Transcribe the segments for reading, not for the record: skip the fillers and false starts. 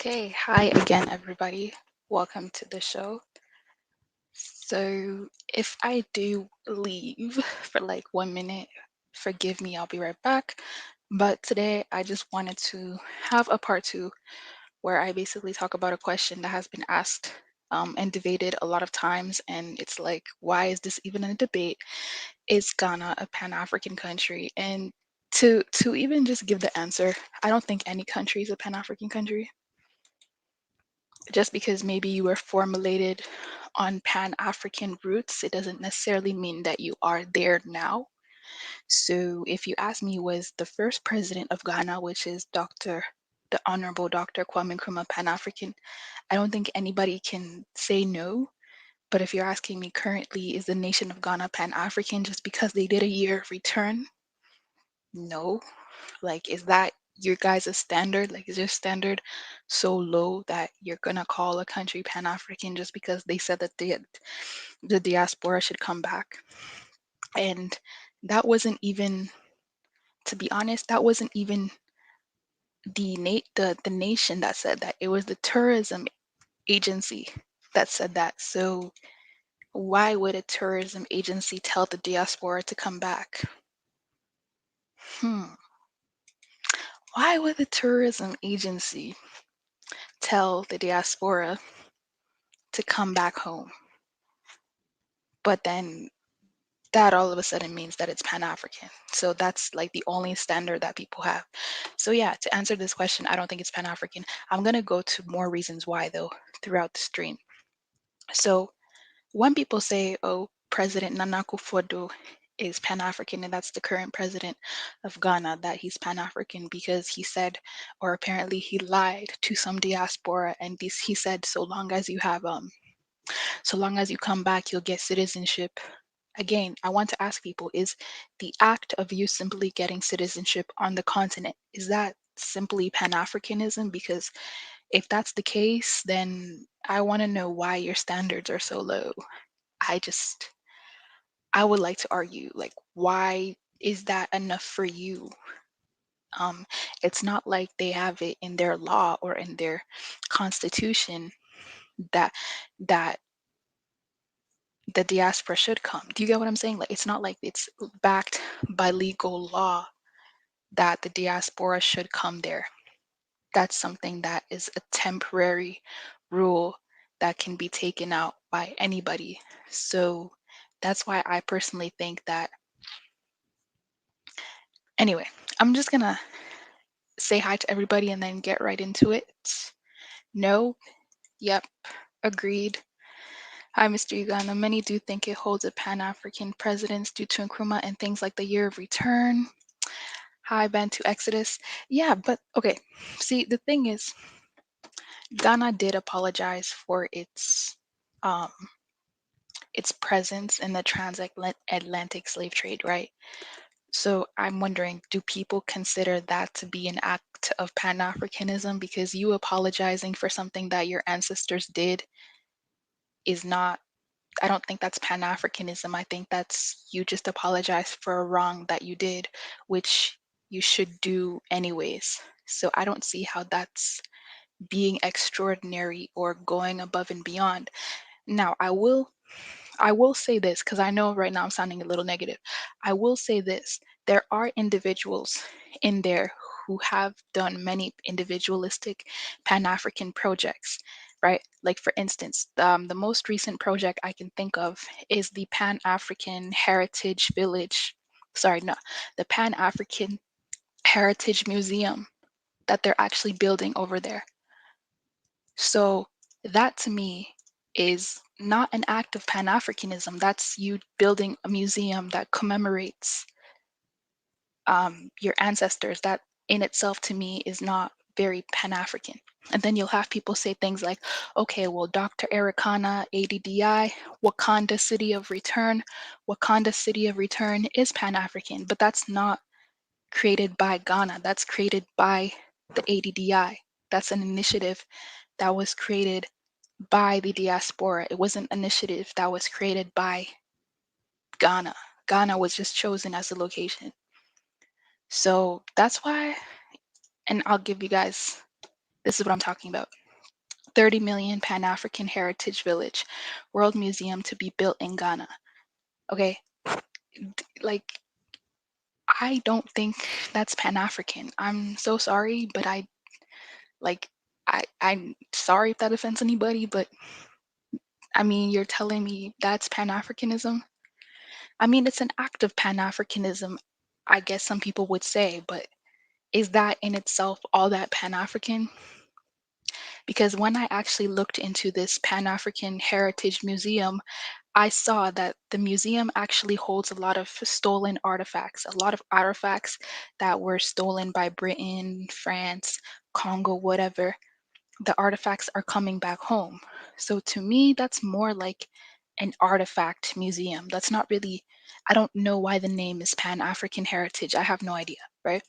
Okay, hi again, everybody. Welcome to the show. So, if I do leave for like 1 minute, forgive me, I'll be right back. But today, I just wanted to have a part two where I basically talk about a question that has been asked and debated a lot of times. And it's like, why is this even a debate? Is Ghana a Pan African country? And to even just give the answer, I don't think any country is a Pan African country just because maybe you were formulated on Pan African roots, it doesn't necessarily mean that you are there now. So, if you ask me, was the first president of Ghana, which is the Honorable Dr. Kwame Nkrumah, Pan African? I don't think anybody can say no. But if you're asking me currently, is the nation of Ghana Pan African just because they did a year of return? No. Like, is that your guys' standard? Like, is your standard so low that you're gonna call a country Pan-African just because they said that the diaspora should come back? And that wasn't even, to be honest, that wasn't even the nation that said that. It was the tourism agency that said that. So why would a tourism agency tell the diaspora to come back? Hmm. Why would the tourism agency tell the diaspora to come back home? But then that all of a sudden means that it's Pan-African. So that's like the only standard that people have. So yeah, to answer this question, I don't think it's Pan-African. I'm gonna go to more reasons why though throughout the stream. So when people say, oh, President Nana Akufo-Addo is Pan-African and that's the current president of Ghana, that he's Pan-African because he said, or apparently he lied to some diaspora, and he said so long as you come back, you'll get citizenship. Again, I want to ask people, is the act of you simply getting citizenship on the continent, is that simply Pan-Africanism? Because if that's the case, then I want to know why your standards are so low. I just, I would like to argue, like, why is that enough for you? Um, it's not like they have it in their law or in their constitution that that the diaspora should come. Do you get what I'm saying? Like, it's not like it's backed by legal law that the diaspora should come there. That's something that is a temporary rule that can be taken out by anybody. So that's why I personally think that. Anyway, I'm just gonna say hi to everybody and then get right into it. No, yep, agreed. Hi, Mr. Uganda. Many do think it holds a Pan-African presence due to Nkrumah and things like the year of return. Hi, Bantu Exodus. Yeah, but okay. See, the thing is, Ghana did apologize for um its presence in the transatlantic slave trade, right? So I'm wondering, do people consider that to be an act of Pan-Africanism? Because you apologizing for something that your ancestors did is not, I don't think that's Pan-Africanism. I think that's you just apologize for a wrong that you did, which you should do anyways. So I don't see how that's being extraordinary or going above and beyond. Now, I will say this because I know right now I'm sounding a little negative. I will say this. There are individuals in there who have done many individualistic Pan-African projects, right? Like for instance, the most recent project I can think of is the Pan-African Heritage Village. Sorry, no, the Pan-African Heritage Museum that they're actually building over there. So that to me is not an act of Pan-Africanism. That's you building a museum that commemorates your ancestors. That in itself to me is not very Pan-African. And then you'll have people say things like, okay, well, Dr. Ericana, ADDI, Wakanda City of Return, Wakanda City of Return is Pan-African, but that's not created by Ghana. That's created by the ADDI. That's an initiative that was created by the diaspora. It was an initiative that was created by Ghana. Ghana was just chosen as the location. So that's why, and I'll give you guys This is what I'm talking about. 30 million Pan-African Heritage Village, World Museum to be built in Ghana. Okay, like I don't think that's Pan-African. I'm so sorry, but like I'm sorry if that offends anybody, but I mean, you're telling me that's Pan-Africanism? I mean, it's an act of Pan-Africanism, I guess some people would say, but is that in itself all that Pan-African? Because when I actually looked into this Pan-African Heritage Museum, I saw that the museum actually holds a lot of stolen artifacts, a lot of artifacts that were stolen by Britain, France, Congo, whatever. The artifacts are coming back home. So to me, that's more like an artifact museum. That's not really, I don't know why the name is Pan African Heritage. I have no idea, right?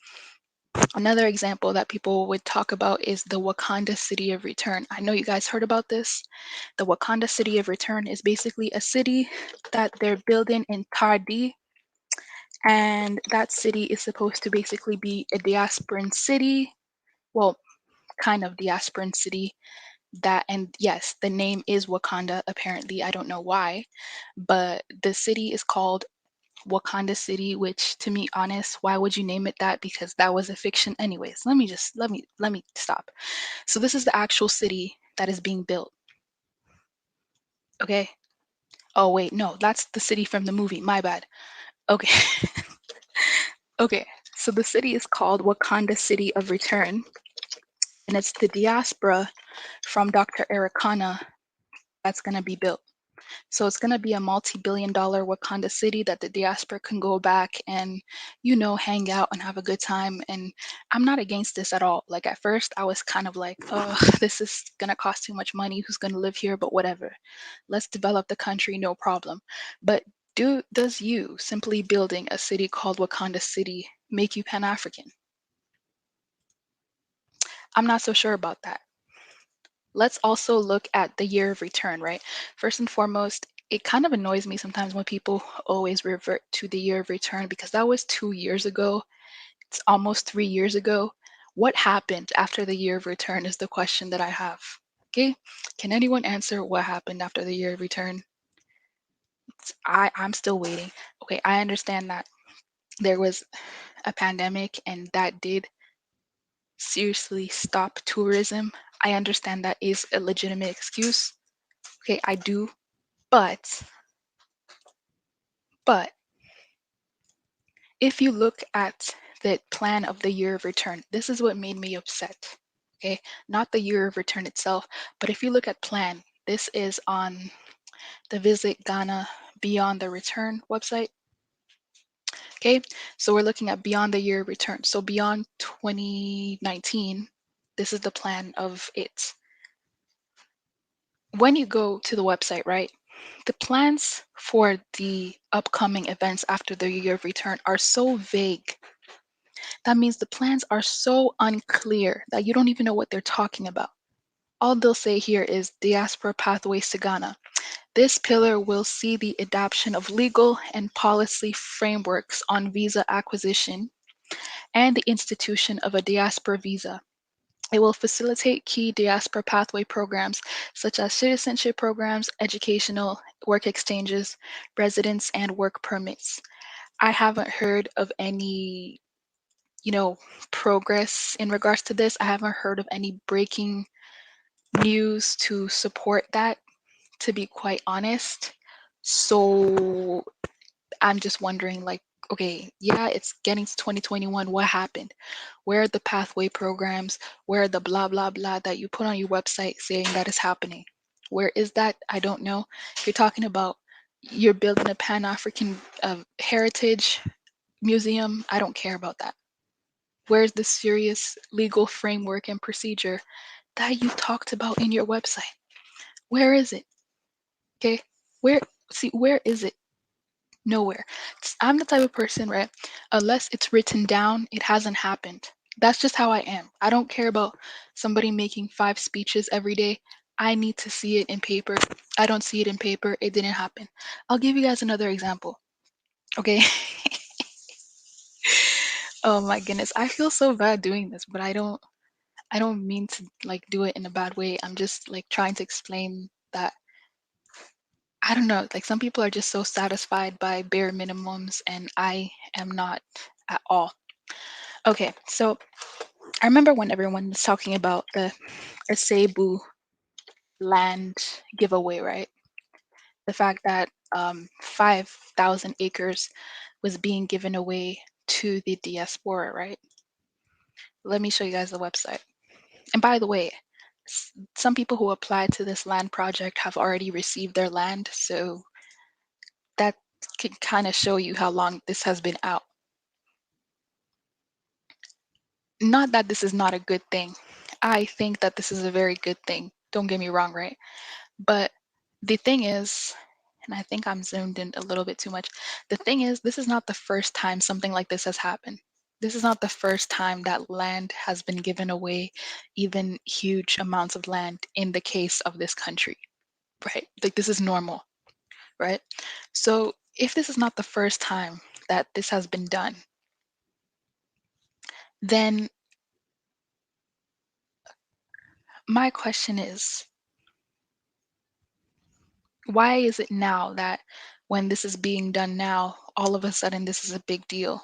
Another example that people would talk about is the Wakanda City of Return. I know you guys heard about this. The Wakanda City of Return is basically a city that they're building in Tardi, and that city is supposed to basically be a diasporan city. Well, kind of diasporan city. That, and yes, the name is Wakanda. Apparently, I don't know why, but the city is called Wakanda City, which, to me honest, why would you name it that? Because that was a fiction. Anyways, let me stop. So this is the actual city that is being built. Okay. Oh wait, no, that's the city from the movie. My bad. Okay. Okay. So the city is called Wakanda City of Return, and it's the diaspora from Dr. Ericana that's going to be built. So it's going to be a multi-billion-dollar Wakanda city that the diaspora can go back and, hang out and have a good time. And I'm not against this at all. Like at first, I was kind of like, oh, this is going to cost too much money. Who's going to live here? But whatever. Let's develop the country, no problem. But does you simply building a city called Wakanda City make you Pan-African? I'm not so sure about that. Let's also look at the year of return, right? First and foremost, it kind of annoys me sometimes when people always revert to the year of return because that was 2 years ago. It's almost 3 years ago. What happened after the year of return is the question that I have. Okay, can anyone answer what happened after the year of return? I'm still waiting. Okay, I understand that there was a pandemic and that did seriously stop tourism. I understand that is a legitimate excuse. Okay, I do. But if you look at the plan of the year of return, this is what made me upset. Okay, not the year of return itself, but if you look at plan, this is on the Visit Ghana Beyond the Return website. Okay, so we're looking at beyond the year of return. So beyond 2019, this is the plan of it. When you go to the website, right, the plans for the upcoming events after the year of return are so vague. That means the plans are so unclear that you don't even know what they're talking about. All they'll say here is Diaspora Pathways to Ghana. This pillar will see the adoption of legal and policy frameworks on visa acquisition and the institution of a diaspora visa. It will facilitate key diaspora pathway programs such as citizenship programs, educational, work exchanges, residence, and work permits. I haven't heard of any, progress in regards to this. I haven't heard of any breaking news to support that, to be quite honest. So I'm just wondering, like, okay, yeah, it's getting to 2021. What happened? Where are the pathway programs? Where are the blah, blah, blah that you put on your website saying that is happening? Where is that? I don't know. If you're talking about you're building a Pan African heritage museum, I don't care about that. Where's the serious legal framework and procedure that you talked about in your website? Where is it? Okay. Where is it? Nowhere. I'm the type of person, right? Unless it's written down, it hasn't happened. That's just how I am. I don't care about somebody making 5 speeches every day. I need to see it in paper. I don't see it in paper. It didn't happen. I'll give you guys another example. Okay. Oh my goodness. I feel so bad doing this, but I don't. I don't mean to like do it in a bad way. I'm just like trying to explain that I don't know, like some people are just so satisfied by bare minimums, and I am not at all. Okay, so I remember when everyone was talking about the Cebu land giveaway, right? The fact that 5,000 acres was being given away to the diaspora, right? Let me show you guys the website. And by the way, some people who applied to this land project have already received their land, so that can kind of show you how long this has been out. Not that this is not a good thing. I think that this is a very good thing. Don't get me wrong, right? But the thing is, and I think I'm zoomed in a little bit too much. The thing is, this is not the first time something like this has happened. This is not the first time that land has been given away, even huge amounts of land in the case of this country, right? Like this is normal, right? So if this is not the first time that this has been done, then my question is, why is it now that when this is being done now, all of a sudden this is a big deal?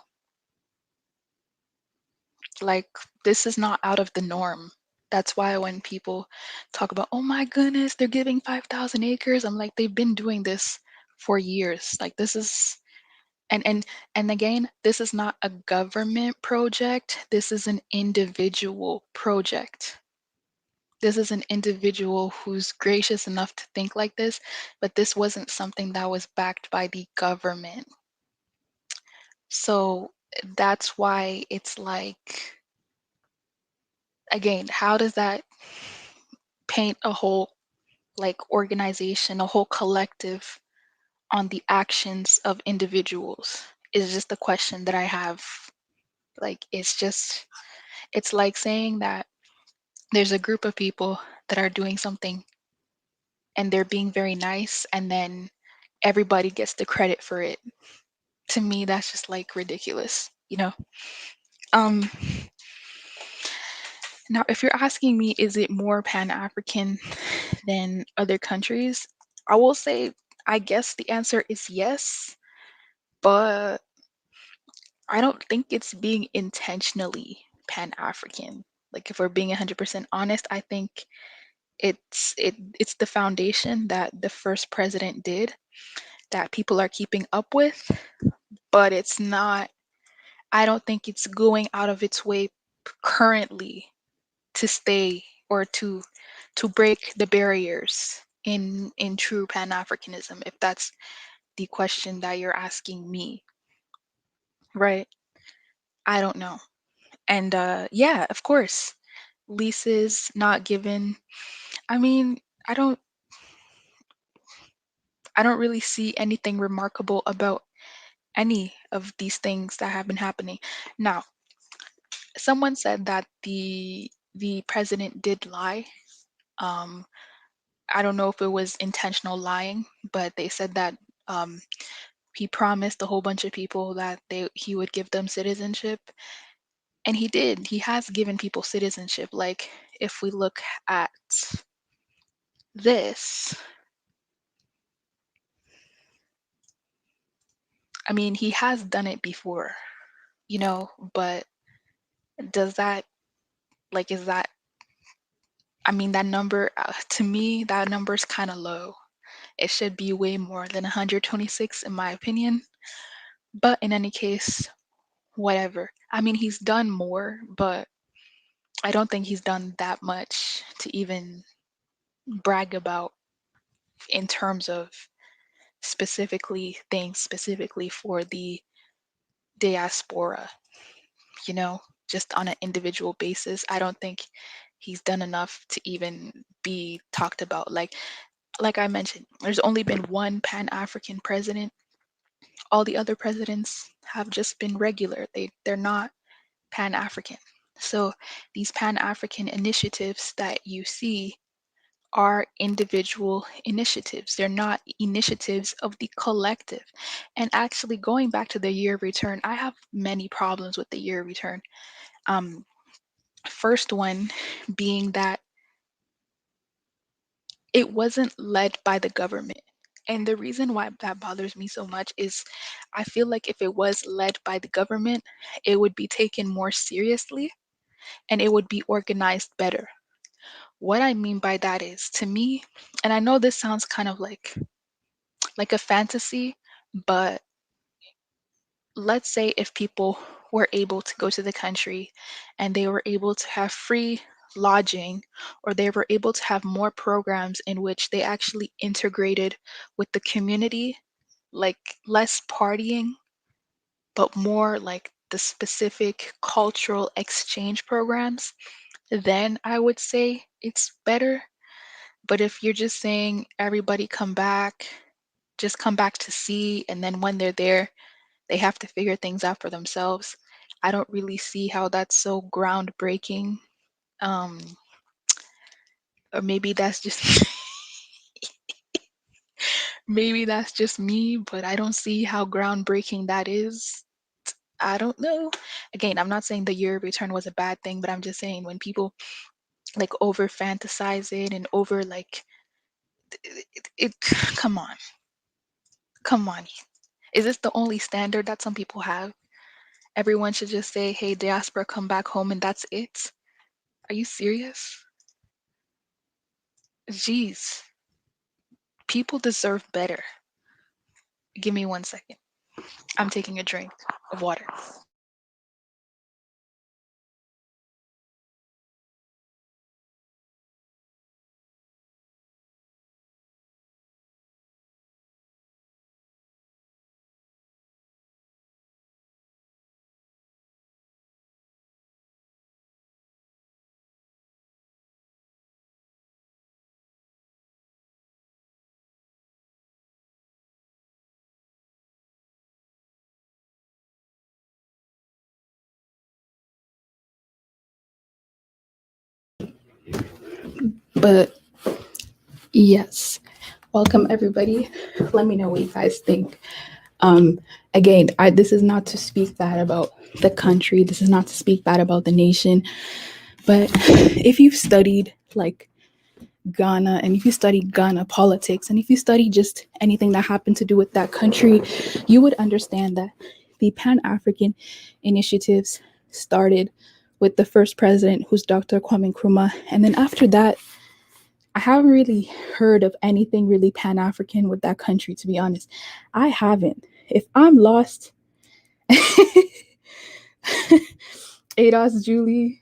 Like, this is not out of the norm. That's why when people talk about, oh my goodness, they're giving 5,000 acres, I'm like, they've been doing this for years. Like, this is, and again, this is not a government project. This is an individual project. This is an individual who's gracious enough to think like this, but this wasn't something that was backed by the government. So that's why it's like, again, how does that paint a whole like organization, a whole collective on the actions of individuals? Is just the question that I have. Like, it's like saying that there's a group of people that are doing something and they're being very nice, and then everybody gets the credit for it. To me, that's just like ridiculous, you know? Um, Now, if you're asking me, is it more Pan African than other countries? I will say, I guess the answer is yes, but I don't think it's being intentionally Pan African. Like, if we're being 100% honest, I think it's the foundation that the first president did that people are keeping up with, but it's not. I don't think it's going out of its way currently to stay or to break the barriers in true pan-africanism, if that's the question that you're asking me, right? I don't know. And yeah, of course, leases not given. I mean, i don't I don't really see anything remarkable about any of these things that have been happening. Now, someone said that the president did lie. um I don't know if it was intentional lying, but they said that um, he promised a whole bunch of people that he would give them citizenship, and he did. He has given people citizenship. Like, if we look at this, I mean, he has done it before, but does that, like, is that, I mean, that number, to me, that number is kind of low. It should be way more than 126, in my opinion. But in any case, whatever. I mean, he's done more, but I don't think he's done that much to even brag about in terms of specifically things specifically for the diaspora, you know, just on an individual basis. I don't think he's done enough to even be talked about. Like I mentioned, there's only been one Pan-African president. All the other presidents have just been regular. They're not Pan-African. So these Pan-African initiatives that you see are individual initiatives. They're not initiatives of the collective. And actually, going back to the year of return, I have many problems with the year of return. Um, First one being that it wasn't led by the government. And the reason why that bothers me so much is I feel like if it was led by the government, it would be taken more seriously and it would be organized better. What I mean by that is, to me, and I know this sounds kind of like a fantasy, but let's say if people were able to go to the country and they were able to have free lodging, or they were able to have more programs in which they actually integrated with the community, like less partying, but more like the specific cultural exchange programs, then I would say it's better. But if you're just saying everybody come back, just come back to see, and then when they're there, they have to figure things out for themselves, I don't really see how that's so groundbreaking. Um, or maybe that's just maybe that's just me, but I don't see how groundbreaking that is. I don't know. Again, I'm not saying the year of return was a bad thing, but I'm just saying when people like over fantasize it and over like it come on. Come on. Is this the only standard that some people have? Everyone should just say, "Hey, diaspora, come back home," and that's it? Are you serious? Jeez. People deserve better. Give me 1 second. I'm taking a drink of water. But yes, welcome everybody. Let me know what you guys think. Um, Again, this is not to speak bad about the country. This is not to speak bad about the nation. But if you've studied like Ghana, and if you study Ghana politics, and if you study just anything that happened to do with that country, you would understand that the Pan African initiatives started with the first president, who's Dr. Kwame Nkrumah. And then after that, I haven't really heard of anything really Pan African with that country, to be honest. I haven't. If I'm lost, Ados Julie,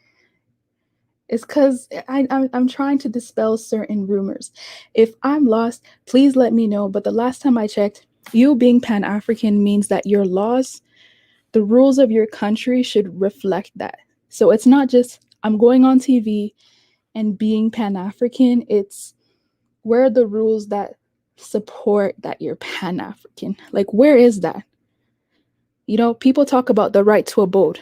it's because I'm trying to dispel certain rumors. If I'm lost, please let me know. But the last time I checked, you being Pan African means that your laws, the rules of your country should reflect that. So it's not just I'm going on TV and being Pan African, it's where are the rules that support that you're Pan African? Like, where is that? You know, people talk about the right to abode.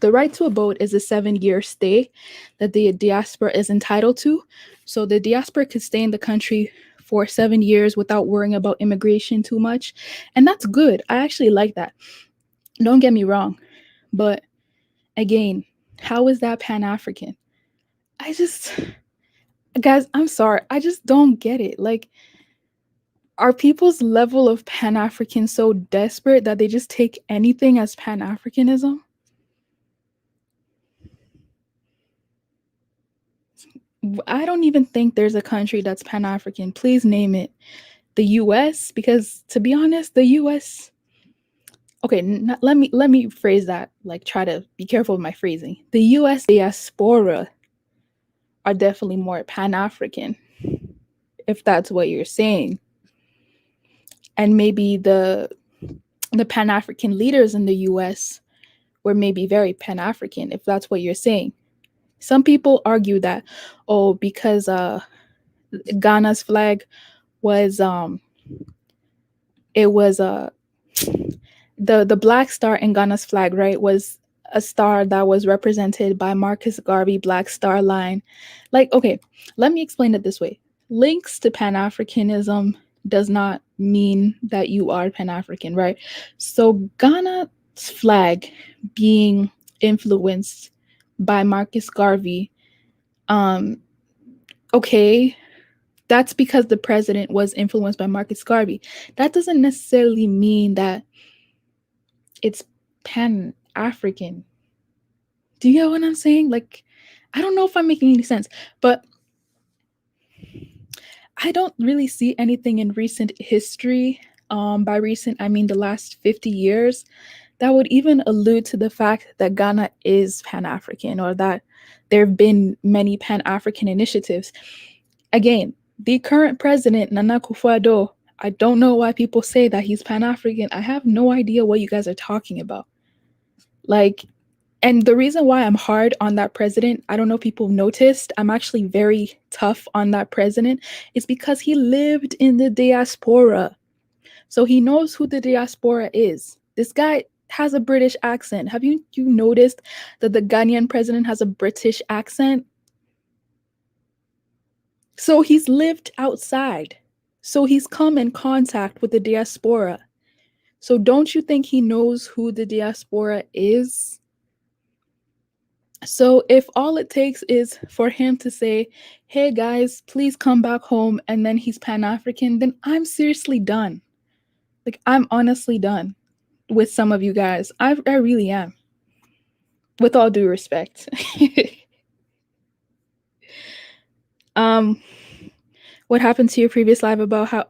The right to abode is a 7-year stay that the diaspora is entitled to. So the diaspora could stay in the country for 7 years without worrying about immigration too much. And that's good. I actually like that. Don't get me wrong. But again, how is that Pan African? I just, guys, I'm sorry. I just don't get it. Like, are people's level of Pan African so desperate that they just take anything as Pan Africanism? I don't even think there's a country that's Pan African. Please name it. The US, because to be honest, the US. Okay, let me phrase that. Like, try to be careful with my phrasing. The US diaspora are definitely more Pan African, if that's what you're saying. And maybe the Pan African leaders in the US were maybe very Pan African, if that's what you're saying. Some people argue that, oh, because Ghana's flag was it was the black star in Ghana's flag, right, was a star that was represented by Marcus Garvey Black Star Line. Like, okay, let me explain it this way. Links to Pan-Africanism does not mean that you are Pan-African, right? So Ghana's flag being influenced by Marcus Garvey. Okay, that's because the president was influenced by Marcus Garvey. That doesn't necessarily mean that it's pan African. Do you get what I'm saying? Like, I don't know if I'm making any sense, but I don't really see anything in recent history. By recent, I mean the last 50 years, that would even allude to the fact that Ghana is Pan African or that there have been many Pan African initiatives. Again, the current president, Nana Akufo-Addo, I don't know why people say that he's Pan African. I have no idea what you guys are talking about. Like, and the reason why I'm hard on that president, I don't know if people noticed, I'm actually very tough on that president, is because he lived in the diaspora. So he knows who the diaspora is. This guy has a British accent. Have you noticed that the Ghanaian president has a British accent? So he's lived outside. So he's come in contact with the diaspora. So don't you think he knows who the diaspora is? So if all it takes is for him to say, hey guys, please come back home, and then he's Pan-African, then I'm seriously done. Like, I'm honestly done with some of you guys. I really am. With all due respect. What happened to your previous live about how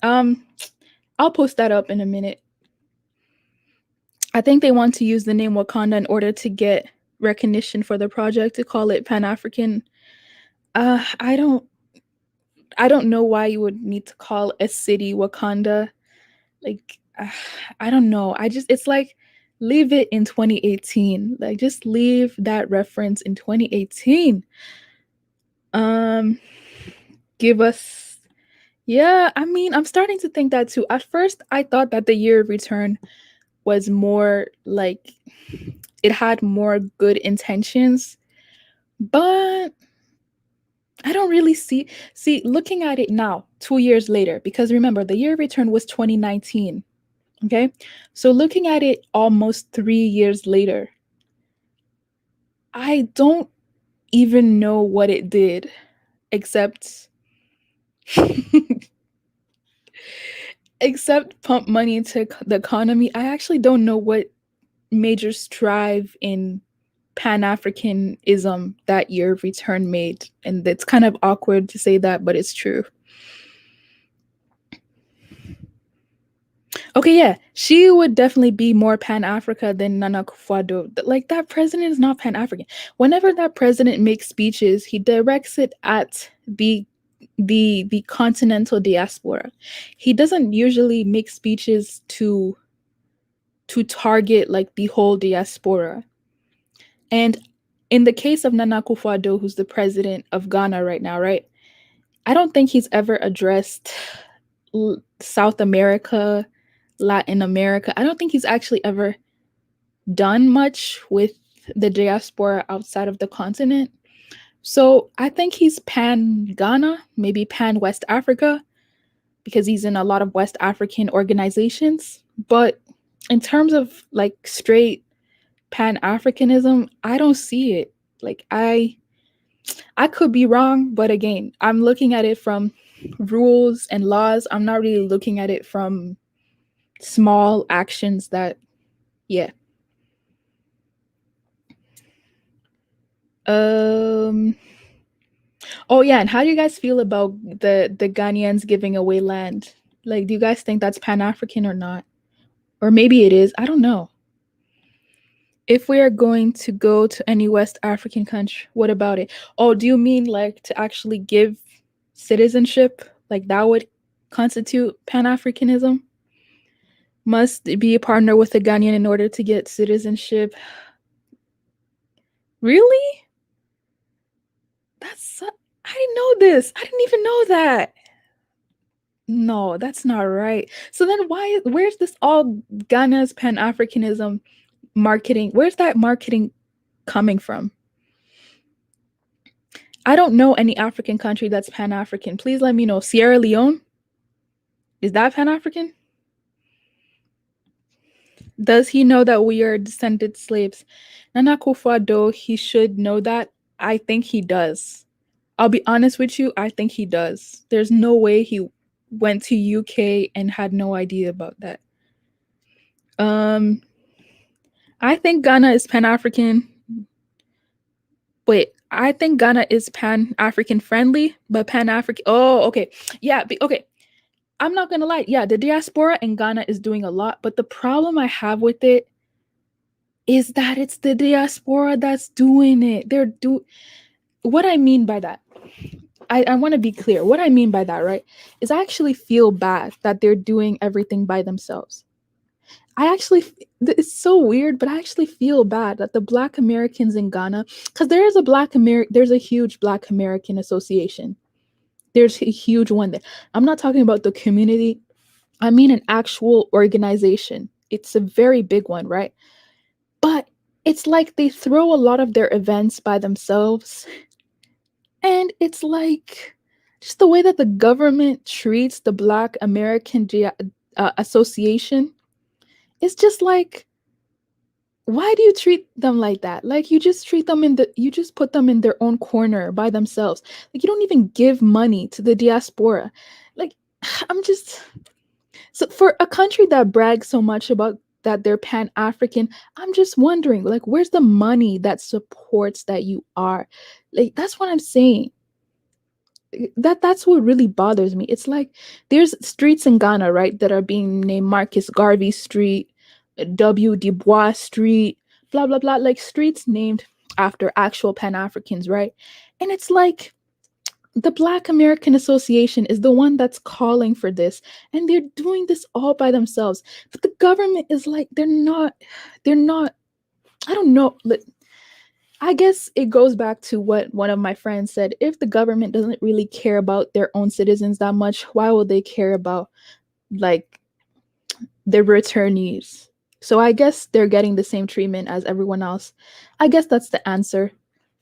I'll post that up in a minute. I think they want to use the name Wakanda in order to get recognition for the project, to call it Pan-African. I don't know why you would need to call a city Wakanda. Like, I don't know. It's like, leave it in 2018. Like, just leave that reference in 2018. Give us, yeah, I mean, I'm starting to think that too. At first, I thought that the year of return was more like, it had more good intentions, but I don't really see looking at it now, 2 years later, because remember, the year of return was 2019. Okay, so looking at it almost 3 years later, I don't even know what it did, except except pump money into the economy. I actually don't know what major strive in Pan-Africanism that year of return made. And it's kind of awkward to say that, but it's true. Okay, yeah, she would definitely be more Pan-Africa than Nana Akufo-Addo. Like, that president is not Pan-African. Whenever that president makes speeches, he directs it at the continental diaspora. He doesn't usually make speeches to target like the whole diaspora. And in the case of Nana Akufo-Addo, who's the president of Ghana right now, right? I don't think he's ever addressed South America, Latin America. I don't think he's actually ever done much with the diaspora outside of the continent. So I think he's pan Ghana, maybe pan West Africa, because he's in a lot of West African organizations. But in terms of like straight pan Africanism, I don't see it. Like, I could be wrong, but again, I'm looking at it from rules and laws. I'm not really looking at it from small actions that, yeah. Oh yeah, and how do you guys feel about the Ghanaians giving away land? Like, do you guys think that's Pan-African or not? Or maybe it is. I don't know. If we are going to go to any West African country, what about it? Oh, do you mean like to actually give citizenship? Like, that would constitute Pan-Africanism? Must be a partner with a Ghanaian in order to get citizenship. Really? I didn't know this. I didn't even know that. No, that's not right. So then where's this all Ghana's Pan-Africanism marketing? Where's that marketing coming from? I don't know any African country that's Pan-African. Please let me know. Sierra Leone? Is that Pan-African? Does he know that we are descended slaves? Nana Akufo-Addo, he should know that. I think he does. I'll be honest with you, I think he does. There's no way he went to UK and had no idea about that. Um, I think Ghana is Pan African. Wait, I think Ghana is Pan African friendly, but Pan African. Oh, okay, yeah, okay. I'm not gonna lie. Yeah, the diaspora in Ghana is doing a lot, but the problem I have with it is that it's the diaspora that's doing it. What I mean by that. I want to be clear. What I mean by that, right, is I actually feel bad that they're doing everything by themselves. I actually, it's so weird, but I actually feel bad that the Black Americans in Ghana, because there's a huge Black American association. There's a huge one there. I'm not talking about the community. I mean an actual organization. It's a very big one, right? But it's like they throw a lot of their events by themselves. And it's like just the way that the government treats the Black American Association. It's just like, why do you treat them like that? Like you just put them in their own corner by themselves. Like you don't even give money to the diaspora. Like I'm just so for a country that brags so much about that they're pan-African, I'm just wondering, like, where's the money that supports that you are? Like, that's what I'm saying. That's what really bothers me. It's like there's streets in Ghana, right, that are being named Marcus Garvey Street, W. Du Bois Street, blah blah blah, like streets named after actual Pan-Africans, right? And it's like the Black American Association is the one that's calling for this, and they're doing this all by themselves. But the government is like, they're not, I don't know. I guess it goes back to what one of my friends said. If the government doesn't really care about their own citizens that much, why would they care about like the returnees? So I guess they're getting the same treatment as everyone else. I guess that's the answer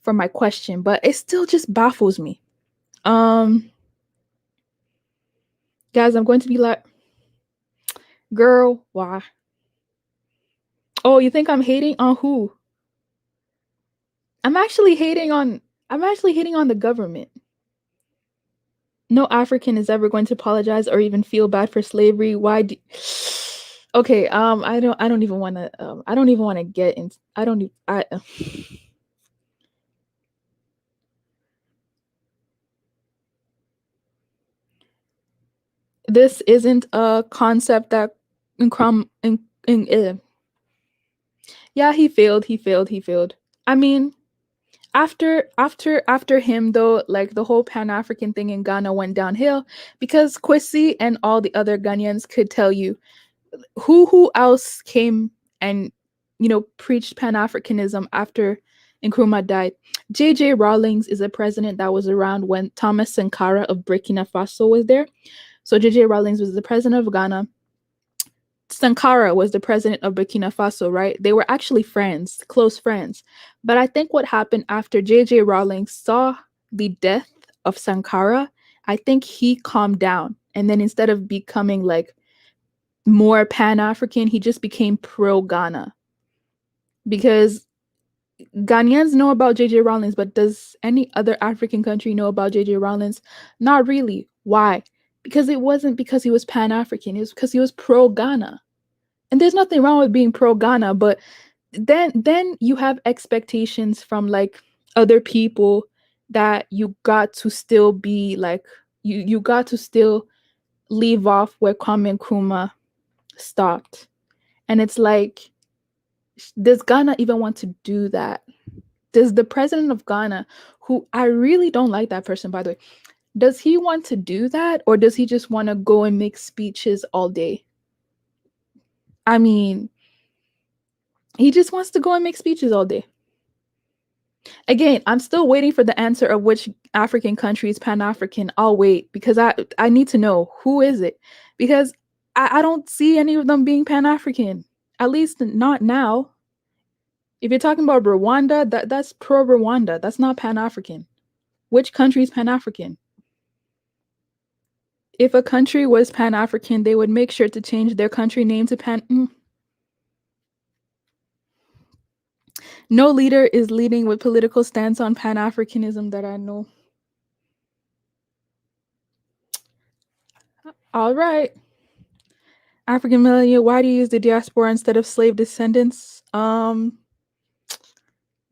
for my question, but it still just baffles me. Um Guys, I'm going to be like, girl, why? Oh, you think I'm hating on who? I'm actually hating on I'm actually hating on the government. No African is ever going to apologize or even feel bad for slavery. Why do Okay, I don't even want to I don't even want to get in I don't e- I This isn't a concept that in yeah, he failed. I mean, after him though, like the whole Pan-African thing in Ghana went downhill because Kwesi and all the other Ghanaians could tell you who else came and preached Pan-Africanism after Nkrumah died. J.J. Rawlings is a president that was around when Thomas Sankara of Burkina Faso was there. So J.J. Rawlings was the president of Ghana. Sankara was the president of Burkina Faso, right? They were actually friends, close friends. But I think what happened after J.J. Rawlings saw the death of Sankara, I think he calmed down. And then instead of becoming like more Pan African, he just became pro Ghana. Because Ghanaians know about J.J. Rawlings, but does any other African country know about J.J. Rawlings? Not really. Why? Because it wasn't because he was Pan African, it was because he was pro Ghana. And there's nothing wrong with being pro Ghana, but then you have expectations from like other people that you got to still be like you got to still leave off where Kwame Nkrumah stopped. And it's like, does Ghana even want to do that? Does the president of Ghana, who I really don't like that person, by the way, does he want to do that? Or does he just want to go and make speeches all day? I mean, he just wants to go and make speeches all day. Again, I'm still waiting for the answer of which African country is Pan-African. I'll wait because I need to know who is it, because I don't see any of them being Pan-African. At least not now. If you're talking about Rwanda, that's pro Rwanda. That's not Pan African. Which country is Pan African? If a country was Pan African, they would make sure to change their country name to Pan. No leader is leading with political stance on Pan Africanism that I know. All right. African millennial, why do you use the diaspora instead of slave descendants?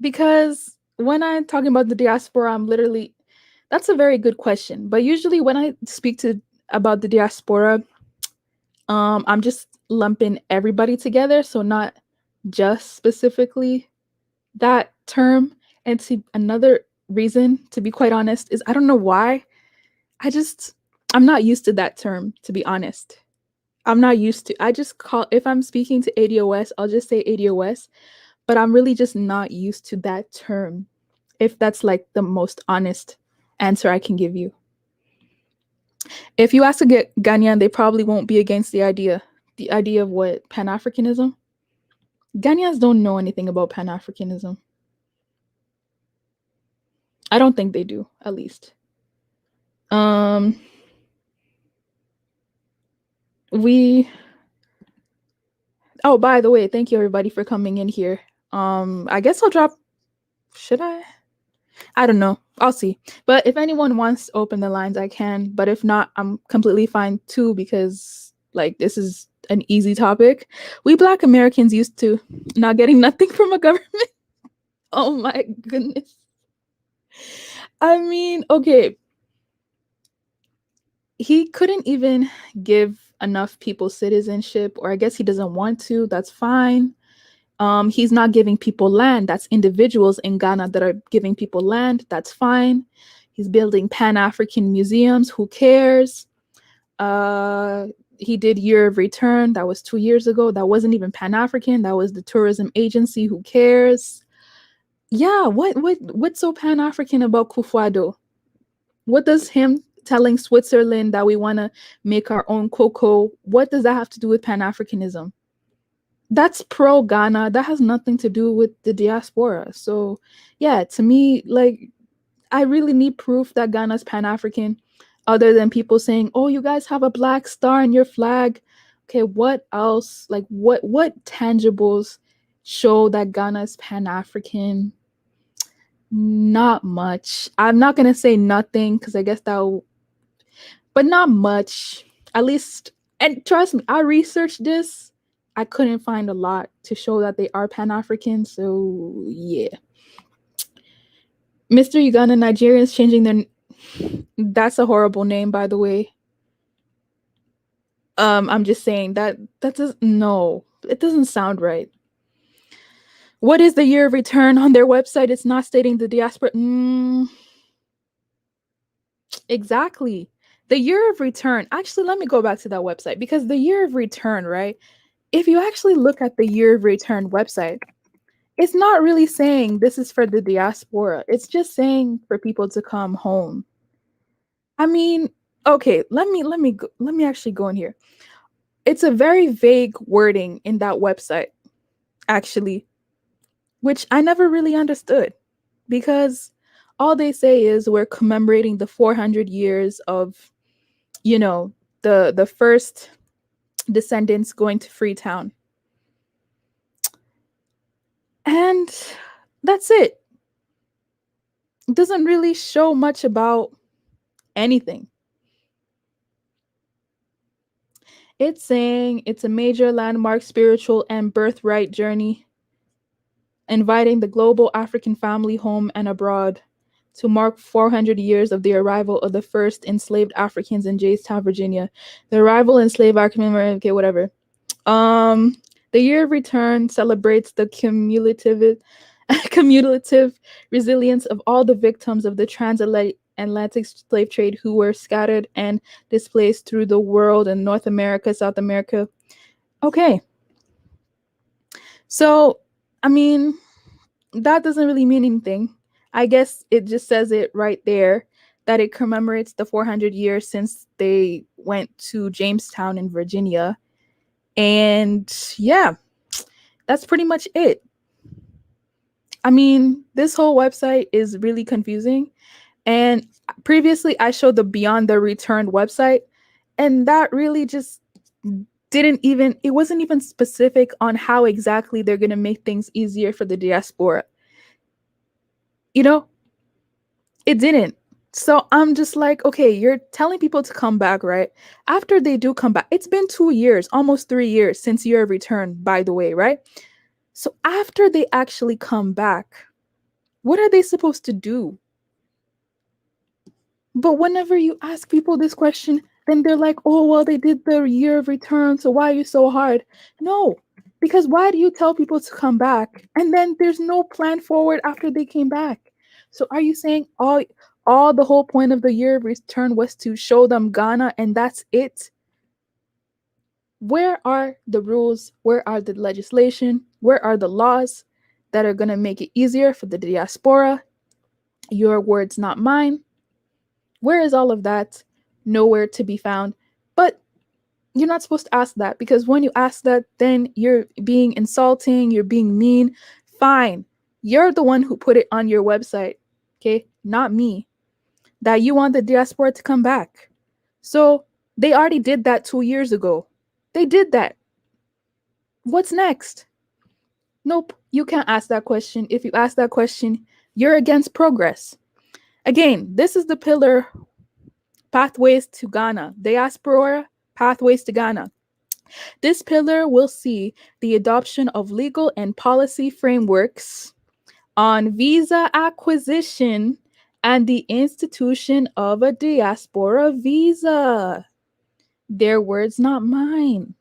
Because when I'm talking about the diaspora, I'm literally that's a very good question. But usually when I speak to about the diaspora, I'm just lumping everybody together, so not just specifically that term. And to another reason, to be quite honest, is I don't know why. I just I'm not used to that term, to be honest. I'm not used to. I just call if I'm speaking to ADOS, I'll just say ADOS, but I'm really just not used to that term. If that's like the most honest answer I can give you. If you ask a Ghanaian, they probably won't be against the idea. The idea of what Pan Africanism. Ghanaians don't know anything about Pan Africanism. I don't think they do, at least. Um, we. Oh, by the way, thank you everybody for coming in here. I guess I'll drop. Should I? I don't know. I'll see. But if anyone wants to open the lines, I can. But if not, I'm completely fine too because like this is an easy topic. We Black Americans used to not getting nothing from a government. Oh my goodness. I mean, okay, he couldn't even give enough people citizenship, or I guess he doesn't want to. That's fine. He's not giving people land. That's individuals in Ghana that are giving people land. That's fine. He's building Pan-African museums. Who cares? He did Year of Return. That was 2 years ago. That wasn't even Pan-African. That was the tourism agency. Who cares? Yeah, what's so Pan-African about Kufuado? What does him telling Switzerland that we want to make our own cocoa, what does that have to do with Pan-Africanism? That's pro Ghana. That has nothing to do with the diaspora. So, yeah, to me, like, I really need proof that Ghana's Pan African, other than people saying, "Oh, you guys have a black star in your flag." Okay, what else? Like, what tangibles show that Ghana's Pan African? Not much. I'm not gonna say nothing because I guess that, but not much. At least, and trust me, I researched this. I couldn't find a lot to show that they are Pan African. So yeah, Mr. Uganda Nigerians changing their. That's a horrible name, by the way. I'm just saying that does no, it doesn't sound right. What is the year of return on their website? It's not stating the diaspora. Exactly. The year of return. Actually, let me go back to that website because the year of return, right? If you actually look at the year of return website, it's not really saying this is for the diaspora. It's just saying for people to come home. I mean, okay, let me actually go in here. It's a very vague wording in that website, actually, which I never really understood because all they say is we're commemorating the 400 years of, you know, the first descendants going to Freetown. And that's it. It doesn't really show much about anything. It's saying it's a major landmark spiritual and birthright journey, inviting the global African family home and abroad to mark 400 years of the arrival of the first enslaved Africans in Jamestown, Virginia. The arrival enslaved African, okay, whatever. Um, the year of return celebrates the cumulative resilience of all the victims of the transatlantic slave trade who were scattered and displaced through the world in North America, South America. Okay. So, I mean, that doesn't really mean anything. I guess it just says it right there that it commemorates the 400 years since they went to Jamestown in Virginia. And yeah, that's pretty much it. I mean, this whole website is really confusing. And previously, I showed the Beyond the Return website, and that really just it wasn't even specific on how exactly they're going to make things easier for the diaspora. You know, it didn't. So I'm just like, okay, you're telling people to come back, right? After they do come back, it's been 2 years, almost 3 years since your return, by the way, right? So after they actually come back, what are they supposed to do? But whenever you ask people this question, then they're like, oh, well, they did the year of return, so why are you so hard? No, because why do you tell people to come back and then there's no plan forward after they came back? So are you saying all the whole point of the year of return was to show them Ghana and that's it? Where are the rules? Where are the legislation? Where are the laws that are going to make it easier for the diaspora? Your words, not mine. Where is all of that? Nowhere to be found. But you're not supposed to ask that because when you ask that, then you're being insulting, you're being mean. Fine. You're the one who put it on your website, okay? Not me. That you want the diaspora to come back. So they already did that 2 years ago. They did that. What's next? Nope, you can't ask that question. If you ask that question, you're against progress. Again, this is the pillar Pathways to Ghana, Diaspora Pathways to Ghana. This pillar will see the adoption of legal and policy frameworks on visa acquisition and the institution of a diaspora visa. Their words, not mine.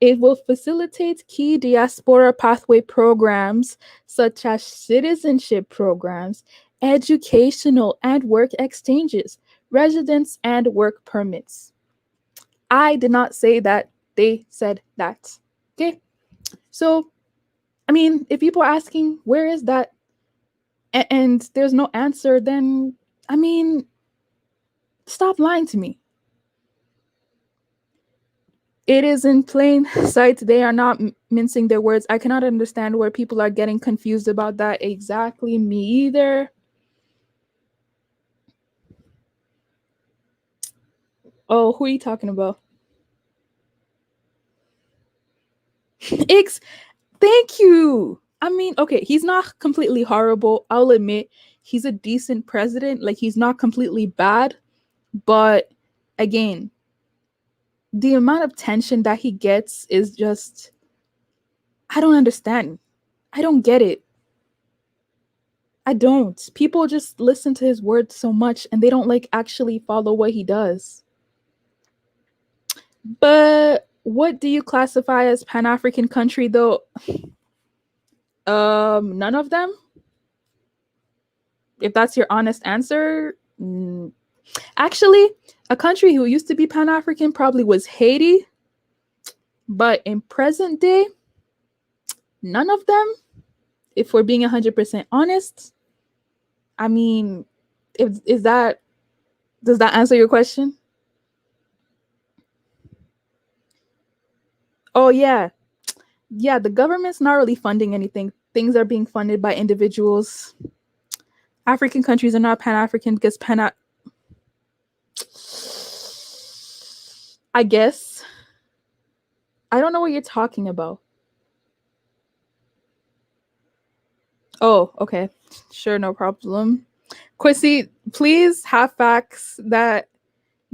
It will facilitate key diaspora pathway programs such as citizenship programs, educational and work exchanges, residence and work permits. I did not say that. They said that. Okay. So, I mean, if people are asking, where is that? And there's no answer, then, I mean, stop lying to me. It is in plain sight. They are not mincing their words. I cannot understand where people are getting confused about that. Exactly, me either. Oh, who are you talking about? X, thank you. I mean, okay, he's not completely horrible. I'll admit he's a decent president. Like, he's not completely bad. But again, the amount of tension that he gets is just, I don't understand. I don't get it. I don't. People just listen to his words so much and they don't like actually follow what he does. But what do you classify as Pan African country though? None of them. If that's your honest answer, actually, a country who used to be Pan African probably was Haiti, but in present day, none of them. If we're being 100% honest, I mean, if is that does that answer your question? Oh yeah, yeah. The government's not really funding anything. Things are being funded by individuals. African countries are not Pan African because I guess I don't know what you're talking about. Oh, okay, sure, no problem. Quincy, please have facts that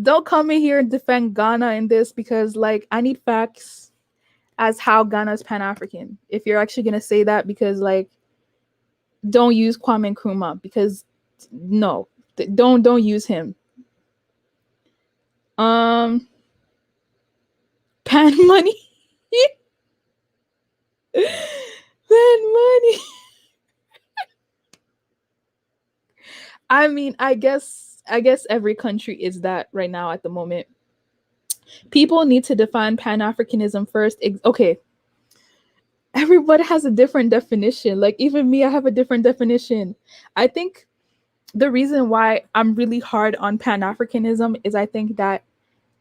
don't come in here and defend Ghana in this because, like, I need facts as how Ghana's Pan African. If you're actually gonna say that, because like, don't use Kwame Nkrumah because no, don't use him. Um, Pan money, pan money. I mean, I guess every country is that right now at the moment. People need to define Pan Africanism first. Okay, everybody has a different definition. Like even me, I have a different definition. I think the reason why I'm really hard on Pan Africanism is I think that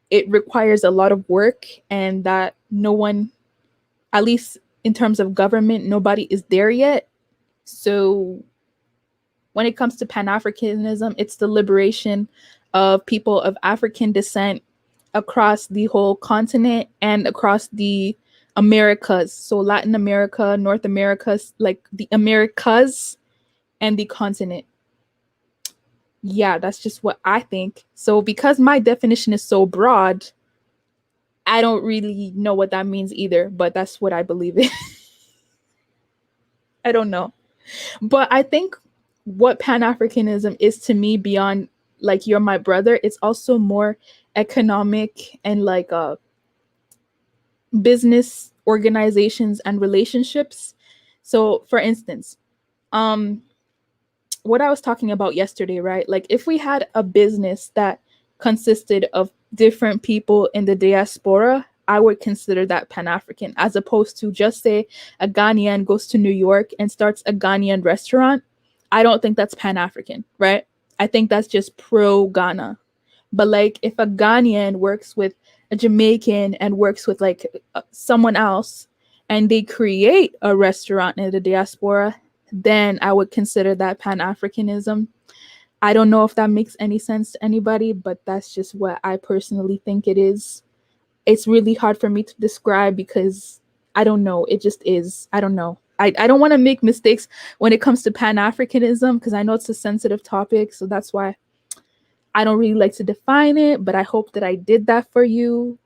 it requires a lot of work and that no one, at least in terms of government, nobody is there yet. So when it comes to Pan Africanism, it's the liberation of people of African descent across the whole continent and across the Americas. So Latin America, North America, like the Americas and the continent. Yeah, that's just what I think. So because my definition is so broad, I don't really know what that means either, but that's what I believe in. I don't know. But I think what Pan Africanism is to me beyond like you're my brother, it's also more economic and like business organizations and relationships. So for instance, um what I was talking about yesterday, right? Like if we had a business that consisted of different people in the diaspora, I would consider that Pan African, as opposed to just say a Ghanaian goes to New York and starts a Ghanaian restaurant. I don't think that's Pan African, right? I think that's just pro Ghana. But like if a Ghanaian works with a Jamaican and works with like someone else and they create a restaurant in the diaspora, then I would consider that Pan Africanism. I don't know if that makes any sense to anybody, but that's just what I personally think it is. It's really hard for me to describe because I don't know. It just is. I don't know. I don't want to make mistakes when it comes to Pan Africanism because I know it's a sensitive topic. So that's why I don't really like to define it, but I hope that I did that for you.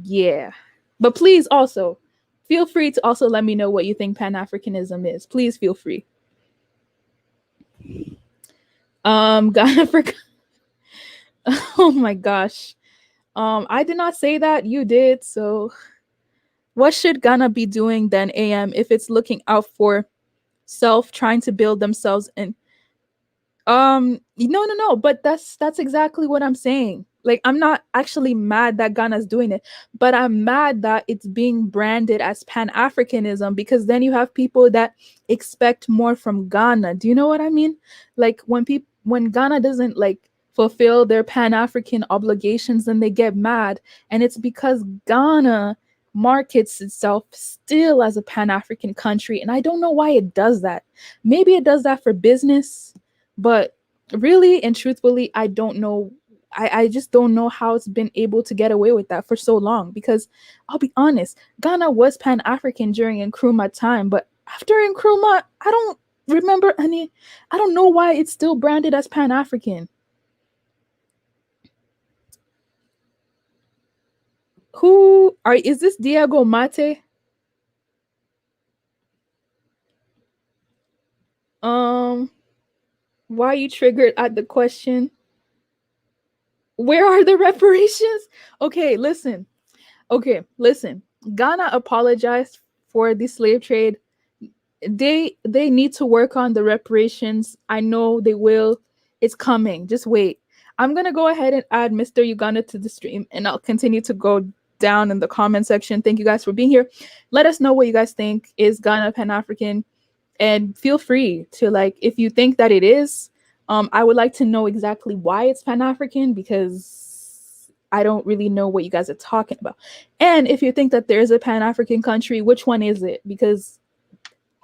Yeah. But please also feel free to also let me know what you think Pan Africanism is. Please feel free. Ghana for oh my gosh. I did not say that. You did. So what should Ghana be doing then, AM, if it's looking out for self, trying to build themselves in no, no, no, but that's exactly what I'm saying. Like I'm not actually mad that Ghana's doing it, but I'm mad that it's being branded as Pan-Africanism because then you have people that expect more from Ghana. Do you know what I mean? Like when Ghana doesn't like fulfill their Pan-African obligations, then they get mad, and it's because Ghana markets itself still as a Pan-African country, and I don't know why it does that. Maybe it does that for business, but really and truthfully, I don't know. I just don't know how it's been able to get away with that for so long because I'll be honest, Ghana was Pan African during Nkrumah time, but after Nkrumah, I don't remember any, I don't know why it's still branded as Pan African. Is this Diego Mate? Um, why are you triggered at the question? Where are the reparations? Okay, listen. Okay, listen. Ghana apologized for the slave trade. They need to work on the reparations. I know they will. It's coming. Just wait. I'm gonna go ahead and add Mr. Uganda to the stream, and I'll continue to go down in the comment section. Thank you guys for being here. Let us know what you guys think. Is Ghana Pan African? And feel free to like if you think that it is. I would like to know exactly why it's Pan African because I don't really know what you guys are talking about. And if you think that there is a Pan African country, which one is it? Because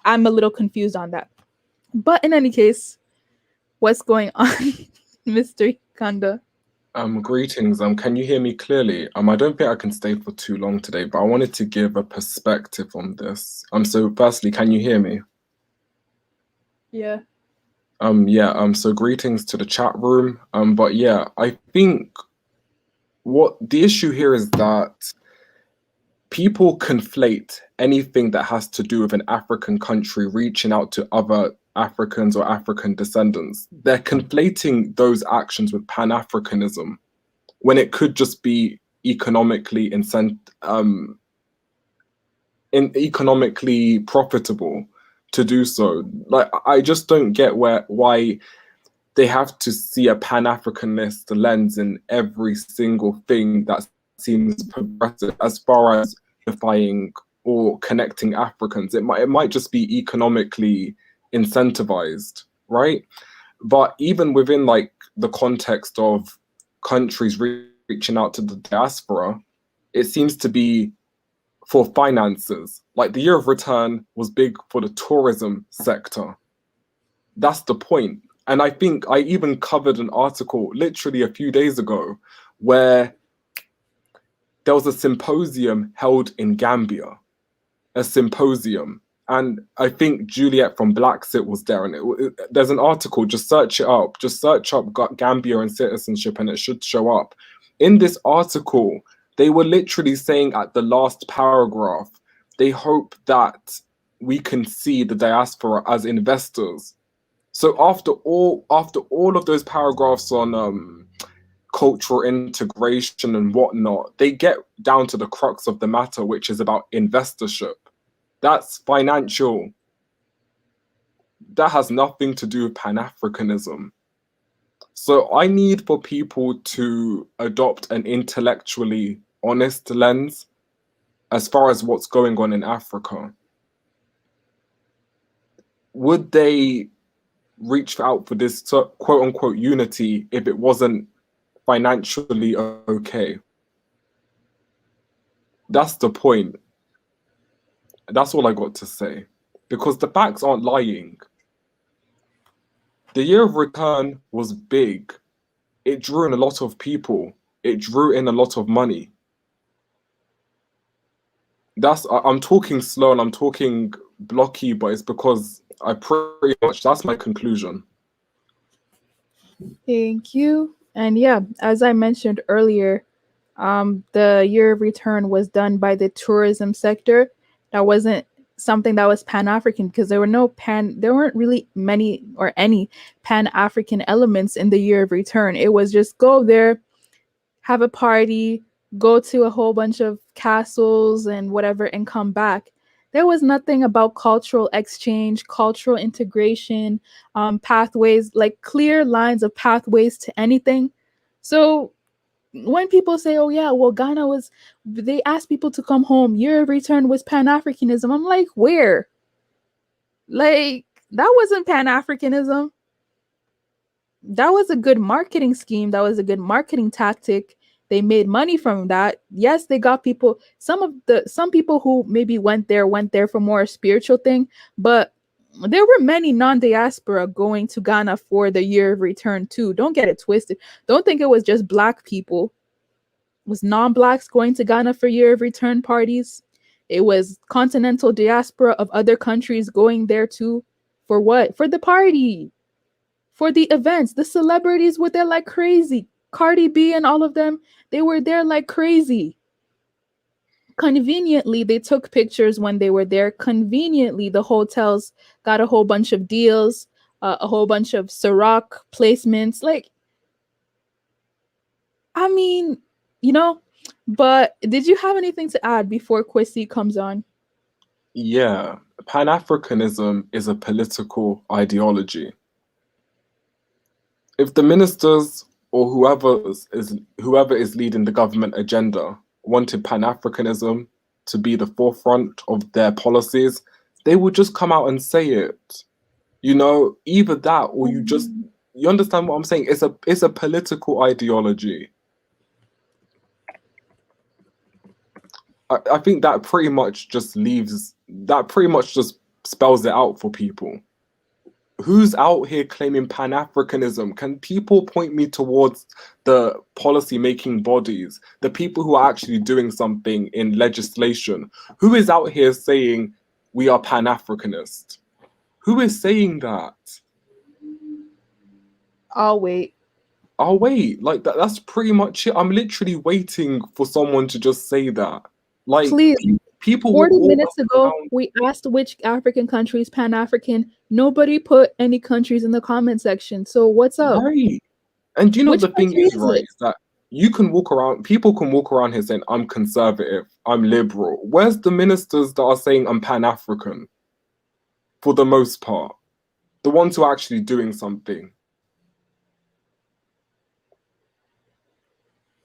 I'm a little confused on that. But in any case, what's going on, Mr. Kanda? Greetings. Can you hear me clearly? I don't think I can stay for too long today, but I wanted to give a perspective on this. So firstly, can you hear me? Yeah. Yeah, so greetings to the chat room. But yeah, I think what the issue here is that people conflate anything that has to do with an African country reaching out to other Africans or African descendants. They're conflating those actions with Pan-Africanism when it could just be economically economically profitable to do so. Like I just don't get why they have to see a Pan-Africanist lens in every single thing that seems progressive as far as unifying or connecting Africans. It might just be economically incentivized, right? But even within like the context of countries reaching out to the diaspora, it seems to be for finances. Like the year of return was big for the tourism sector. That's the point. And I think I even covered an article literally a few days ago where there was a symposium held in Gambia, a symposium. And I think Juliet from Blacksit was there. And there's an article, just search it up. Just search up Gambia and citizenship, and it should show up. In this article, they were literally saying at the last paragraph, they hope that we can see the diaspora as investors. So after all of those paragraphs on cultural integration and whatnot, they get down to the crux of the matter, which is about investorship. That's financial. That has nothing to do with Pan-Africanism. So I need for people to adopt an intellectually honest lens as far as what's going on in Africa. Would they reach out for this quote unquote unity if it wasn't financially okay? That's the point. That's all I got to say. Because the facts aren't lying. The year of return was big. It drew in a lot of people. It drew in a lot of money. I'm talking slow and I'm talking blocky, but it's because that's my conclusion. Thank you. And yeah, as I mentioned earlier, the year of return was done by the tourism sector. That wasn't something that was pan-African, because there weren't really many or any pan-African elements in the year of return. It was just go there, have a party, go to a whole bunch of castles and whatever, and come back. There was nothing about cultural exchange, cultural integration, pathways, like clear lines of pathways to anything. So when people say, oh yeah, well, they asked people to come home, year of return was Pan-Africanism. I'm like, where? Like, that wasn't Pan-Africanism. That was a good marketing scheme. That was a good marketing tactic. They made money from that. Yes, they got people. Some people who maybe went there for more a spiritual thing, but there were many non-diaspora going to Ghana for the year of return too. Don't get it twisted. Don't think it was just Black people. It was non-Blacks going to Ghana for year of return parties. It was continental diaspora of other countries going there too. For what? For the party. For the events. The celebrities were there like crazy. Cardi B and all of them, they were there like crazy. Conveniently, they took pictures when they were there. Conveniently, the hotels got a whole bunch of deals, a whole bunch of Ciroc placements. Like, I mean, but did you have anything to add before Kwesi comes on? Yeah, Pan-Africanism is a political ideology. If the ministers or whoever is leading the government agenda wanted Pan-Africanism to be the forefront of their policies, they would just come out and say it. Either that or you understand what I'm saying? It's a political ideology. I think that pretty much just spells it out for people. Who's out here claiming Pan-Africanism? Can people point me towards the policy-making bodies, the people who are actually doing something in legislation? Who is out here saying we are Pan-Africanist? Who is saying that? I'll wait. Like that's pretty much it. I'm literally waiting for someone to just say that. Like, please. People 40 minutes ago, we asked which African country is Pan-African. Nobody put any countries in the comment section. So what's up? Right. And do you know Which the thing is, right, is that people can walk around here saying, I'm conservative, I'm liberal. Where's the ministers that are saying I'm Pan-African? For the most part. The ones who are actually doing something.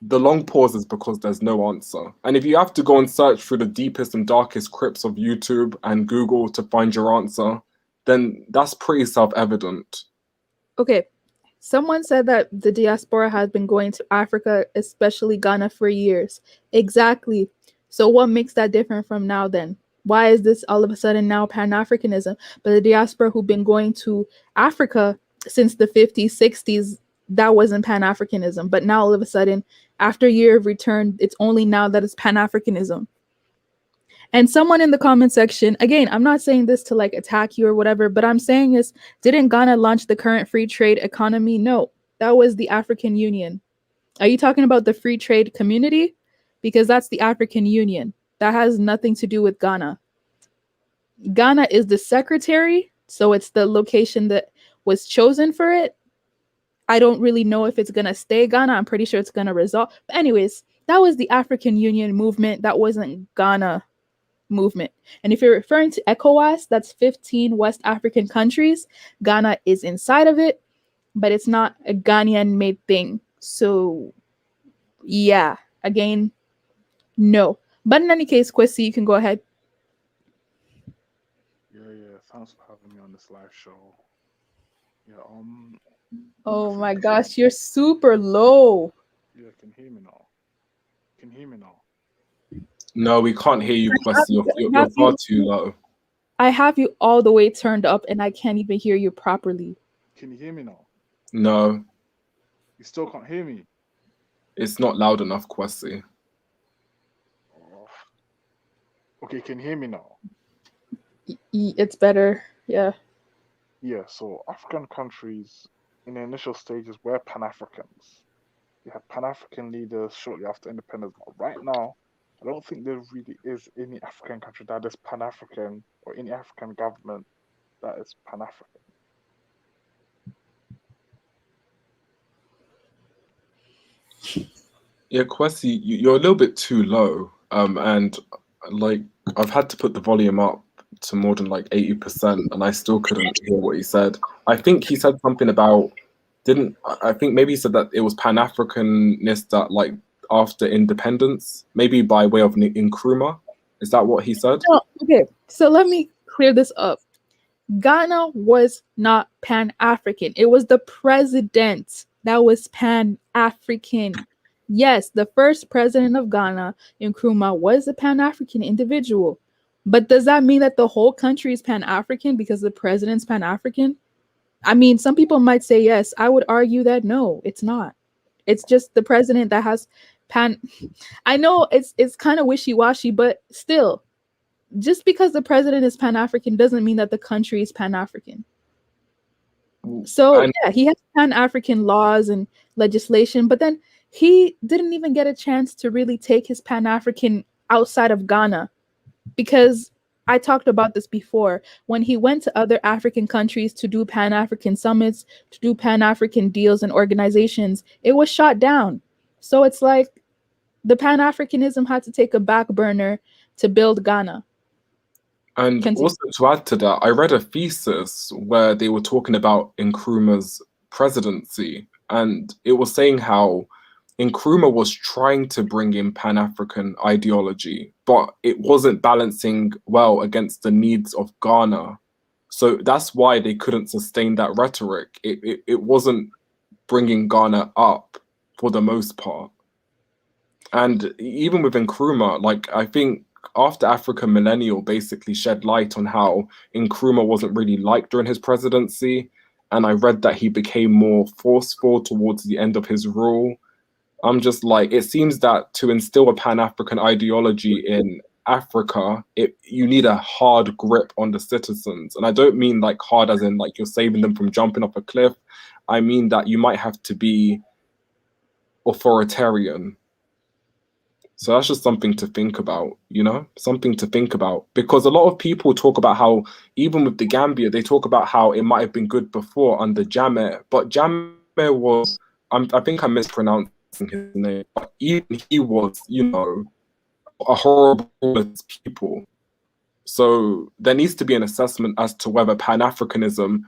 The long pause is because there's no answer. And if you have to go and search through the deepest and darkest crypts of YouTube and Google to find your answer, then that's pretty self-evident. Okay. Someone said that the diaspora has been going to Africa, especially Ghana, for years. Exactly. So what makes that different from now then? Why is this all of a sudden now Pan-Africanism? But the diaspora who've been going to Africa since the 50s, 60s, that wasn't Pan-Africanism. But now all of a sudden, after a year of return, it's only now that it's Pan-Africanism. And someone in the comment section, again, I'm not saying this to like attack you or whatever, but I'm saying is, didn't Ghana launch the current free trade economy? No, that was the African Union. Are you talking about the free trade community? Because that's the African Union. That has nothing to do with Ghana. Ghana is the secretary, so it's the location that was chosen for it. I don't really know if it's gonna stay Ghana. I'm pretty sure it's gonna resolve. But anyways, that was the African Union movement. That wasn't Ghana movement. And if you're referring to ECOWAS, that's 15 West African countries. Ghana is inside of it, but it's not a Ghanaian made thing. So yeah, again, no. But in any case, Kwesi, you can go ahead. Yeah. Thanks for having me on this live show. Yeah, I Oh my think gosh, you're super low. yeah, can you hear me now? Can you hear me now? No, we can't hear you, I have, Kwesi. I You're have far you, too low. I have you all the way turned up and I can't even hear you properly. Can you hear me now? No, You still can't hear me? it's not loud enough, Kwesi. Oh. Okay, can you hear me now? It's better. Yeah. Yeah, so African countries in the initial stages were Pan-Africans. You had Pan-African leaders shortly after independence. But right now, I don't think there really is any African country that is Pan-African or any African government that is Pan-African. Yeah, Kwesi, you're a little bit too low. And like I've had to put the volume up to more than like 80%, and I still couldn't hear what he said. I think he said something about didn't I think maybe he said that it was Pan-Africanist that like after independence, maybe by way of Nkrumah. Is that what he said? No, okay, so let me clear this up. Ghana was not Pan African. It was the president that was Pan African. Yes, the first president of Ghana, Nkrumah, was a Pan African individual. But does that mean that the whole country is Pan African because the president's Pan African? I mean, some people might say yes. I would argue that no, it's not. It's just the president that has Pan. I know it's kind of wishy washy, but still, just because the president is Pan African doesn't mean that the country is Pan African. So And yeah, he has Pan African laws and legislation, but then he didn't even get a chance to really take his Pan African outside of Ghana because I talked about this before. When he went to other African countries to do Pan African summits, to do Pan African deals and organizations, it was shot down. So it's like the Pan Africanism had to take a back burner to build Ghana. And Continue. also to add to that, I read a thesis where they were talking about Nkrumah's presidency, and it was saying how Nkrumah was trying to bring in Pan-African ideology, but it wasn't balancing well against the needs of Ghana. So that's why they couldn't sustain that rhetoric. It wasn't bringing Ghana up for the most part. And even with Nkrumah, like I think after Africa Millennial basically shed light on how Nkrumah wasn't really liked during his presidency, and I read that he became more forceful towards the end of his rule. I'm just like, it seems that to instill a Pan-African ideology in Africa, you need a hard grip on the citizens. And I don't mean like hard as in like you're saving them from jumping off a cliff. I mean that you might have to be authoritarian. So that's just something to think about, something to think about. Because a lot of people talk about how, even with the Gambia, they talk about how it might have been good before under Jammeh, but Jammeh was, I think I'm mispronouncing his name, but even he was, a horrible people. So there needs to be an assessment as to whether Pan-Africanism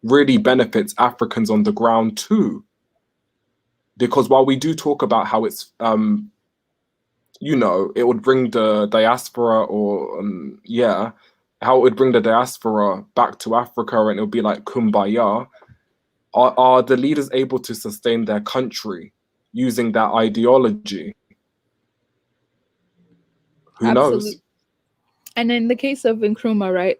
really benefits Africans on the ground too. Because while we do talk about how it's it would bring the diaspora how it would bring the diaspora back to Africa and it would be like kumbaya. Are the leaders able to sustain their country using that ideology? Who Absolutely. knows? And in the case of Nkrumah, right,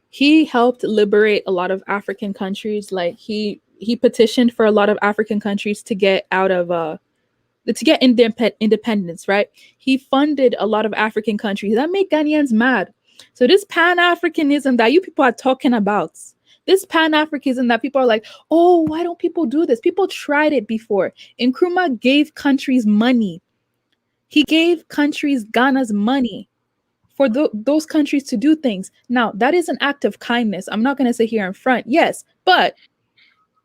he helped liberate a lot of African countries. Like he he petitioned for a lot of African countries to get out of to get independence, right? He funded a lot of African countries. That made Ghanaians mad. So this Pan-Africanism that you people are talking about, this Pan-Africanism that people are like, oh, why don't people do this? People tried it before. Nkrumah gave countries money. He gave countries Ghana's money for those countries to do things. Now, that is an act of kindness. I'm not going to sit here in front. Yes, but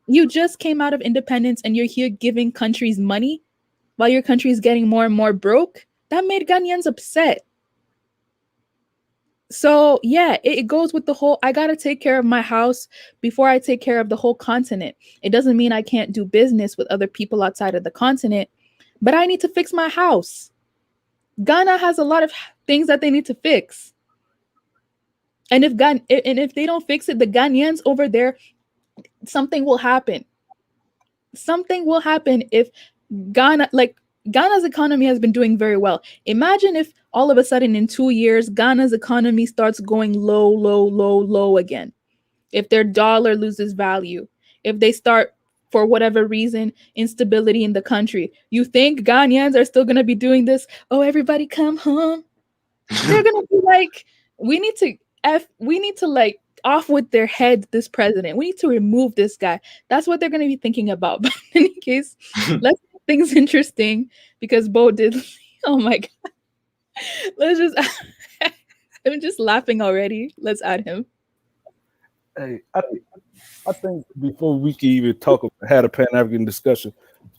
you just came out of independence and you're here giving countries money while your country is getting more and more broke. That made Ghanaians upset. So yeah, it goes with the whole, I gotta take care of my house before I take care of the whole continent. It doesn't mean I can't do business with other people outside of the continent, but I need to fix my house. Ghana has a lot of things that they need to fix. And if they don't fix it, the Ghanaians over there, something will happen. Something will happen if Ghana's economy has been doing very well. Imagine if all of a sudden in 2 years, Ghana's economy starts going low, low, low, low again. If their dollar loses value, if they start, for whatever reason, instability in the country, you think Ghanaians are still going to be doing this? Oh, everybody come home. They're going to be like, we need to like off with their head this president. We need to remove this guy. That's what they're going to be thinking about. But in any case, let's make things interesting because Bo did. Oh my God. Let's just. I'm just laughing already. Let's add him. Hey, I think before we can even had a Pan-African discussion,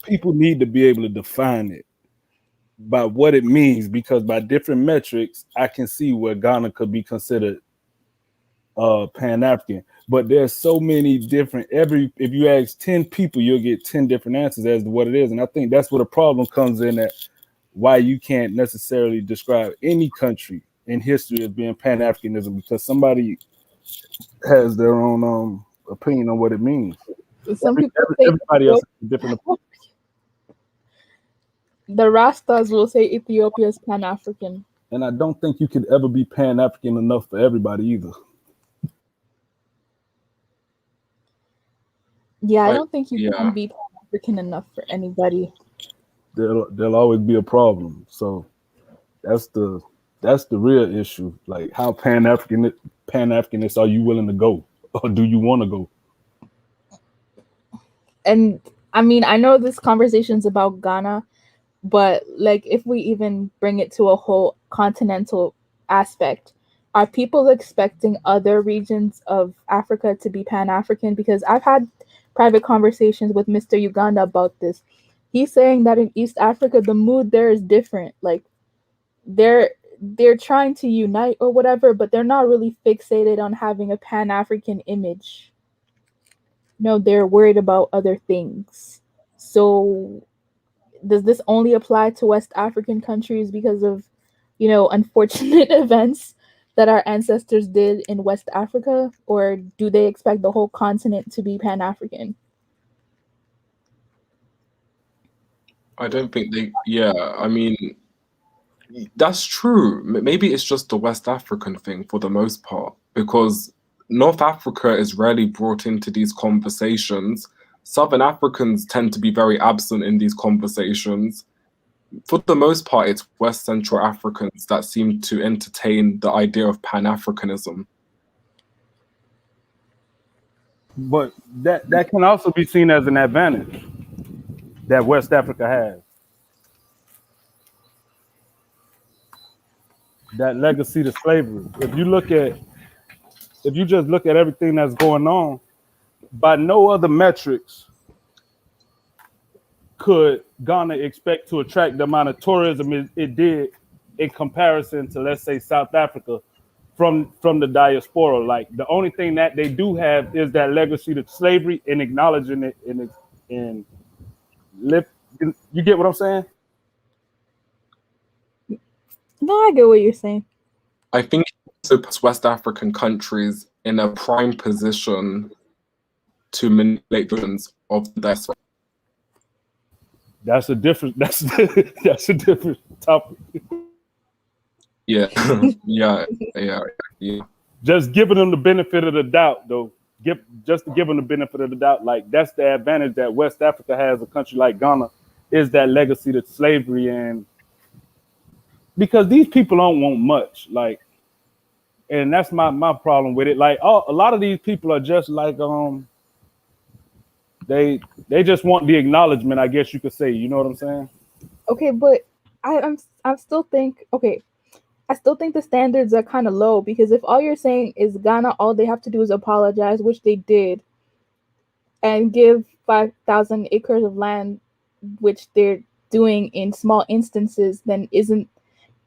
people need to be able to define it by what it means, because by different metrics, I can see where Ghana could be considered Pan-African. But there's so many different, if you ask 10 people, you'll get 10 different answers as to what it is. And I think that's where the problem comes in, at why you can't necessarily describe any country in history as being Pan-Africanism, because somebody has their own opinion on what it means. Everybody else has a different opinion. The Rastas will say Ethiopia is Pan-African. And I don't think you could ever be Pan-African enough for everybody either. Yeah, I don't think you can be Pan-African enough for anybody. There'll always be a problem. So that's the real issue. Like, how Pan-Africanist are you willing to go? Or do you want to go? And I mean, I know this conversation's about Ghana, but like, if we even bring it to a whole continental aspect, are people expecting other regions of Africa to be Pan-African? Because I've had private conversations with Mr. Uganda about this. He's saying that in East Africa, the mood there is different. Like, they're trying to unite or whatever, but they're not really fixated on having a Pan-African image. No, they're worried about other things. So does this only apply to West African countries because of, unfortunate events that our ancestors did in West Africa? Or do they expect the whole continent to be Pan-African? I don't think I mean, that's true. Maybe it's just the West African thing for the most part, because North Africa is rarely brought into these conversations. Southern Africans tend to be very absent in these conversations. For the most part, it's West Central Africans that seem to entertain the idea of Pan-Africanism. But that can also be seen as an advantage that West Africa has. That legacy to slavery. If you just look at everything that's going on, by no other metrics could Ghana expect to attract the amount of tourism it did in comparison to, let's say, South Africa from the diaspora. Like, the only thing that they do have is that legacy to slavery and acknowledging it and live. You get what I'm saying? No, I get what you're saying. I think it also puts West African countries in a prime position to manipulate visions of the diaspora. That's a different topic. Yeah. Yeah. Just giving them the benefit of the doubt, though. just to give them the benefit of the doubt, like that's the advantage that West Africa has. A country like Ghana is that legacy to slavery, and because these people don't want much, like, and that's my problem with it. Like, a lot of these people are just like they just want the acknowledgement, I guess you could say. You know what I'm saying? Okay, but I still think okay. I still think the standards are kind of low because if all you're saying is Ghana, all they have to do is apologize, which they did, and give 5,000 acres of land, which they're doing in small instances, then isn't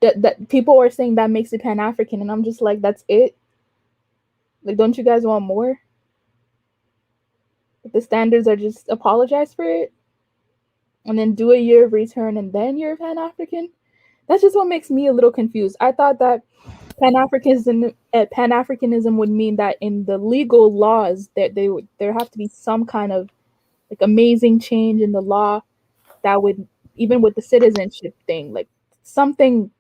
that people are saying that makes it Pan African, and I'm just like, that's it. Like, don't you guys want more? The standards are just apologize for it, and then do a year of return, and then you're Pan African. That's just what makes me a little confused. I thought that Pan Africanism would mean that in the legal laws that there have to be some kind of like amazing change in the law that would, even with the citizenship thing, like something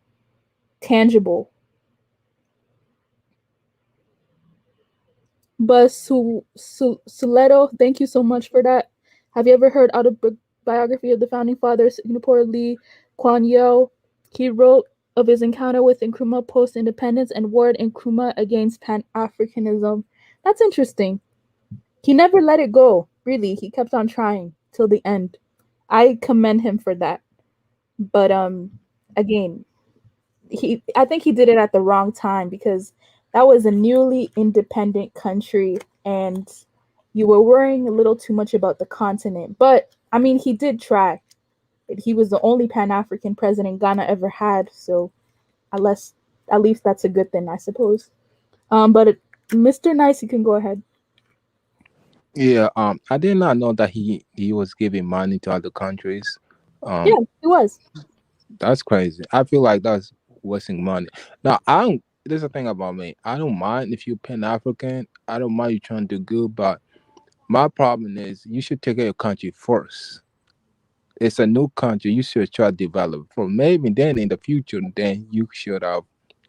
tangible. But Suleto, thank you so much for that. Have you ever heard autobiography of the founding father Singapore Lee Kuan Yew? He wrote of his encounter with Nkrumah post-independence and warred Nkrumah against Pan-Africanism. That's interesting. He never let it go. Really, he kept on trying till the end. I commend him for that. But again, I think he did it at the wrong time because that was a newly independent country and you were worrying a little too much about the continent. But I mean, he did try. He was the only Pan-African president Ghana ever had, so at least that's a good thing, I suppose. But Mr. Nice, you can go ahead. Yeah, I did not know that he was giving money to other countries. Yeah, Um, he was. that's crazy. I feel like that's wasting money. Now, I don't. There's a thing about me. I don't mind if you're Pan African. I don't mind you trying to do good, but my problem is you should take care of your country first. It's a new country. You should try to develop. For maybe then in the future, then you should have,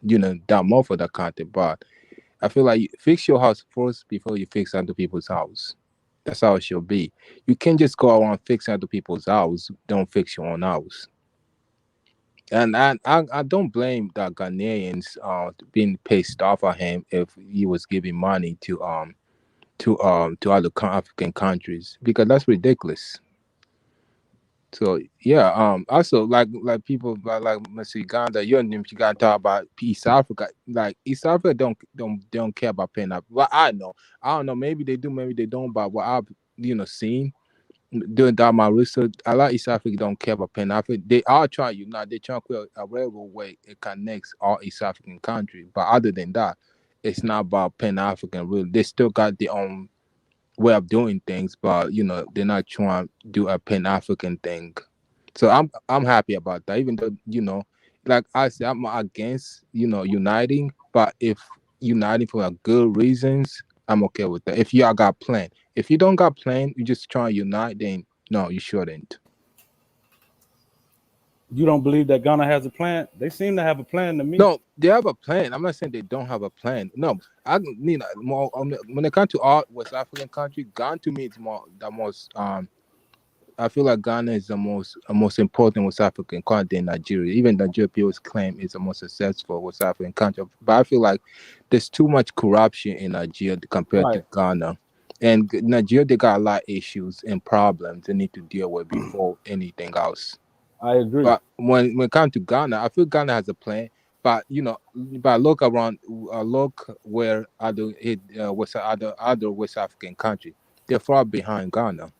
done more for the country. But I feel like you fix your house first before you fix other people's house. That's how it should be. You can't just go around fixing other people's house. Don't fix your own house. And I don't blame the Ghanaians being pissed off at him if he was giving money to other African countries because that's ridiculous. So yeah, also like people like Mr. Uganda, you gotta talk about East Africa. Like East Africa don't care about paying up. Well, I don't know. Maybe they do, maybe they don't. But what I've seen doing that my research, a lot of East Africa don't care about Pan Africa. They are trying unite. They trying to create a railroad way it connects all East African countries. But other than that, it's not about Pan African. Really, they still got their own way of doing things, but they're not trying to do a Pan African thing. So I'm happy about that. Even though like I said, I'm not against uniting, but if uniting for a good reasons, I'm okay with that. If y'all got plan, if you don't got plan, you just try to unite, then no, you shouldn't. You don't believe that Ghana has a plan? They seem to have a plan to me. No, they have a plan. I'm not saying they don't have a plan. No, I need more. When it comes to all West African country, Ghana to me is more the most. I feel like Ghana is the most important West African country than Nigeria. Even Nigeria people's claim is the most successful West African country. But I feel like there's too much corruption in Nigeria compared to Right. Ghana. And Nigeria, they got a lot of issues and problems they need to deal with before anything else. I agree. But when it comes to Ghana, I feel Ghana has a plan. But but look around, look where other West African country, they're far behind Ghana.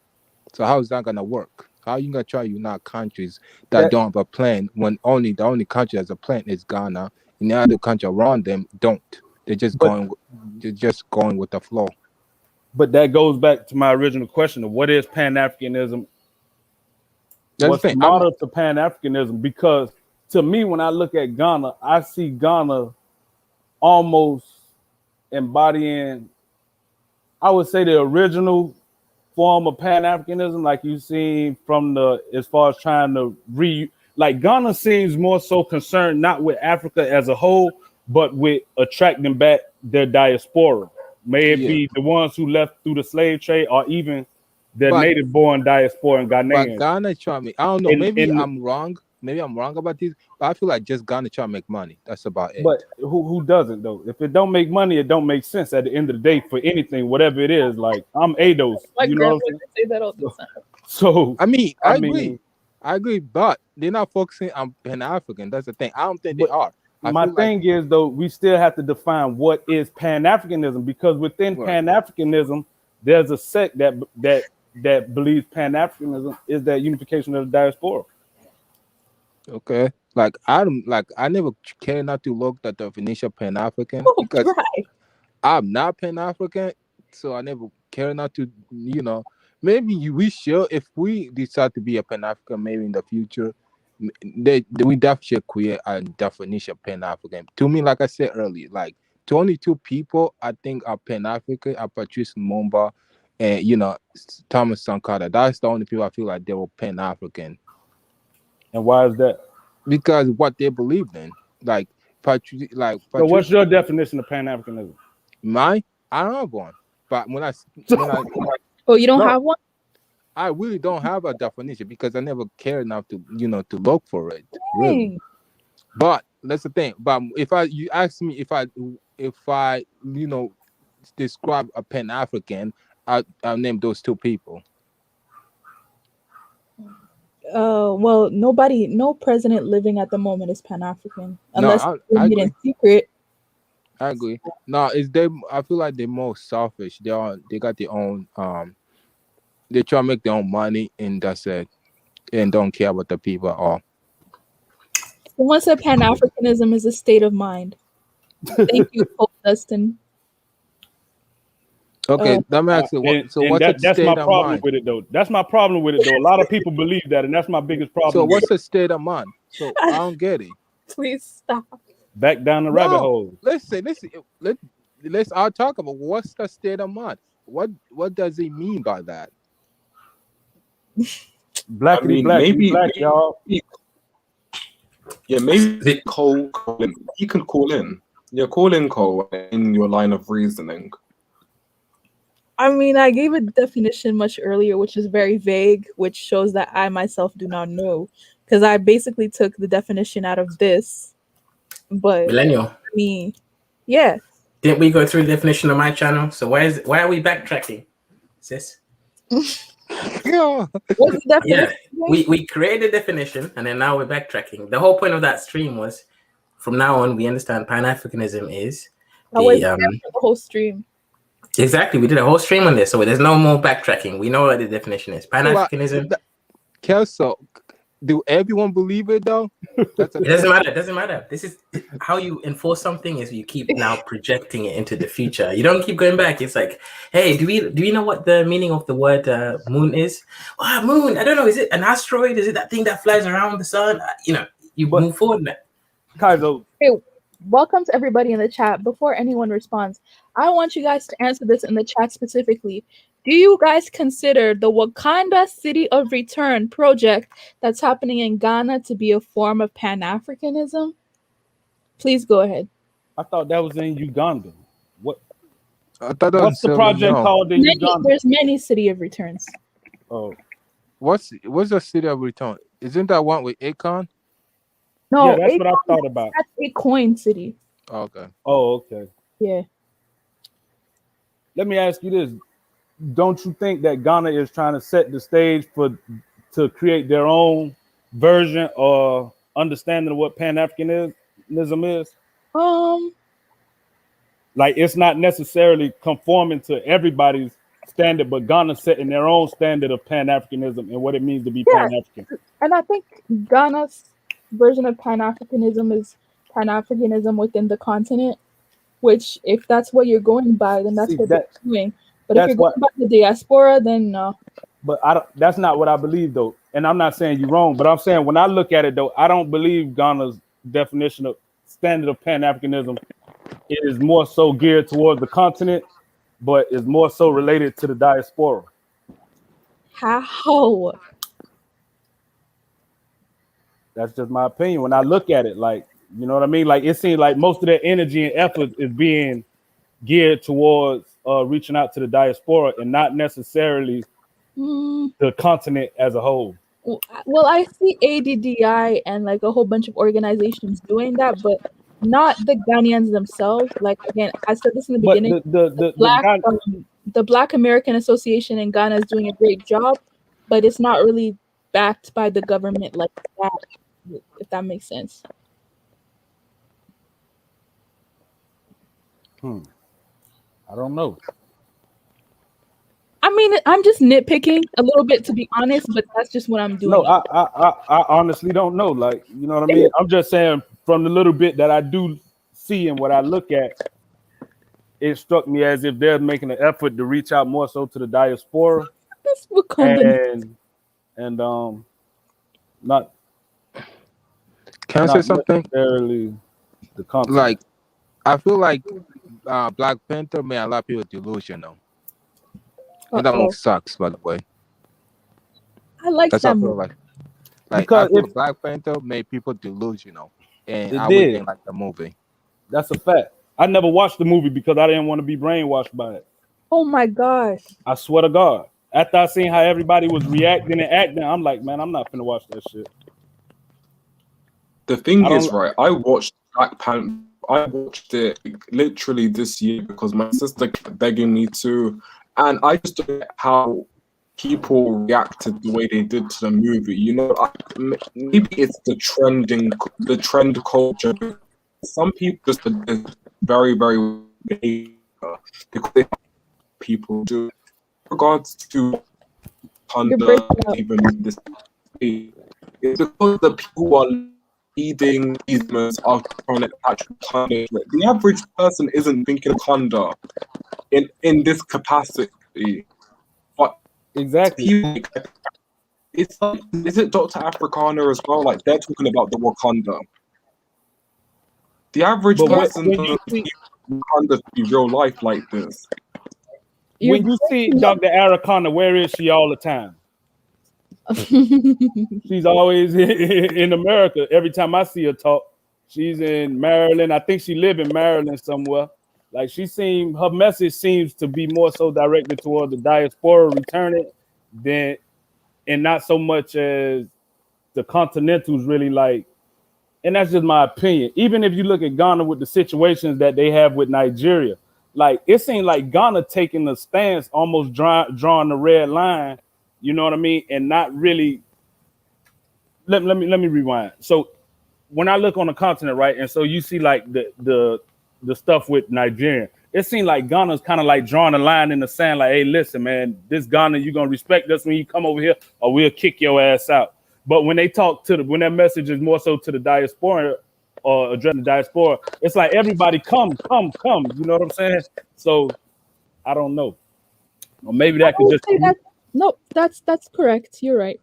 So how is that gonna work? How are you gonna try to unite countries that That, don't have a plan when the only country that has a plan is Ghana, and the other country around them don't? but They're just going with the flow. but that goes back to my original question of what is Pan Africanism? That's the What's thing. the model to Pan Africanism? Because to me, when I look at Ghana, I see Ghana almost embodying, I would say, the original form of Pan Africanism, like you seen from the as far as trying to like Ghana seems more so concerned not with Africa as a whole, but with attracting back their diaspora. May it Yeah, be the ones who left through the slave trade, or even the but native-born diaspora and but Ghanaians. Ghana try me. I don't know. Maybe In I'm wrong. Maybe I'm wrong about this. But I feel like just Ghana try to make money. That's about it. But who doesn't though? If it don't make money, it don't make sense at the end of the day for anything, whatever it is. Like I'm ADOS, My you know what I'm grandmother say that all the saying? time. So I mean, I I agree. mean, I agree, but they're not focusing on Pan African. That's the thing. I don't think they but are. I my feel like thing is though, we still have to define what is Pan Africanism, because within right. Pan Africanism, there's a sect that believes Pan Africanism is that unification of the diaspora. Okay. Like I don't like I never care not to look at the definition of Pan African Oh, because dry. I'm not Pan African, so I never care not to. Maybe we should if we decide to be a Pan African, maybe in the future. We definitely should create a definition of Pan African. To me, like I said earlier, like 22 people I think are Pan African are Patrice Lumumba and Thomas Sankara. That's the only people I feel like they were Pan African And why is that? because what they believed in. Like So what's Patrice, your definition of Pan Africanism? mine, I don't have one. But when I Oh, you don't no, have one? I really don't have a definition because I never cared enough to look for it. Really. Dang. But that's the thing. But if you ask me if I describe a Pan African, I'll name those two people. Well, no president living at the moment is Pan African No, unless I they're doing it agree. in secret. I agree. No, it's they. I feel like they're more selfish. They got their own. They try to make their own money, and that's it, and don't care about the people at all. Someone said Pan Africanism is a state of mind. Thank you, Paul Dustin. Okay, let me ask you. So And what's a that's my state of problem mind? with it though. That's my problem with it though. A lot of people believe that, and that's my biggest So problem with what's it. a state of mind? So I don't get it. Please stop. Back down the rabbit No, hole. let's all talk about what's the state of mind. What does it mean by that? I Blackity mean, black, we maybe, black, y'all. maybe Cole, he can call in. Yeah, call in, Cole, in your line of reasoning. I mean, I gave a definition much earlier, which is very vague, which shows that I myself do not know, because I basically took the definition out of this. But Millennial. I mean, yeah. Didn't we go through the definition of my channel? So why are we backtracking, sis? Yeah. What's the definition? Yeah, we created a definition and then now we're backtracking. The whole point of that stream was from now on we understand Pan-Africanism is I was the there for the whole stream. exactly. We did a whole stream on this, so there's no more backtracking. We know what the definition is. Pan-Africanism. Kelso, do everyone believe it though? It doesn't matter. It doesn't matter. This is how you enforce something is you keep now projecting it into the future. You don't keep going back. It's like, hey, do we know what the meaning of the word moon is? Oh, moon. I don't know. Is it an asteroid? Is it that thing that flies around the sun? But move forward now. Kaizo. Hey, welcome to everybody in the chat. Before anyone responds, I want you guys to answer this in the chat specifically. Do you guys consider the Wakanda City of Return project that's happening in Ghana to be a form of Pan-Africanism? Please go ahead. I thought that was in Uganda. I thought that What's the project called in Uganda? There's many City of Returns. Oh, what's the city of return? Isn't that one with Akon? No, yeah, that's what I thought about. That's a coin city. Oh, okay. Oh, okay. Yeah. Let me ask you this. Don't you think that Ghana is trying to set the stage to create their own version or understanding of what Pan-Africanism is? Like it's not necessarily conforming to everybody's standard, but Ghana setting their own standard of Pan-Africanism and what it means to be Pan-African. And I think Ghana's version of Pan-Africanism is Pan-Africanism within the continent, which if that's what you're going by, then that's what they're doing. But if you're going by the diaspora, then no. But that's not what I believe, though. And I'm not saying you're wrong, but I'm saying when I look at it, though, I don't believe Ghana's definition of standard of Pan-Africanism is more so geared towards the continent, but is more so related to the diaspora. How? That's just my opinion. When I look at it, like, you know what I mean? Like, it seems like most of their energy and effort is being geared towards reaching out to the diaspora and not necessarily Mm, the continent as a whole. well, I see ADDI and like a whole bunch of organizations doing that, but not the Ghanaians themselves. Like again, I said this in the But beginning. the Ghana, The Black American Association in Ghana is doing a great job, but it's not really backed by the government like that. If that makes sense. I don't know. I mean, I'm just nitpicking a little bit to be honest, but that's just what I'm doing. No, I honestly don't know. Like, you know what I mean? I'm just saying from the little bit that I do see and what I look at, it struck me as if they're making an effort to reach out more so to the diaspora That's Wakanda. and not Can I say not something? necessarily the continent. Like, I feel like Black Panther made a lot of people delusional. And that movie sucks, by the way. I like That's that what I feel movie. like. Like, Because I feel if Black Panther made people delusional. And it I did, didn't like the movie. that's a fact. I never watched the movie because I didn't want to be brainwashed by it. Oh my gosh. I swear to God. After I seen how everybody was reacting and acting, I'm like, man, I'm not finna watch that shit. The thing is, right, I watched Black Panther. I watched it literally this year because my sister kept begging me to, and I just don't get how people reacted the way they did to the movie. You know, maybe it's the trend culture. Some people just are very, very because they people do. In regards to even this, it's because the people who are leading these movements are trying to catch Wakanda. The average person isn't thinking Wakanda in this capacity. But exactly, it's like, is it Dr. Africana as well? Like, they're talking about the Wakanda. The average person doesn't see Wakanda to be real life like this. When you see Dr. Aracana, where is she all the time? She's always in America. Every time I see her talk, she's in Maryland. I think she live in Maryland somewhere. Like her message seems to be more so directed toward the diaspora returning than, and not so much as the continentals really like. And that's just my opinion. Even if you look at Ghana with the situations that they have with Nigeria, like it seemed like Ghana taking a stance, almost drawing the red line, you know what I mean, and not really. Let me rewind. So when I look on the continent, right, and so you see like the stuff with Nigeria, it seemed like Ghana's kind of like drawing a line in the sand, like, hey, listen, man, this Ghana, you gonna respect us when you come over here, or we'll kick your ass out. But when they talk when that message is more so to the diaspora or addressing the diaspora, it's like everybody come. You know what I'm saying? So I don't know. Or maybe that could just be. No, that's correct. You're right.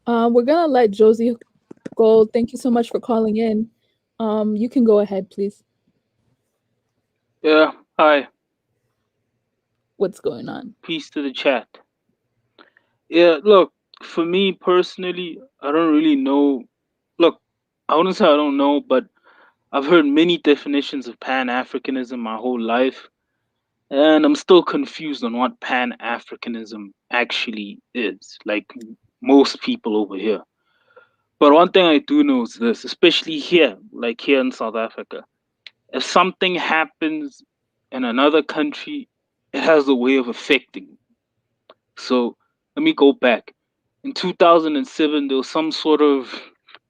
We're gonna let Josie go. Thank you so much for calling in. You can go ahead, please. Yeah, hi. What's going on? Peace to the chat. Yeah, look, for me personally, I don't really know. Look, I wouldn't say I don't know, but I've heard many definitions of Pan-Africanism my whole life, and I'm still confused on what Pan-Africanism actually is, like most people over here. But one thing I do know is this, especially here, like here in South Africa, if something happens in another country, it has a way of affecting me. So let me go back. In 2007, there was some sort of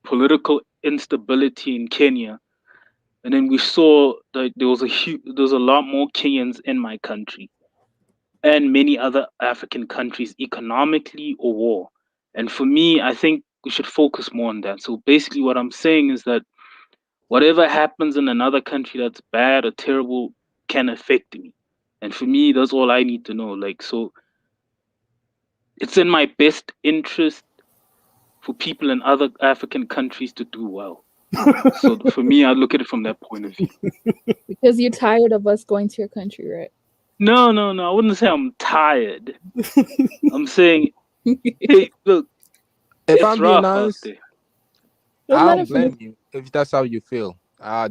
political instability in Kenya, and then we saw that there was a lot more Kenyans in my country and many other African countries economically or war. And for me, I think we should focus more on that. So basically, what I'm saying is that whatever happens in another country that's bad or terrible can affect me. And for me, that's all I need to know. Like, so it's in my best interest for people in other African countries to do well. So for me, I look at it from that point of view. Because you're tired of us going to your country, right? No. I wouldn't say I'm tired. I'm saying, hey, look, if it's I'm being rough out honest, there. I don't blame you if that's how you feel.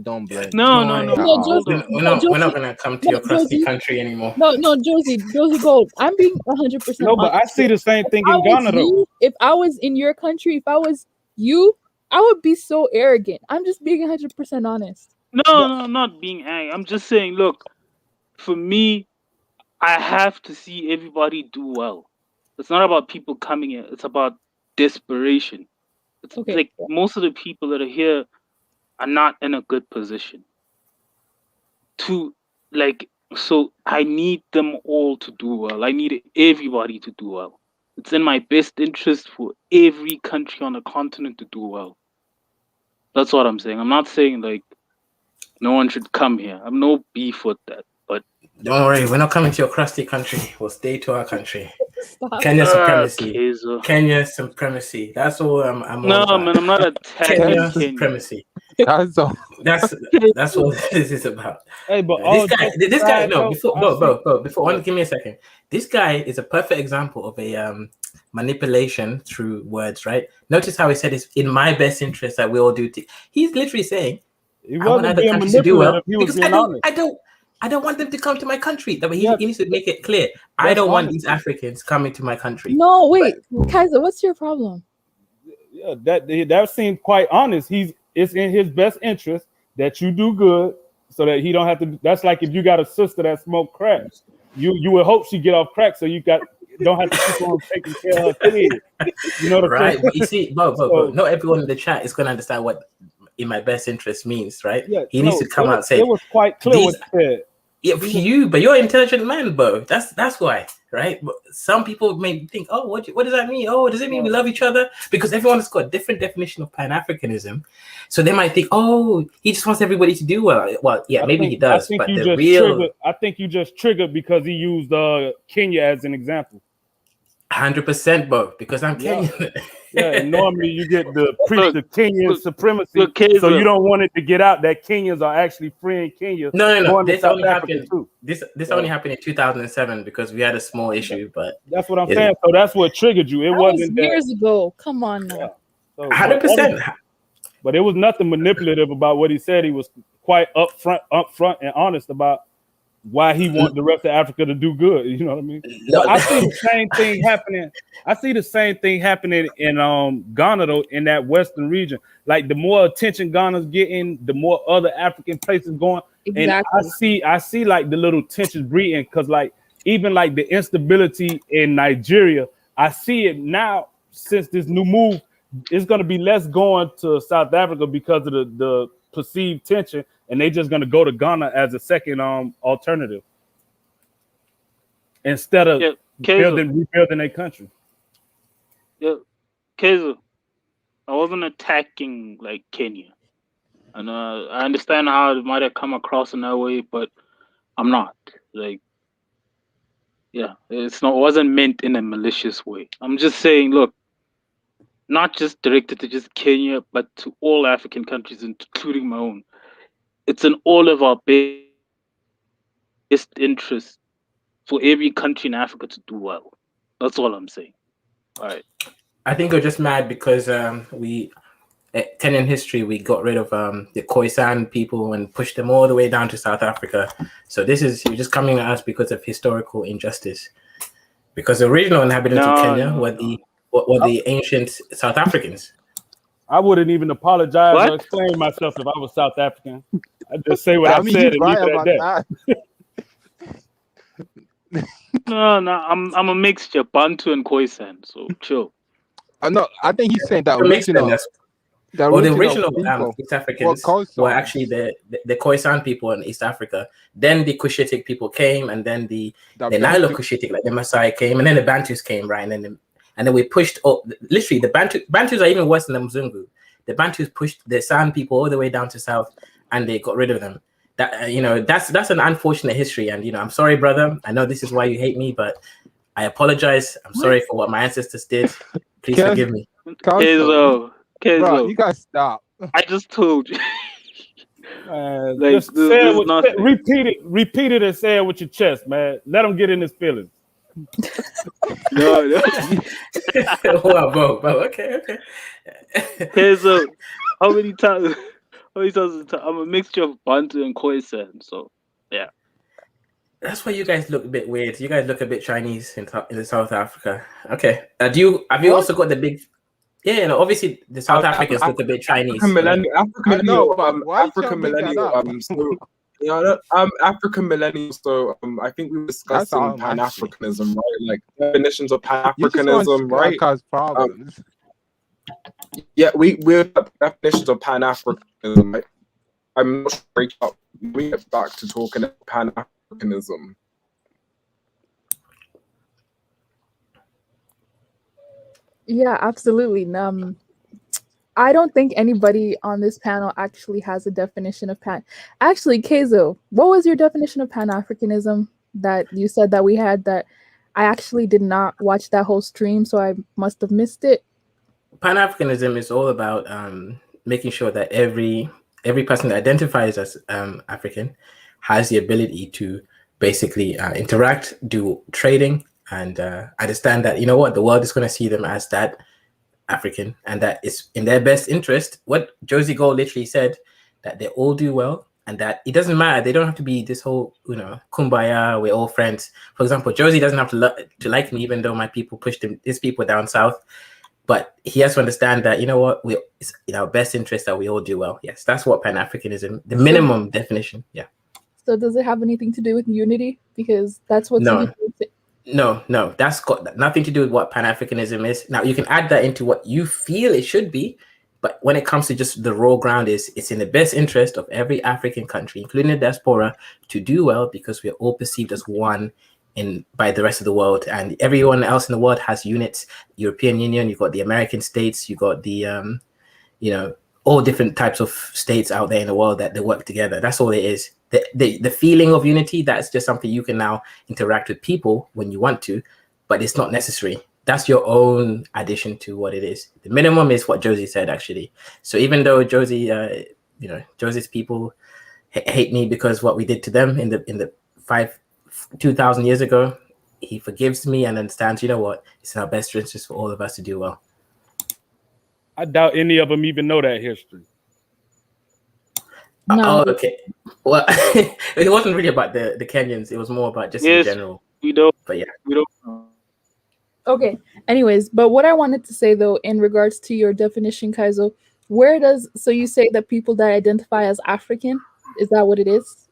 Don't blame me. No, Don't no, worry. no. No, Hold Josie, on. We're no, not Josie, gonna come to no, your crusty Josie, country anymore. no, Josie Gold. I'm being 100% No, but I honest. see the same If thing I in was Ghana though. you, if I was in your country, if I was you, I would be so arrogant. I'm just being 100% honest. No, no, I'm not being angry. I'm just saying, look, for me, I have to see everybody do well. It's not about people coming here. It's about desperation. It's Okay. like most of the people that are here are not in a good position to like. So I need them all to do well. I need everybody to do well. It's in my best interest for every country on the continent to do well. That's what I'm saying. I'm not saying like no one should come here. I'm no beef with that. But Don't worry, we're not coming to your crusty country. We'll stay to our country. Stop. Kenya supremacy. Kaiser. Kenya supremacy. That's all I'm all No, about. man, I'm not attacking Kenya Kenya. supremacy. That's all. That's what this is about. Hey, but all This guy, no, though, before, give me a second. This guy is a perfect example of a manipulation through words, right? Notice how he said it's in my best interest that we all do. He's literally saying, he I want wasn't other being countries to do well manipulative. He was because being honest. I don't want them to come to my country. But Yeah. he needs to make it clear. I That's don't want honest. these Africans coming to my country. No, wait, Kaiser, what's your problem? Yeah, that seemed quite honest. It's in his best interest that you do good so that he don't have to. That's like if you got a sister that smoke crack, you would hope she get off crack so you don't have to keep on taking care of her kids. You know what I'm Right? saying? But you see, but not everyone in the chat is going to understand what in my best interest means, right? Yeah, He needs to come out and say it was quite clear what he said. Yeah, for you, but you're an intelligent man, Bo. That's why, right? But some people may think, oh, what does that mean? Oh, does it mean we love each other? Because everyone has got a different definition of Pan-Africanism. So they might think, oh, he just wants everybody to do well. Well, yeah, maybe he does, but the real... I think you just triggered because he used Kenya as an example. 100%, Bo, because I'm Kenyan. Yeah, and normally you get the preach the Kenyan supremacy, look, so you don't want it to get out that Kenyans are actually freeing Kenya. No. This only happened. This only happened in 2007 because we had a small issue, but that's what I'm saying. So that's what triggered you. It wasn't years ago. Come on now. 100%. But it was nothing manipulative about what he said. He was quite upfront and honest about why he wanted the rest of Africa to do good. You know what I mean? No. I see the same thing happening. I see the same thing happening in Ghana though, in that western region. Like the more attention Ghana's getting, the more other African places going. Exactly. And I see like the little tensions breeding because like even like the instability in Nigeria, I see it now since this new move. It's going to be less going to South Africa because of the perceived tension, and they're just going to go to Ghana as a second alternative instead of rebuilding their country. Yeah, Kaiser, I wasn't attacking like Kenya, and I understand how it might have come across in that way, but I'm not. Like, yeah, it wasn't meant in a malicious way. I'm just saying, look, not just directed to just Kenya, but to all African countries, including my own. It's in all of our best interest for every country in Africa to do well. That's all I'm saying. All right. I think we're just mad because Kenyan history, we got rid of the Khoisan people and pushed them all the way down to South Africa. So you're just coming at us because of historical injustice. Because the original inhabitants of Kenya were the ancient South Africans. I wouldn't even apologize or explain myself if I was South African. I'd just say what I said and leave it at that. No, I'm a mixture, Bantu and Khoisan, so chill. No, I think he's saying that original. The original East Africans were actually the Khoisan people in East Africa. Then the Cushitic people came, and then the Nilo Cushitic, like the Maasai came, and then the Bantus came, right? And then we pushed literally the Bantus are even worse than the Mzungu. The Bantus pushed the San people all the way down to south, and they got rid of them. That that's an unfortunate history, and I'm sorry, brother. I know this is why you hate me, but I apologize. I'm sorry for what my ancestors did. Please forgive me. Kenzo, bro, you gotta stop. I just told you. Repeat it and say it with your chest, man. Let him get in his feelings. No. Wow, bro. Okay. Kenzo, how many times? I'm a mixture of Bantu and Khoisan, so yeah. That's why you guys look a bit weird. You guys look a bit Chinese in South Africa. Okay. Have you What? also got the big? Yeah, no. Obviously, the South Africans look a bit Chinese. I know, Millennial, but why you trying African to bring that millennial, up? so African millennial. So I think we were That's all discussing I'm asking. Pan-Africanism, right? Like definitions of You just want Pan-Africanism, to right? cause Um, problems. yeah, we're definitions of Pan-Africanism. Right? I'm not sure we get back to talking about Pan-Africanism. Yeah, absolutely. I don't think anybody on this panel actually has a definition of pan. Actually, Keizo, what was your definition of Pan-Africanism that you said that we had that I actually did not watch that whole stream, so I must have missed it? Pan-Africanism is all about making sure that every person that identifies as African has the ability to basically interact, do trading, and understand that, you know what, the world is going to see them as that African, and that it's in their best interest. What Josie Gold literally said, that they all do well, and that it doesn't matter. They don't have to be this whole, kumbaya, we're all friends. For example, Josie doesn't have to like me, even though my people pushed his people down south. But he has to understand that, you know what, it's in our best interest that we all do well. Yes, that's what Pan-Africanism, the minimum definition. Yeah. So does it have anything to do with unity? Because that's what some No. people say. No, that's got nothing to do with what Pan-Africanism is. Now, you can add that into what you feel it should be, but when it comes to just the raw ground, it's in the best interest of every African country, including the diaspora, to do well, because we're all perceived as one by the rest of the world, and everyone else in the world has units. European Union, you've got the American states, you got the all different types of states out there in the world that they work together. That's all it is. The feeling of unity, that's just something you can now interact with people when you want to, but it's not necessary. That's your own addition to what it is. The minimum is what Josie said, actually. So even though Josie, Josie's people hate me because what we did to them in the 2,000 years ago, he forgives me and understands, you know what, it's in our best interest for all of us to do well. I doubt any of them even know that history. No. Okay. Well, it wasn't really about the Kenyans. It was more about just in general. We don't. But yeah. We don't know. Okay. Anyways, but what I wanted to say though, in regards to your definition, Kaizo, so you say that people that identify as African, is that what it is?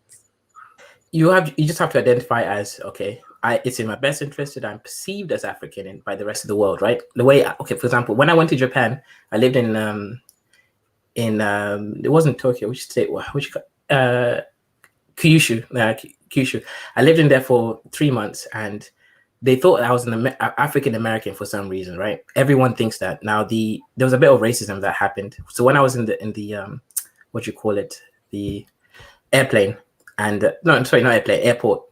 You just have to identify as, okay, it's in my best interest that I'm perceived as African by the rest of the world, right? The way, okay, for example, when I went to Japan, I lived in it wasn't Tokyo, which state, Kyushu. Kyushu. I lived in there for 3 months, and they thought I was an African American for some reason, right? Everyone thinks that. Now there was a bit of racism that happened. So when I was in the what you call it, the airplane, and no, I'm sorry, not airplane, airport,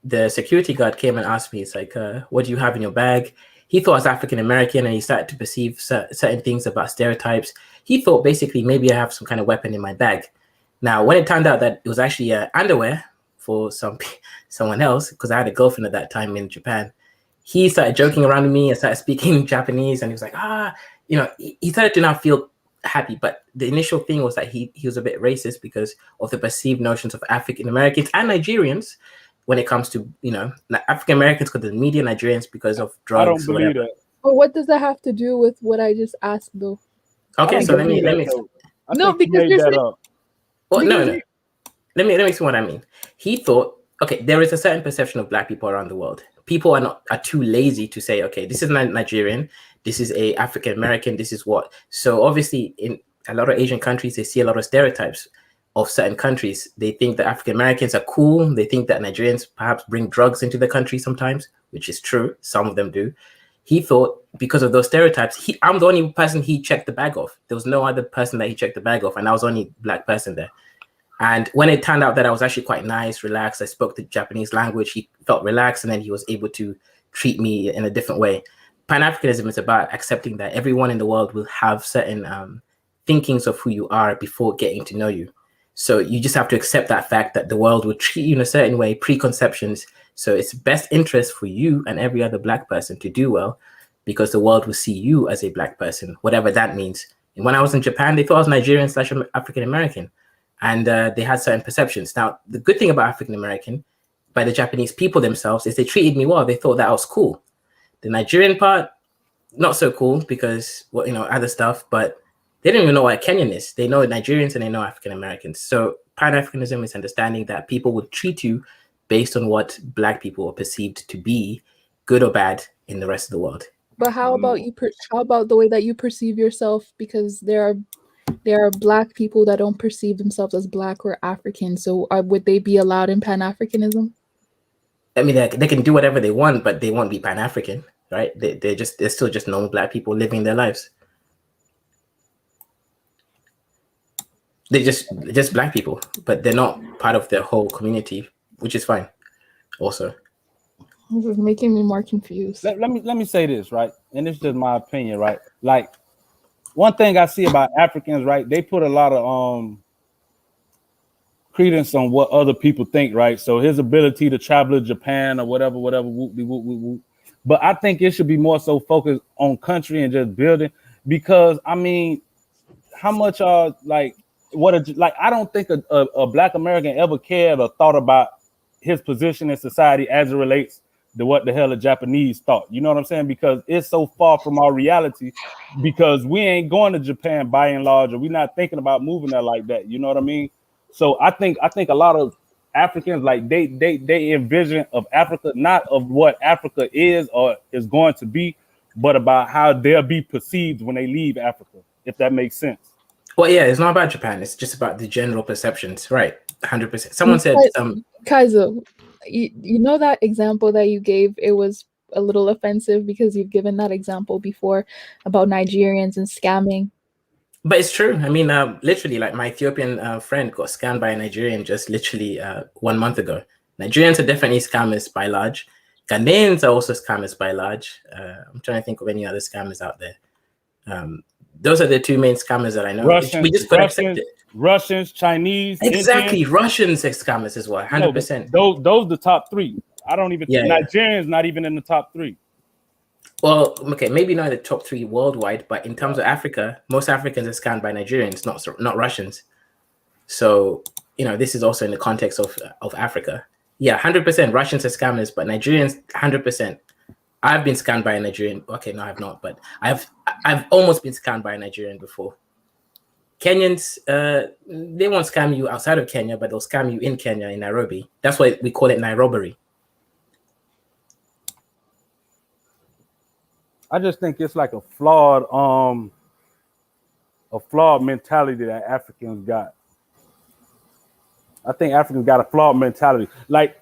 the security guard came and asked me, it's like, what do you have in your bag? He thought I was African American, and he started to perceive certain things about stereotypes. He thought basically maybe I have some kind of weapon in my bag. Now, when it turned out that it was actually underwear for someone else, because I had a girlfriend at that time in Japan, he started joking around with me and started speaking Japanese, and he was like, he started to now feel happy. But the initial thing was that he was a bit racist because of the perceived notions of African Americans and Nigerians when it comes to, African Americans because the media, Nigerians because of drugs. I don't believe that. Well, what does that have to do with what I just asked though? Okay, so let me no, because made that up. Well, no. Let me explain what I mean. He thought, okay, there is a certain perception of Black people around the world. People are too lazy to say, okay, this is not Nigerian, this is a African American, this is what. So obviously, in a lot of Asian countries, they see a lot of stereotypes of certain countries. They think that African Americans are cool. They think that Nigerians perhaps bring drugs into the country sometimes, which is true. Some of them do. He thought because of those stereotypes, I'm the only person he checked the bag off. There was no other person that he checked the bag off, and I was the only Black person there. And when it turned out that I was actually quite nice, relaxed, I spoke the Japanese language, he felt relaxed, and then he was able to treat me in a different way. Pan-Africanism is about accepting that everyone in the world will have certain thinkings of who you are before getting to know you. So you just have to accept that fact that the world will treat you in a certain way, preconceptions. So it's best interest for you and every other Black person to do well, because the world will see you as a Black person, whatever that means. And when I was in Japan, they thought I was Nigerian / African American. and they had certain perceptions. Now, the good thing about African American, by the Japanese people themselves, is they treated me well. They thought that I was cool. The Nigerian part, not so cool because, well, you know, other stuff, but they don't even know what Kenyan is. They know Nigerians and they know African Americans. So Pan-Africanism is understanding that people would treat you based on what Black people are perceived to be, good or bad, in the rest of the world. But how about you? How about the way that you perceive yourself? Because there are Black people that don't perceive themselves as Black or African. So would they be allowed in Pan-Africanism? I mean, they can do whatever they want, but they won't be Pan-African, right? They're still just normal Black people living their lives. They're just Black people, but they're not part of the whole community, which is fine. Also, this is making me more confused. Let me say this, right? And it's just my opinion, right? Like, one thing I see about Africans, right? They put a lot of credence on what other people think, right? So his ability to travel to Japan or whatever, whoop, whoop, whoop, whoop. But I think it should be more so focused on country and just building, because I mean, how much like I don't think a Black American ever cared or thought about his position in society as it relates to what the hell the Japanese thought. You know what I'm saying? Because it's so far from our reality, because we ain't going to Japan by and large, or we're not thinking about moving there like that. You know what I mean? So I think a lot of Africans, like they envision of Africa, not of what Africa is or is going to be, but about how they'll be perceived when they leave Africa, if that makes sense. Well, yeah, it's not about Japan. It's just about the general perceptions, right? 100%. Someone said, Kaiser, you know that example that you gave, it was a little offensive because you've given that example before about Nigerians and scamming. But it's true. I mean, literally, like my Ethiopian friend got scammed by a Nigerian just literally 1 month ago. Nigerians are definitely scammers by large. Ghanaians are also scammers by large. I'm trying to think of any other scammers out there. Those are the two main scammers that I know. We just got to accept it. Russians, Chinese, exactly. Indians. Russians are scammers as well. 100%. No, those the top three. I don't even. Yeah, Nigerians not even in the top three. Well, okay, maybe not in the top three worldwide, but in terms of Africa, most Africans are scammed by Nigerians, not Russians. So, you know, this is also in the context of Africa. Yeah, 100% Russians are scammers, but Nigerians, 100%. I've been scammed by a Nigerian. Okay, no, I have not, but I've almost been scammed by a Nigerian before. Kenyans, they won't scam you outside of Kenya, but they'll scam you in Kenya, in Nairobi. That's why we call it Nairobi. I just think it's like a flawed mentality that Africans got. I think Africans got a flawed mentality. Like,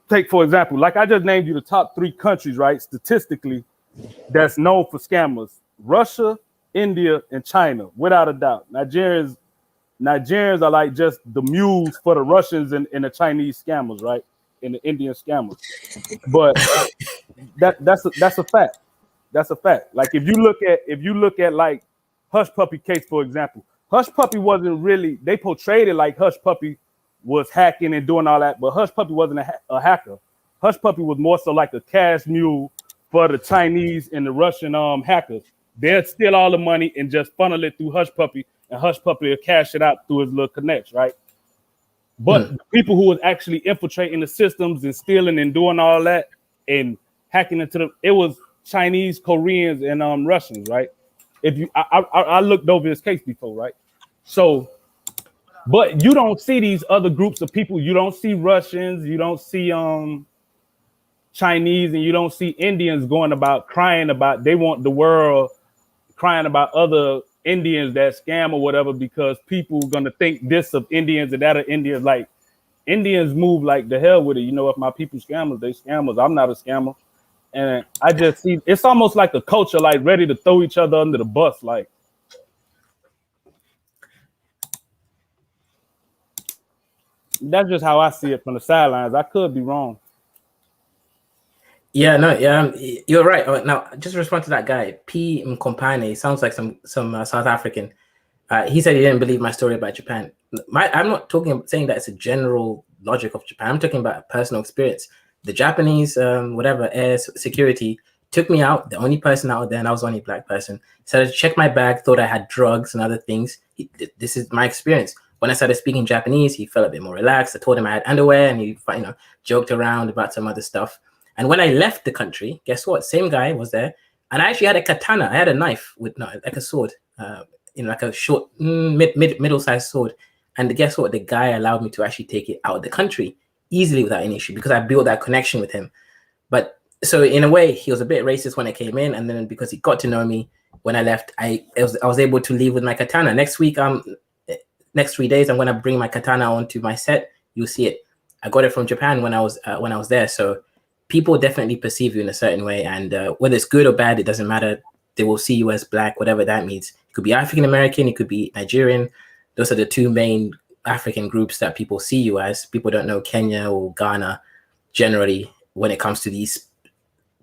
take for example, like I just named you the top 3 countries, right? Statistically, that's known for scammers: Russia, India, and China, without a doubt. Nigerians are like just the mules for the Russians and the Chinese scammers, right? And the Indian scammers. But that's a fact. That's a fact. Like if you look at like Hush Puppy case, for example, Hush Puppy wasn't really, they portrayed it like Hush Puppy was hacking and doing all that, but Hush Puppy wasn't a hacker. Hush Puppy was more so like a cash mule for the Chinese and the Russian hackers. They'll steal all the money and just funnel it through Hush Puppy, and Hush Puppy will cash it out through his little connects, right? But the people who was actually infiltrating the systems and stealing and doing all that and hacking into them, it was Chinese, Koreans, and Russians, right? If you, I looked over his case before, right? So, but you don't see these other groups of people. You don't see Russians, you don't see Chinese, and you don't see Indians going about crying about they want the world, crying about other Indians that scam or whatever, because people are gonna think this of Indians and that of Indians. Like Indians move like the hell with it. You know, if my people scammers, they scammers. I'm not a scammer. And I just see it's almost like a culture, like ready to throw each other under the bus. Like, that's just how I see it from the sidelines. I could be wrong. Yeah, no, yeah, you're right. Now, just respond to that guy, P. Mkompane. Sounds like some South African. He said he didn't believe my story about Japan. I'm not saying that it's a general logic of Japan. I'm talking about a personal experience. The Japanese, whatever, air security took me out, the only person out there, and I was the only Black person. Started to check my bag, thought I had drugs and other things. This is my experience. When I started speaking Japanese, he felt a bit more relaxed. I told him I had underwear, and he, joked around about some other stuff. And when I left the country, guess what? Same guy was there, and I actually had a katana. I had a knife with like a sword, like a short, middle-sized sword. And guess what? The guy allowed me to actually take it out of the country easily without any issue because I built that connection with him. But so in a way, he was a bit racist when I came in, and then because he got to know me when I left, I was able to leave with my katana. Next week, next 3 days, I'm gonna bring my katana onto my set. You'll see it. I got it from Japan when I was there. So people definitely perceive you in a certain way, and whether it's good or bad, it doesn't matter. They will see you as black, whatever that means. It could be African American, it could be Nigerian. Those are the two main African groups that people see you as. People don't know Kenya or Ghana generally when it comes to these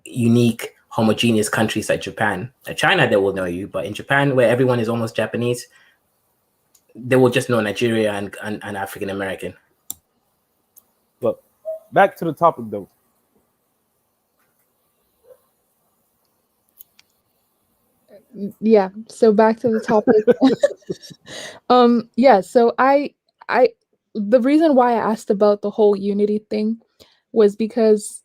unique, homogeneous countries like Japan. Like China, they will know you, but in Japan, where everyone is almost Japanese, they will just know Nigeria and African American. But back to the topic though. Yeah, so back to the topic. Yeah, so I the reason why I asked about the whole unity thing was because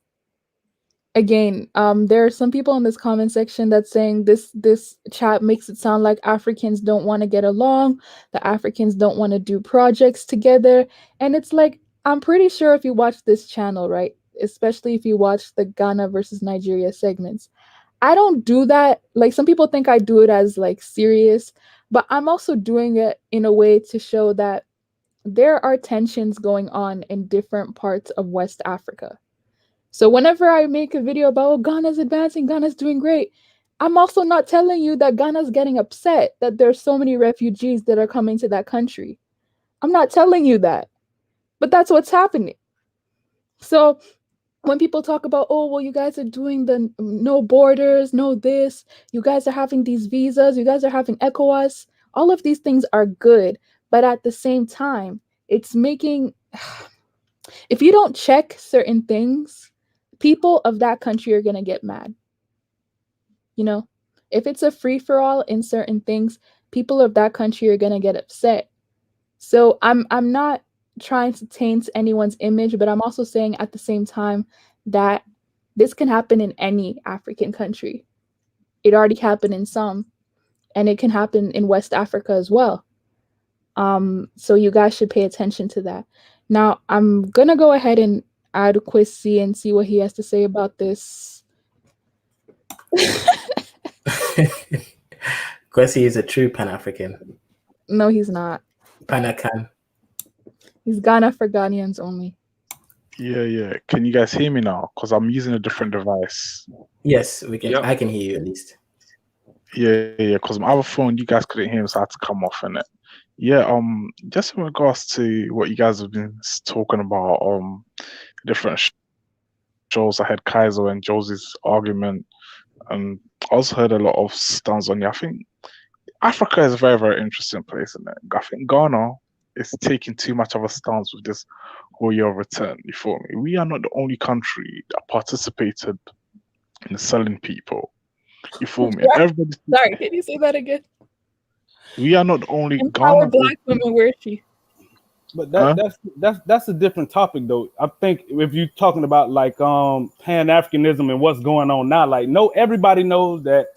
again, there are some people in this comment section that's saying this chat makes it sound like Africans don't want to get along, the Africans don't want to do projects together, and it's like I'm pretty sure if you watch this channel, right, especially if you watch the Ghana versus Nigeria segments, I don't do that. Like some people think I do it as like serious, but I'm also doing it in a way to show that there are tensions going on in different parts of West Africa. So whenever I make a video about, oh, Ghana's advancing, Ghana's doing great, I'm also not telling you that Ghana's getting upset that there's so many refugees that are coming to that country. I'm not telling you that, but that's what's happening. So when people talk about, oh, well, you guys are doing the no borders, no this, you guys are having these visas, you guys are having ECOWAS, all of these things are good. But at the same time, it's making, if you don't check certain things, people of that country are going to get mad. You know, if it's a free for all in certain things, people of that country are going to get upset. So I'm not trying to taint anyone's image, but I'm also saying at the same time that this can happen in any African country. It already happened in some, and it can happen in West Africa as well. So you guys should pay attention to that. Now, I'm gonna go ahead and add Quiz C and see what he has to say about this. Kwesi is a true Pan-African. No, he's not. Panacan. He's Ghana for Ghanaians only. Yeah. Can you guys hear me now? Because I'm using a different device. Yes, we can. Yep. I can hear you at least. Yeah. Because my other phone, you guys couldn't hear me, so I had to come off in it. Yeah. Just in regards to what you guys have been talking about, different shows. I had Kaiser and Josie's argument, and I also heard a lot of stance on you. I think Africa is a very, very interesting place, isn't it? I think Ghana is taking too much of a stance with this whole year of return. You feel me? We are not the only country that participated in selling people. You feel me? Everybody. Sorry, can you say that again? We are not the only Empower Ghana. Black women. Where is she? But Huh? that's a different topic though. I think if you're talking about like Pan-Africanism and what's going on now, like no, everybody knows that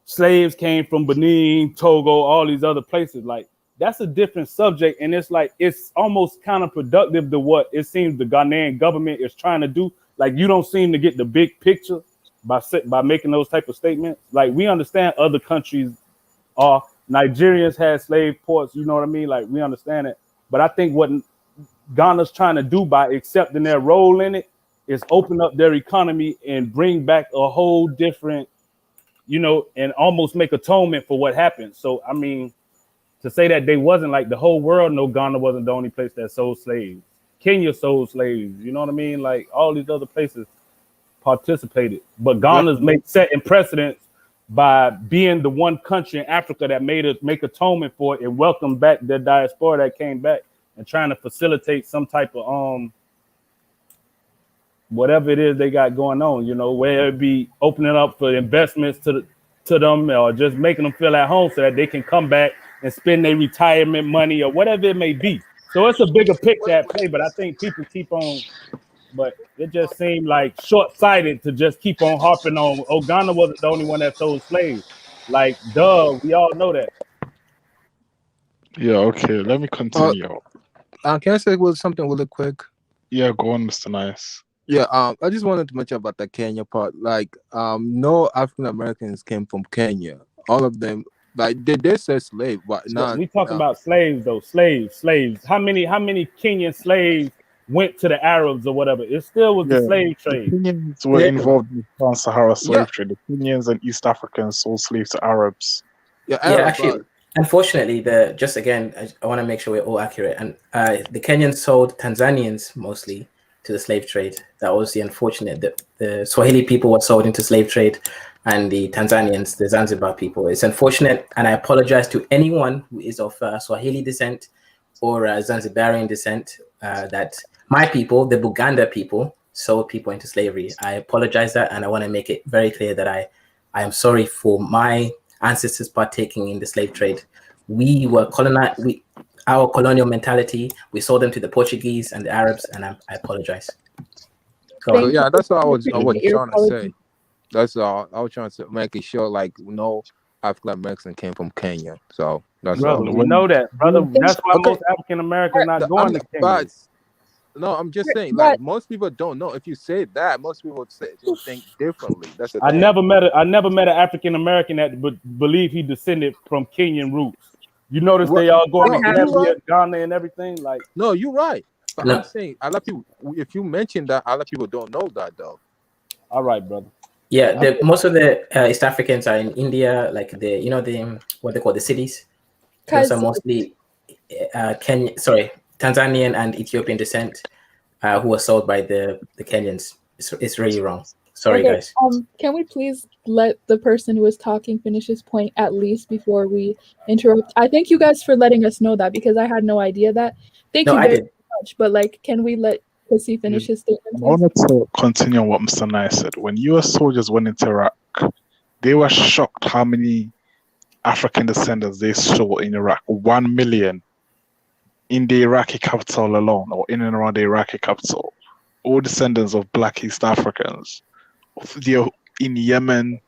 slaves came from Benin, Togo, all these other places. Like that's a different subject, and it's like it's almost counterproductive to what it seems the Ghanaian government is trying to do. Like you don't seem to get the big picture by making those type of statements. Like we understand other countries are Nigerians had slave ports, you know what I mean? Like we understand it. But I think what Ghana's trying to do by accepting their role in it is open up their economy and bring back a whole different, and almost make atonement for what happened. So, I mean, to say that they wasn't like the whole world, no, Ghana wasn't the only place that sold slaves. Kenya sold slaves, you know what I mean? Like all these other places participated. But Ghana's setting precedents by being the one country in Africa that made us make atonement for it and welcome back the diaspora that came back and trying to facilitate some type of whatever it is they got going on, where it be opening up for investments to them or just making them feel at home so that they can come back and spend their retirement money or whatever it may be. So it's a bigger picture at play, but I think people keep on, but it just seemed like short-sighted to just keep on harping on, oh, Ghana wasn't the only one that sold slaves. Like, duh, we all know that. Yeah, okay, let me continue. Can I say something really quick? Yeah, go on, Mr. Nice. Yeah, I just wanted to mention about the Kenya part. Like, no African Americans came from Kenya. All of them, like, they did say slave, but not. We talking about slaves though, slaves. How many Kenyan slaves went to the Arabs or whatever? It still was the slave trade. The Kenyans were involved in the Trans-Sahara slave trade. The Kenyans and East Africans sold slaves to Arabs. Yeah, actually, unfortunately, just again, I want to make sure we're all accurate. And the Kenyans sold Tanzanians mostly to the slave trade. That was the unfortunate. The Swahili people were sold into slave trade, and the Tanzanians, the Zanzibar people. It's unfortunate, and I apologize to anyone who is of Swahili descent or Zanzibarian descent that my people, the Buganda people, sold people into slavery. I apologize that, and I want to make it very clear that I am sorry for my ancestors partaking in the slave trade. We were colonized. Our colonial mentality, we sold them to the Portuguese and the Arabs, and I apologize. So yeah, that's what I was trying to say. That's all I was trying to make it sure, like, no African American came from Kenya. So that's brother, all. we know that, brother. That's why most African Americans not going to Kenya. But, no, I'm just saying, like, most people don't know. If you say that, most people will think differently. That's the thing. I never met an African American that believe he descended from Kenyan roots. You notice they all going to Gambia, Ghana, and everything. Like, no, you're right. But I'm saying a lot of people. If you mention that, a lot of people don't know that though. All right, brother. Yeah, most of the East Africans are in India, like what they call the cities. Those are mostly Tanzanian and Ethiopian descent, who were sold by the Kenyans. It's really wrong. Sorry, guys. Can we please let the person who is talking finish his point at least before we interrupt? I thank you guys for letting us know that, because I had no idea that. Thank you very much. But like, can we let Chrissy finish his statement, please? I wanted to continue on what Mr. Nye said. When US soldiers went into Iraq, they were shocked how many African descendants they saw in Iraq. 1 million in the Iraqi capital alone, or in and around the Iraqi capital. All descendants of Black East Africans. They're in Yemen,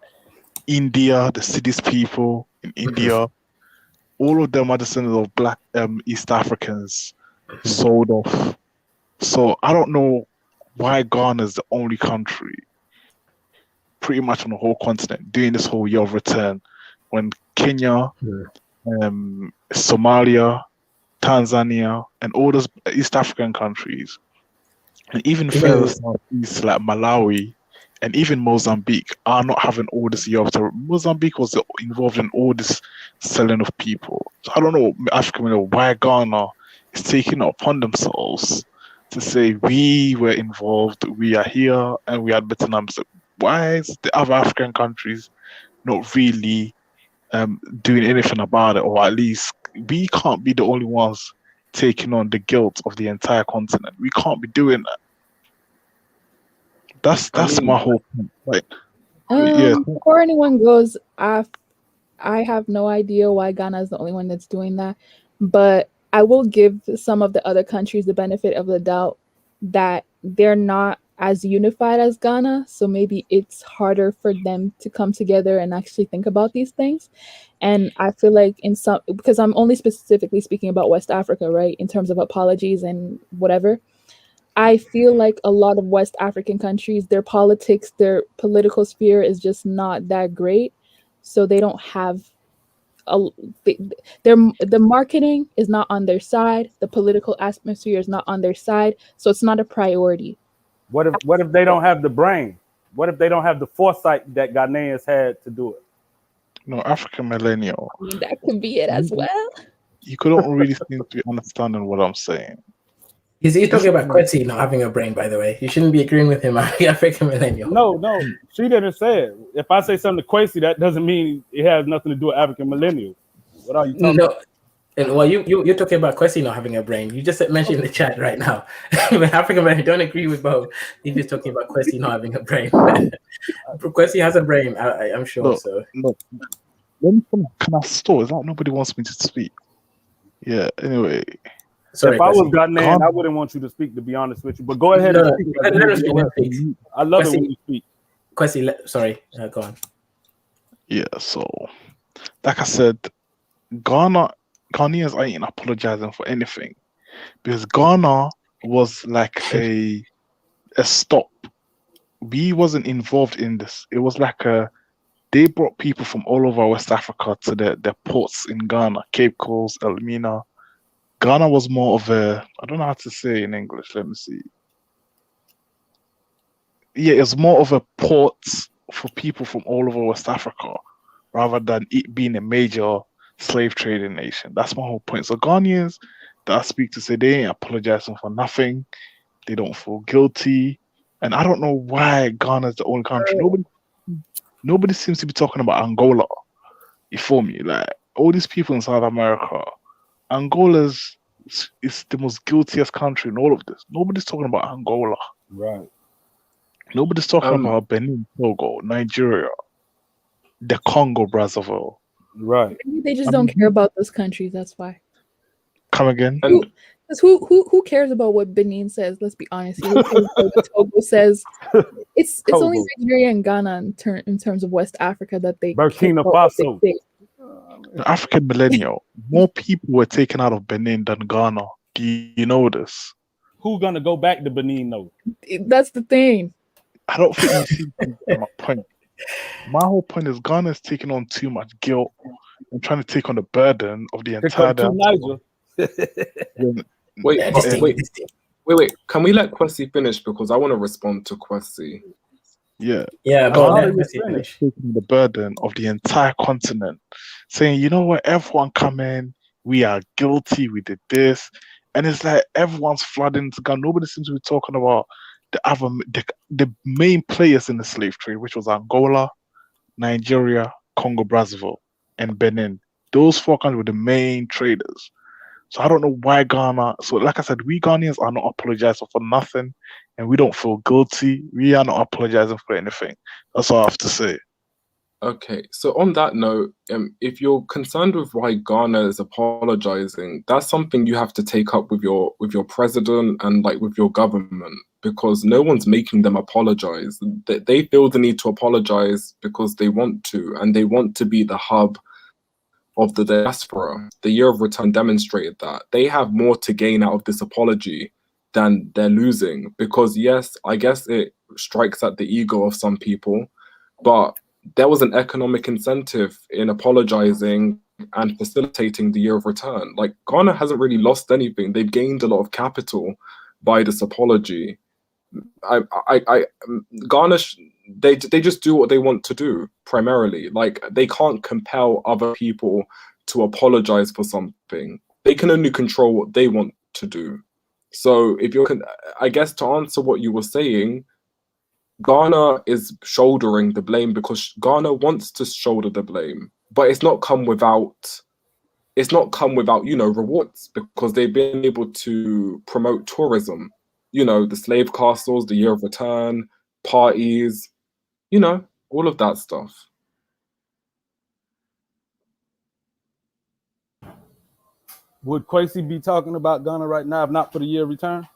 India, the Sidis people in India. All of them are descendants of Black East Africans sold off. So I don't know why Ghana is the only country pretty much on the whole continent doing this whole year of return, when Kenya, Somalia, Tanzania, and all those East African countries, and even further southeast like Malawi and even Mozambique, are not having all this year of return. Mozambique was involved in all this selling of people. So I don't know, Africa, why Ghana is taking it upon themselves to say we were involved, we are here, and we had better numbers. Why is the other African countries not really doing anything about it, or at least we can't be the only ones taking on the guilt of the entire continent. We can't be doing that. That's my whole point. Like, before anyone goes, I have no idea why Ghana is the only one that's doing that, but I will give some of the other countries the benefit of the doubt that they're not as unified as Ghana, so maybe it's harder for them to come together and actually think about these things. And I feel like because I'm only specifically speaking about West Africa, right, in terms of apologies and whatever, I feel like a lot of West African countries, their politics, their political sphere is just not that great, so they don't have the marketing is not on their side, the political atmosphere is not on their side, so it's not a priority. What if they don't have the brain? What if they don't have the foresight that Ghanaians had to do it? No, African millennial. I mean, that could be it as well. You couldn't really seem to be understanding what I'm saying. He's talking about Quincy not having a brain, by the way. You shouldn't be agreeing with him, African millennial. No, she didn't say it. If I say something to Quincy, that doesn't mean it has nothing to do with African millennial. What are you talking about? And well, you're talking about Quincy not having a brain. You just mentioned in the chat right now. African millennial, don't agree with both. If he's talking about Quincy not having a brain. Quincy has a brain, I'm sure. Look, Let me finish. Can I stall? It's like nobody wants me to speak. Yeah. Anyway, Sorry, If I was Kwesi. Ghanaian, Ghana. I wouldn't want you to speak, to be honest with you. But go ahead No, and no, speak. let him speak. Let him speak. I love it Kwesi, when you speak. Kwesi, sorry, go on. Yeah. So, like I said, Ghanaians ain't apologizing for anything because Ghana was like a stop. We wasn't involved in this. It was like they brought people from all over West Africa to their ports in Ghana, Cape Coast, Elmina. Ghana was more of a, I don't know how to say in English. Let me see. Yeah, it's more of a port for people from all over West Africa rather than it being a major slave trading nation. That's my whole point. So Ghanaians that I speak to say they ain't apologizing for nothing. They don't feel guilty. And I don't know why Ghana's the only country. Nobody seems to be talking about Angola. You feel me? Like all these people in South America, Angola's is the most guiltiest country in all of this. Nobody's talking about Angola. Right. Nobody's talking about Benin, Togo, Nigeria, the Congo, Brazzaville. Right. Maybe they just don't care about those countries. That's why. Come again? Because who cares about what Benin says? Let's be honest. Who cares about what Togo says? It's only Togo. Nigeria and Ghana in terms of West Africa that they care Burkina about what they Faso. say. The African millennial, more people were taken out of Benin than Ghana. Do you know this? Who's gonna go back to Benin though? That's the thing. I don't think you see my point. My whole point is Ghana is taking on too much guilt and trying to take on the burden of the entire Niger. Wait. Can we let Kwesi finish because I want to respond to Kwesi? Yeah. Yeah, go on. Let Ghana is taking the burden of the entire continent, saying, you know what, everyone come in, we are guilty, we did this. And it's like everyone's flooding into Ghana. Nobody seems to be talking about the main players in the slave trade, which was Angola, Nigeria, Congo, Brazzaville, and Benin. Those four countries were the main traders. So I don't know why Ghana. So like I said, we Ghanaians are not apologizing for nothing, and we don't feel guilty. We are not apologizing for anything. That's all I have to say. Okay, so on that note, if you're concerned with why Ghana is apologizing, that's something you have to take up with your president and like with your government, because no one's making them apologize. They feel the need to apologize because they want to, and they want to be the hub of the diaspora. The year of return demonstrated that. They have more to gain out of this apology than they're losing, because yes, I guess it strikes at the ego of some people, but there was an economic incentive in apologizing and facilitating the year of return. Like Ghana hasn't really lost anything. They've gained a lot of capital by this apology. Ghana, they just do what they want to do primarily. Like they can't compel other people to apologize for something. They can only control what they want to do. So if you're, I guess to answer what you were saying, Ghana is shouldering the blame because Ghana wants to shoulder the blame, but it's not come without rewards, because they've been able to promote tourism, the slave castles, the year of return, parties, all of that stuff. Would Kwesi be talking about Ghana right now if not for the year of return?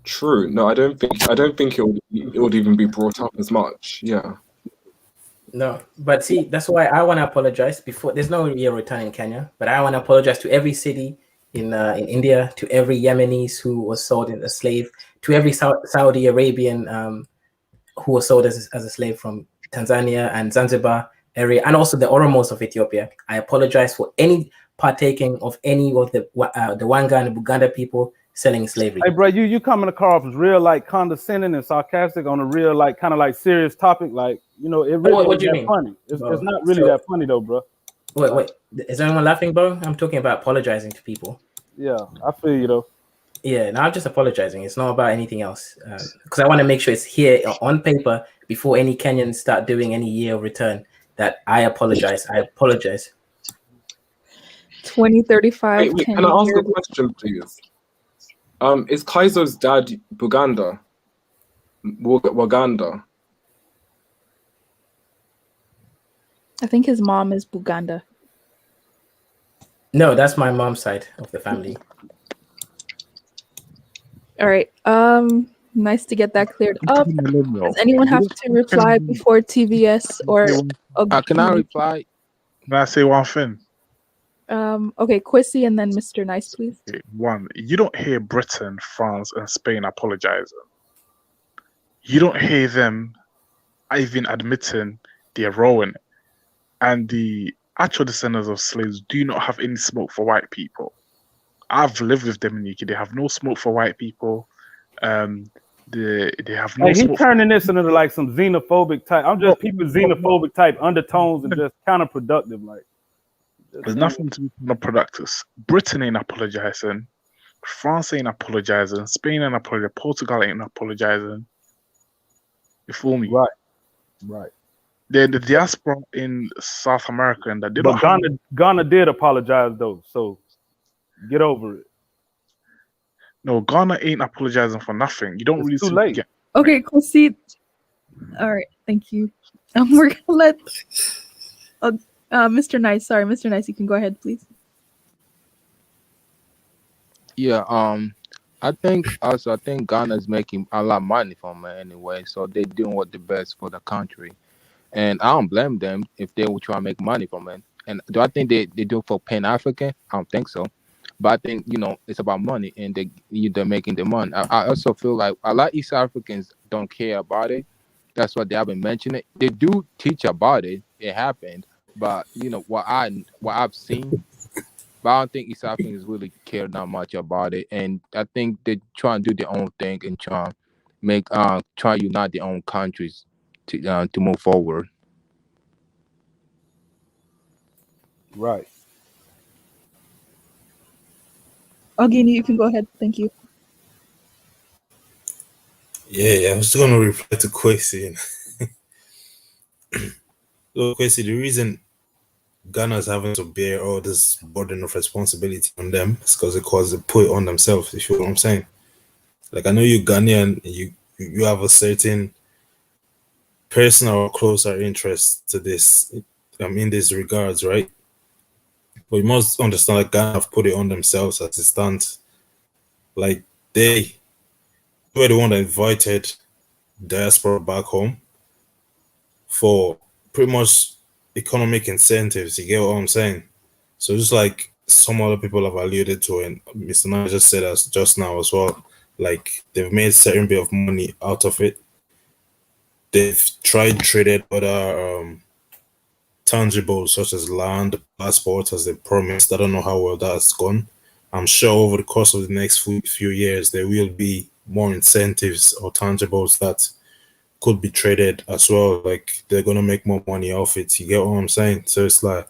True. No, I don't think it would even be brought up as much. Yeah. No, but see, that's why I want to apologize before. There's no year return in Kenya, but I want to apologize to every city in India, to every Yemenis who was sold as a slave, to every Saudi Arabian who was sold as a slave from Tanzania and Zanzibar area, and also the Oromos of Ethiopia. I apologize for any partaking of any of the Wanga and Buganda people selling slavery. Hey, bro, you coming across real like condescending and sarcastic on a real like kind of like serious topic, like it really what do you that mean? funny. It's not really that funny though, bro. Wait, is anyone laughing, bro? I'm talking about apologizing to people. Yeah, I feel you though. Yeah, no, I'm just apologizing. It's not about anything else, because I want to make sure it's here on paper before any Kenyans start doing any year of return that I apologize. I apologize. 2035. Wait, can I ask a question, please? Is Kaizo's dad Buganda? Waganda? I think his mom is Buganda. No, that's my mom's side of the family. All right. Nice to get that cleared up. Millennial. Does anyone You have don't to reply can before TVS or say one- Can I reply? can I say one thing? okay, Quissy and then Mr. Nice, please. Okay, one, you don't hear Britain, France, and Spain apologizing. You don't hear them even admitting they're wrong. And the actual descendants of slaves do not have any smoke for white people. I've lived with them in the UK. They have no smoke for white people. They have no Hey, he smoke. turning this into like some xenophobic type. I'm just people No, xenophobic type undertones and just counterproductive. Like, there's nothing to be productive. Britain ain't apologizing. France ain't apologizing. Spain ain't apologizing. Portugal ain't apologizing. You fool me? right. The diaspora in South America and that they But don't have. Ghana did apologize though, so get over it. No, Ghana ain't apologizing for nothing. You don't It's really too see. late. Okay, Quissy. All right, thank you. We're gonna let Mr. Nice. Sorry, Mr. Nice. You can go ahead, please. Yeah. I think Ghana's making a lot of money from it anyway, so they're doing what the best for the country, and I don't blame them if they will try to make money from it. And do I think they do it for Pan African? I don't think so. But I think it's about money, and they're making the money. I also feel like a lot of East Africans don't care about it. That's what they have been mentioning. They do teach about it. It happened, but what I've seen, but I don't think East Africans really care that much about it. And I think they try and do their own thing and try to unite their own countries to move forward. Right. Ogini, you can go ahead. Thank you. Yeah, I was going to reply to Kwesi. So, Kwesi, the reason Ghana is having to bear all this burden of responsibility on them is because they put it on themselves, if you know what I'm saying. Like, I know you Ghanaian, you have a certain personal or closer interest to this, in these regards, right? But you must understand that Ghana have put it on themselves as it stands. Like, they were the one that invited diaspora back home for pretty much economic incentives. You get what I'm saying? So just like some other people have alluded to, and Mr. Nye just said as just now as well, like they've made certain bit of money out of it. They've traded other tangibles such as land, passports, as they promised. I don't know how well that's gone. I'm sure over the course of the next few years there will be more incentives or tangibles that could be traded as well. Like they're gonna make more money off it. You get what I'm saying? So it's like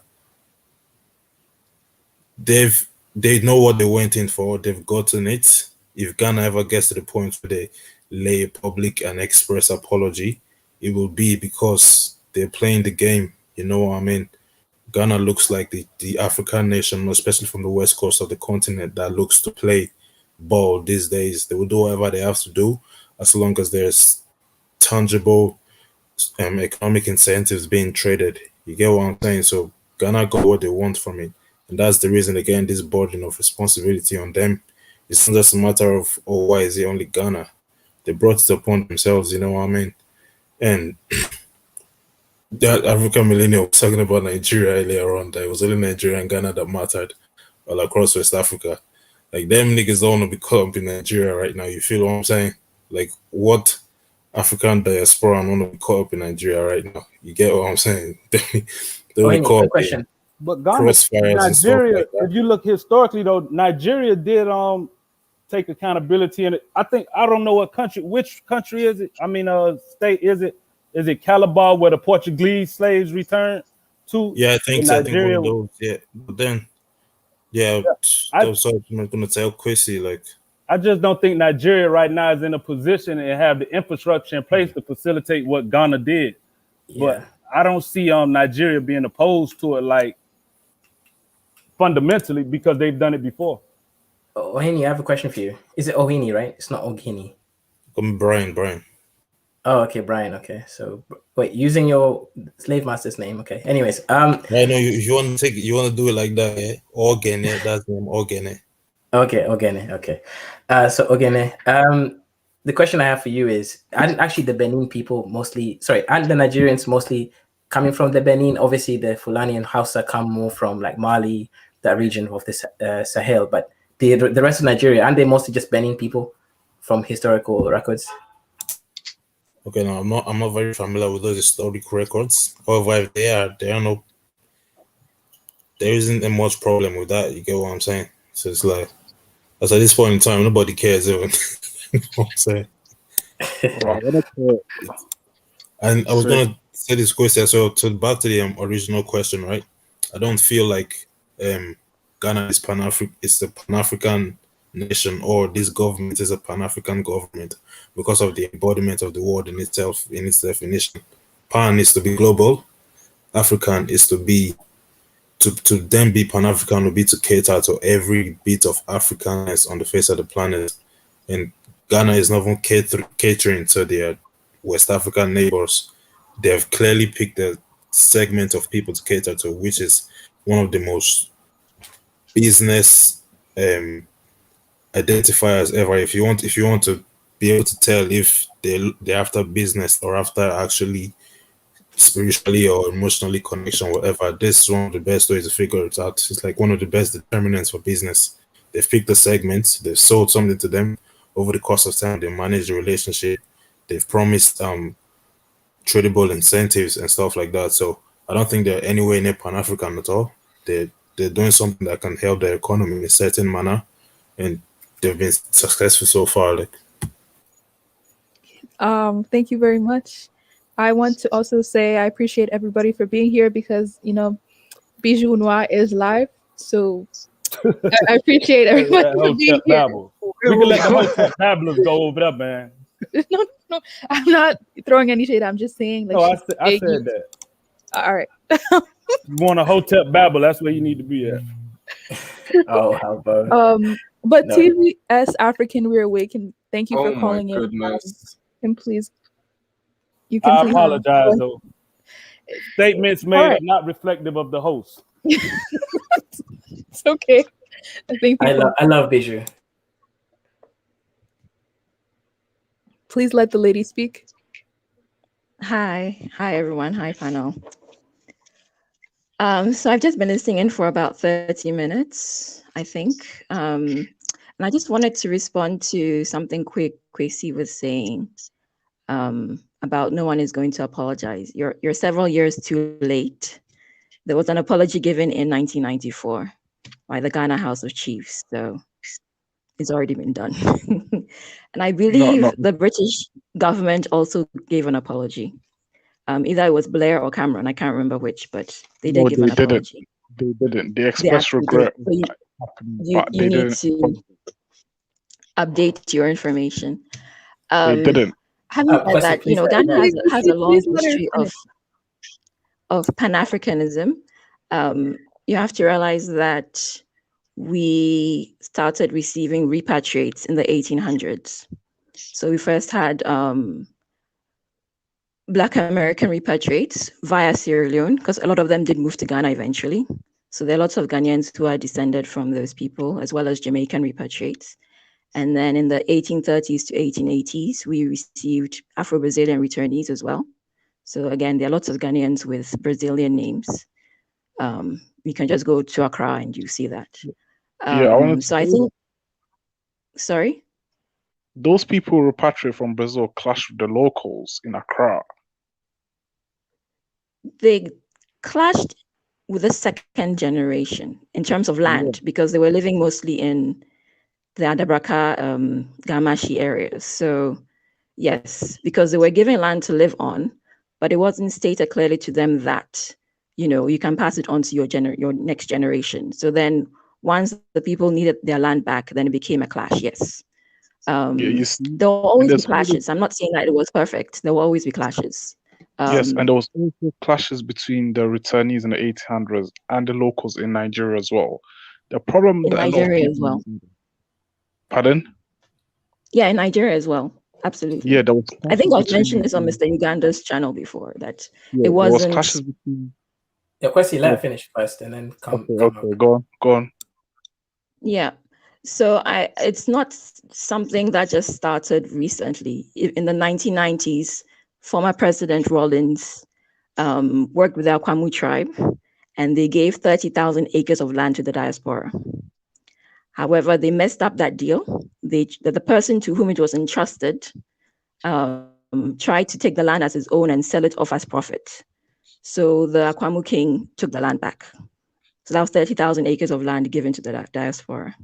they know what they went in for. They've gotten it. If Ghana ever gets to the point where they lay a public and express apology, it will be because they're playing the game. You know what I mean? Ghana looks like the African nation, especially from the west coast of the continent, that looks to play ball these days. They will do whatever they have to do as long as there's tangible economic incentives being traded. You get what I'm saying? So Ghana got what they want from it. And that's the reason, again, this burden of responsibility on them. It's not just a matter of, oh, why is it only Ghana? They brought it upon themselves, you know what I mean? And that African millennial was talking about Nigeria earlier on, that it was only Nigeria and Ghana that mattered all across West Africa. Like, them niggas don't want to be caught up in Nigeria right now. You feel what I'm saying? Like, what African diaspora and want to be caught up in Nigeria right now? You get what I'm saying? They want to be caught Quick up in question. But Ghana, crossfires and stuff Nigeria, like that. if you look historically though, Nigeria did take accountability in it. I don't know which country is it? I mean state is it? Is it Calabar where the Portuguese slaves returned to? Yeah, I think In so. I think one Nigeria. of those. Yeah, but then, yeah, I, that's what I'm gonna tell Quissy. Like, I just don't think Nigeria right now is in a position and have the infrastructure in place to facilitate what Ghana did. But Yeah. I don't see Nigeria being opposed to it like fundamentally because they've done it before. Ohini, I have a question for you. Is it Ohini, right? It's not Ogini. come Brian. Oh, okay, Brian. Okay, so wait, using your slave master's name. Okay. Anyways, I know if you want to take it, you want to do it like that, yeah? Ogene, that's the name, Ogene. Okay, Ogene. Okay. So Ogene, the question I have for you is, and actually the Benin people mostly, sorry, and the Nigerians mostly coming from the Benin. Obviously, the Fulani and Hausa come more from like Mali, that region of the Sahel. But the rest of Nigeria, aren't they mostly just Benin people from historical records? Okay, no, I'm not very familiar with those historic records. However, if they are no, there isn't a much problem with that. You get what I'm saying? So it's like, as at this point in time, nobody cares even. You know what I'm saying? Right. And I was So gonna say this question, so to back to the original question, right? I don't feel like Ghana is is a Pan-African nation, or this government is a Pan-African government because of the embodiment of the word in itself, in its definition. Pan is to be global, African is to be to then be Pan-African would be to cater to every bit of Africanness on the face of the planet. And Ghana is not even catering to their West African neighbors. They have clearly picked a segment of people to cater to, which is one of the most business identifiers ever. If you want to be able to tell if they're after business or after actually spiritually or emotionally connection, whatever, this is one of the best ways to figure it out. It's like one of the best determinants for business. They've picked the segments, they've sold something to them over the course of time, they manage the relationship, they've promised tradable incentives and stuff like that. So I don't think they're anywhere near Pan-African at all. They're doing something that can help their economy in a certain manner, and they've been successful so far. Like, Thank you very much. I want to also say I appreciate everybody for being here because Bijou Noir is live. So I appreciate everybody That for being Hotep here. Babble. We can let the Hotep Babblers go over there, man. No, I'm not throwing any shade. I'm just saying No, I big said that. all right. You want a Hotep Babble, that's where you need to be at. Oh, how about But no. TVS African We're Awakened, thank you for Oh my calling in. goodness. And please, I please apologize, though. Statements made right. are not reflective of the host. It's okay. I think I love Bijou. Please let the lady speak. Hi everyone. Hi panel. So I've just been listening in for about 30 minutes, I think. And I just wanted to respond to something Kwesi was saying about no one is going to apologize. You're several years too late. There was an apology given in 1994 by the Ghana House of Chiefs. So it's already been done. And I believe the British government also gave an apology. Either it was Blair or Cameron, I can't remember which, but they did give an apology. They didn't. They expressed regret. So you need to update your information. They didn't. Having said that, Ghana has a long history of Pan-Africanism. You have to realize that we started receiving repatriates in the 1800s. So we first had Black American repatriates via Sierra Leone, because a lot of them did move to Ghana eventually. So there are lots of Ghanaians who are descended from those people, as well as Jamaican repatriates. And then in the 1830s to 1880s, we received Afro-Brazilian returnees as well. So again, there are lots of Ghanaians with Brazilian names. You can just go to Accra and you see that. I think, sorry? Those people who repatriate from Brazil clash with the locals in Accra. They clashed with the second generation in terms of land, because they were living mostly in the Adabraka, Gamashi areas. So yes, because they were given land to live on, but it wasn't stated clearly to them that, you can pass it on to your next generation. So then once the people needed their land back, then it became a clash, yes. There will always be clashes. I'm not saying that it was perfect. There will always be clashes. Yes, and there was also clashes between the returnees in the 1800s and the locals in Nigeria as well. The problem in that Nigeria as well. Pardon? Yeah, in Nigeria as well. Absolutely. Yeah, there was I think clashes I've mentioned between. this on Mr. Uganda's channel before that Yeah, it there was wasn't. clashes between. Yeah, Kwesi, let Yeah, her finish first and then come okay, up. go on. Yeah. So it's not something that just started recently. In the 1990s, former President Rawlings worked with the Akwamu tribe, and they gave 30,000 acres of land to the diaspora. However, they messed up that deal. The person to whom it was entrusted tried to take the land as his own and sell it off as profit. So the Akwamu king took the land back. So that was 30,000 acres of land given to the diaspora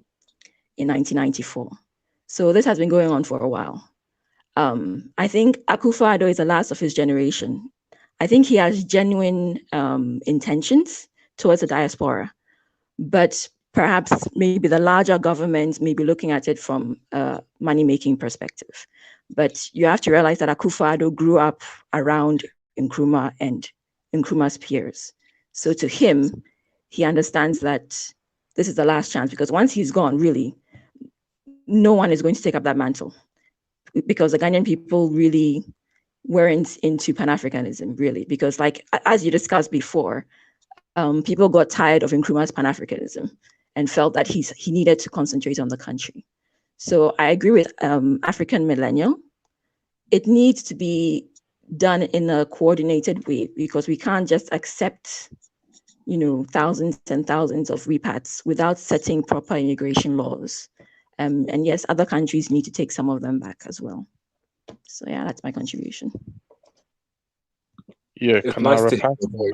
in 1994. So this has been going on for a while. I think Akufo-Addo is the last of his generation. I think he has genuine intentions towards the diaspora, but perhaps maybe the larger government may be looking at it from a money-making perspective. But you have to realize that Akufo-Addo grew up around Nkrumah and Nkrumah's peers. So to him, he understands that this is the last chance, because once he's gone, really, no one is going to take up that mantle, because the Ghanaian people really weren't into Pan-Africanism, really, because like, as you discussed before, people got tired of Nkrumah's Pan-Africanism and felt that he needed to concentrate on the country. So I agree with African Millennial. It needs to be done in a coordinated way, because we can't just accept, thousands and thousands of repats without setting proper immigration laws. And yes, other countries need to take some of them back as well. So yeah, that's my contribution. Yeah, It's can I nice to reply hear to your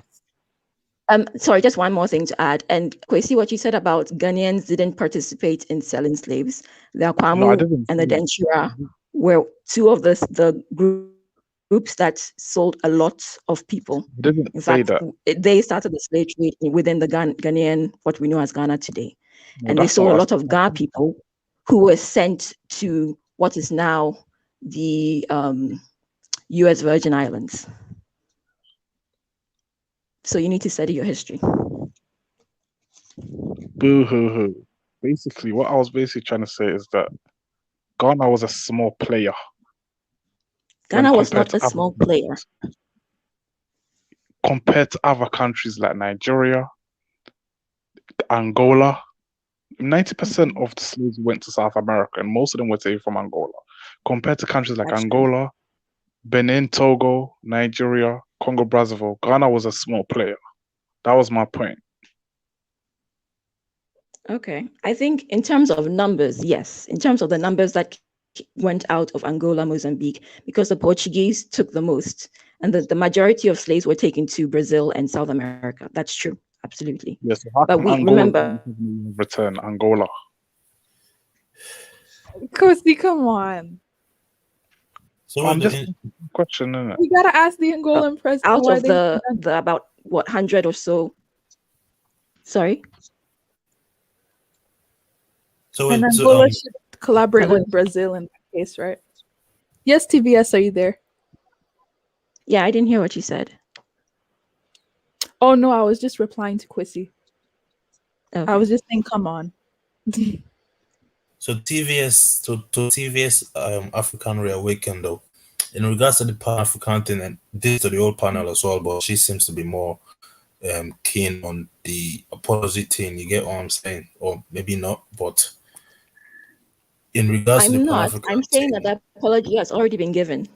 that? voice. Sorry, just one more thing to add. And Kwesi, what you said about Ghanaians didn't participate in selling slaves. The No, I Akwamu didn't and the say Denchira were two of the groups that sold a lot of people. I didn't In say fact, that. they started the slave trade within the Ghanaian, what we know as Ghana today. No, And they that's not sold a what lot of Ga people who were sent to what is now the US Virgin Islands. So you need to study your history. Boo hoo hoo. Basically, what I was basically trying to say is that Ghana was a small player when Ghana was compared not to a small player. compared to other countries like Nigeria, Angola. 90% of the slaves went to South America, and most of them were taken from Angola. Compared to countries like That's Angola, Benin, Togo, Nigeria, Congo, Brazzaville, Ghana was a small player. That was my point. Okay. I think in terms of numbers, yes. In terms of the numbers that went out of Angola, Mozambique, because the Portuguese took the most, and the majority of slaves were taken to Brazil and South America. That's true. Absolutely. Yes, so how But come we Angola remember, didn't return Angola? Kosi, come on. So I'm wait, just asking a question, innit? We gotta ask the Angolan president out why of they the about 100 or so. Sorry. so and wait, so Angola should collaborate Hello? with Brazil in that case, right? Yes, TVS, are you there? Yeah, I didn't hear what you said. Oh no, I was just replying to Kwesi. Okay. I was just saying, come on. So TVS to TVS African Reawakened though. In regards to the Pan African thing, and this to the old panel as well, but she seems to be more keen on the opposite thing. You get what I'm saying? Or maybe not, but in regards to the I'm Pan not. African I'm saying thing, that the apology has already been given,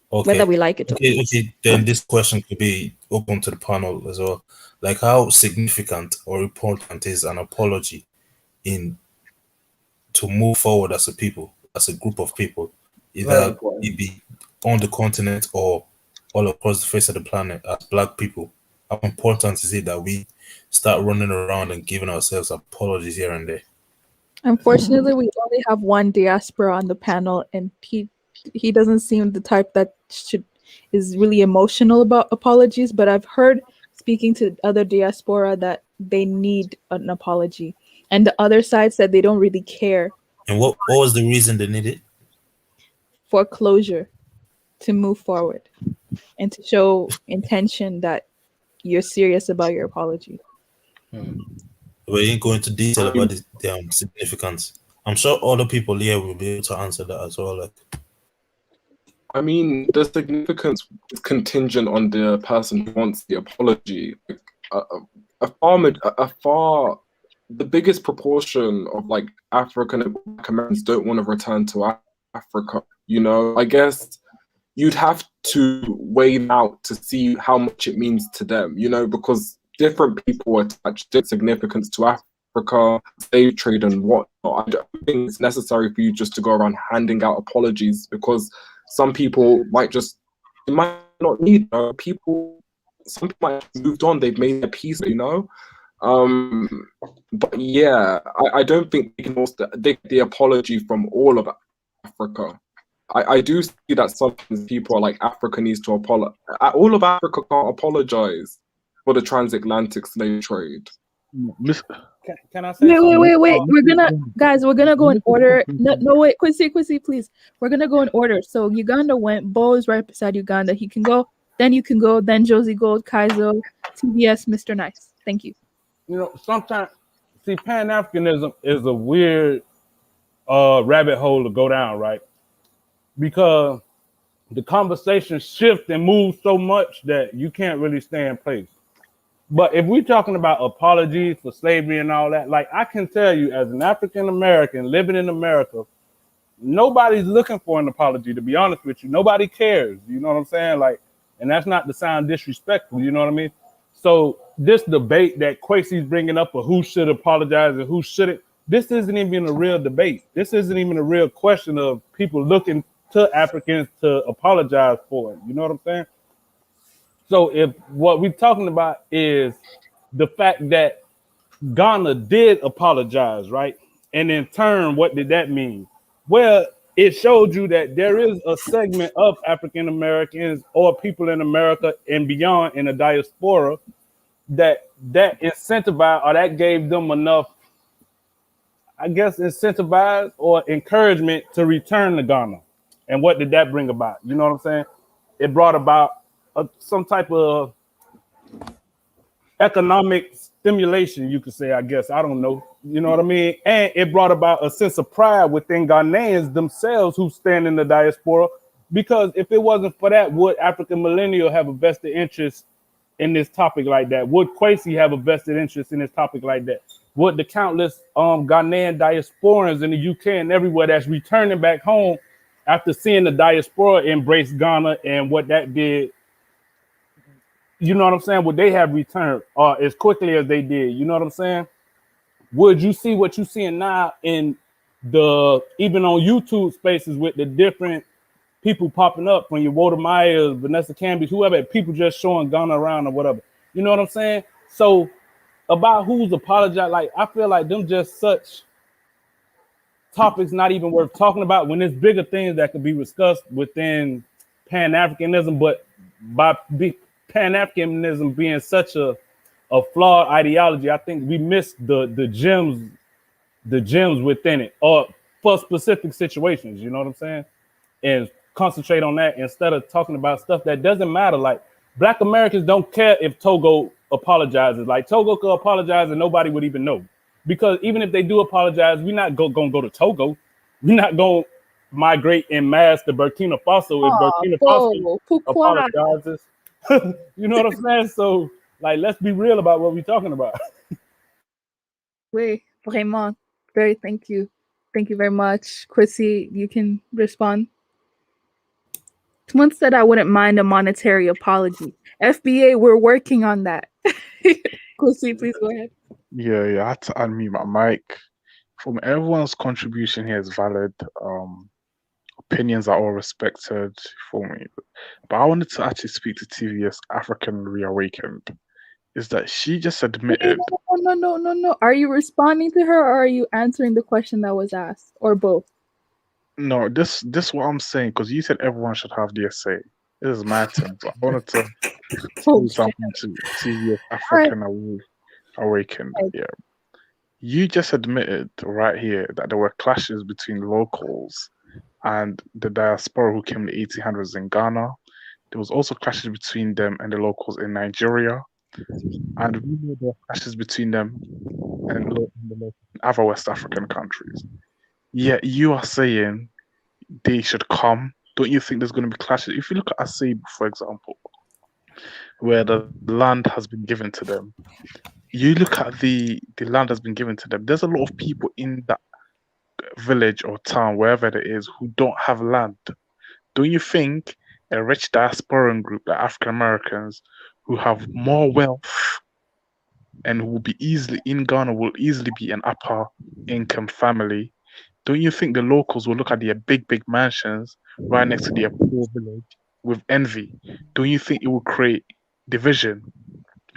whether okay. we like it or Okay, not. okay, then this question could be open to the panel as well. Like how significant or important is an apology in to move forward as a people, as a group of people, Very either important. it be on the continent or all across the face of the planet as black people. How important is it that we start running around and giving ourselves apologies here and there? Unfortunately, we only have one diaspora on the panel, and he doesn't seem the type that is really emotional about apologies. But I've heard speaking to other diaspora that they need an apology, and the other side said they don't really care And what was the reason they need it? for closure to move forward and to show intention that you're serious about your apology. We ain't go into detail about the significance. I'm sure other people here will be able to answer that as well. Like, I mean, the significance is contingent on the person who wants the apology. Like, the biggest proportion of like African and Black Americans don't want to return to Africa. You know, I guess you'd have to weigh them out to see how much it means to them. You know, because different people attach different significance to Africa, slave trade, and whatnot. I don't think it's necessary for you just to go around handing out apologies, because some people might just, they might not need people. Some people might have moved on. They've made their peace. You know. But yeah, I don't think they can also take the apology from all of Africa. I do see that sometimes people are like, Africa needs to apologize. All of Africa can't apologize for the transatlantic slave trade. Can I say something? Wait. We're gonna go in order. No, wait, Quincy, please. We're gonna go in order. So Uganda went. Bo is right beside Uganda. He can go. Then you can go. Then Josie Gold, Kaizo, TBS, Mr. Nice. Thank you. You know, sometimes, see, Pan-Africanism is a weird rabbit hole to go down, right? Because the conversation shifts and moves so much that you can't really stay in place. But if we're talking about apologies for slavery and all that, like, I can tell you, as an African American living in America, nobody's looking for an apology, to be honest with you. Nobody cares, you know what I'm saying? Like, and that's not to sound disrespectful, you know what I mean? So this debate that Kwesi's bringing up of who should apologize and who shouldn't, this isn't even a real debate. This isn't even a real question of people looking to Africans to apologize for it. You know what I'm saying? So if what we're talking about is the fact that Ghana did apologize, right? And in turn, what did that mean? Well, it showed you that there is a segment of African Americans or people in America and beyond in the diaspora that incentivized, or that gave them enough, I guess, incentivized or encouragement to return to Ghana. And what did that bring about? You know what I'm saying? It brought about some type of economic stimulation, you could say, I guess. I don't know. You know what I mean? And it brought about a sense of pride within Ghanaians themselves who stand in the diaspora. Because if it wasn't for that, would African Millennial have a vested interest in this topic like that? Would Kwesi have a vested interest in this topic like that? Would the countless Ghanaian diasporans in the UK and everywhere that's returning back home after seeing the diaspora embrace Ghana and what that did, you know what I'm saying? Would they have returned as quickly as they did? You know what I'm saying? Would you see what you're seeing now in even on YouTube spaces with the different people popping up from your Walter Myers, Vanessa Camby, whoever, people just showing Ghana around or whatever. You know what I'm saying? So about who's apologized, like, I feel like them just such topics not even worth talking about when there's bigger things that could be discussed within Pan-Africanism, but by Pan-Africanism being such a flawed ideology, I think we miss the gems within it, or for specific situations, you know what I'm saying? And concentrate on that instead of talking about stuff that doesn't matter. Like, Black Americans don't care if Togo apologizes. Like, Togo could apologize and nobody would even know. Because even if they do apologize, we're not going to go to Togo. We're not going to migrate en masse to Burkina Faso if Burkina Faso apologizes. You know what I'm saying? So, like, let's be real about what we're talking about. Oui, vraiment. Thank you. Thank you very much. Kwesi, you can respond. Someone said I wouldn't mind a monetary apology. FBA, we're working on that. Kwesi, please go ahead. Yeah, I had to unmute my mic. From everyone's contribution here is valid. Opinions are all respected for me. But I wanted to actually speak to TVS African Reawakened. Is that she just admitted? No. Are you responding to her, or are you answering the question that was asked, or both? No, this what I'm saying, because you said everyone should have their say. This is my turn. So I wanted to say something to TVS African Awakened. Yeah. You just admitted right here that there were clashes between locals and the diaspora who came in the 1800s in Ghana. There was also clashes between them and the locals in Nigeria. And we know there are clashes between them and the other West African countries. Yet you are saying they should come don't you think there's going to be clashes? If you look at Asabu, for example, where the land has been given to them, you look at the land has been given to them. There's a lot of people in that village or town, wherever it is, who don't have land. Don't you think a rich diasporan group like African Americans who have more wealth and who will be easily in Ghana will easily be an upper income family? Don't you think the locals will look at their big mansions right next to their poor village with envy? Don't you think it will create division,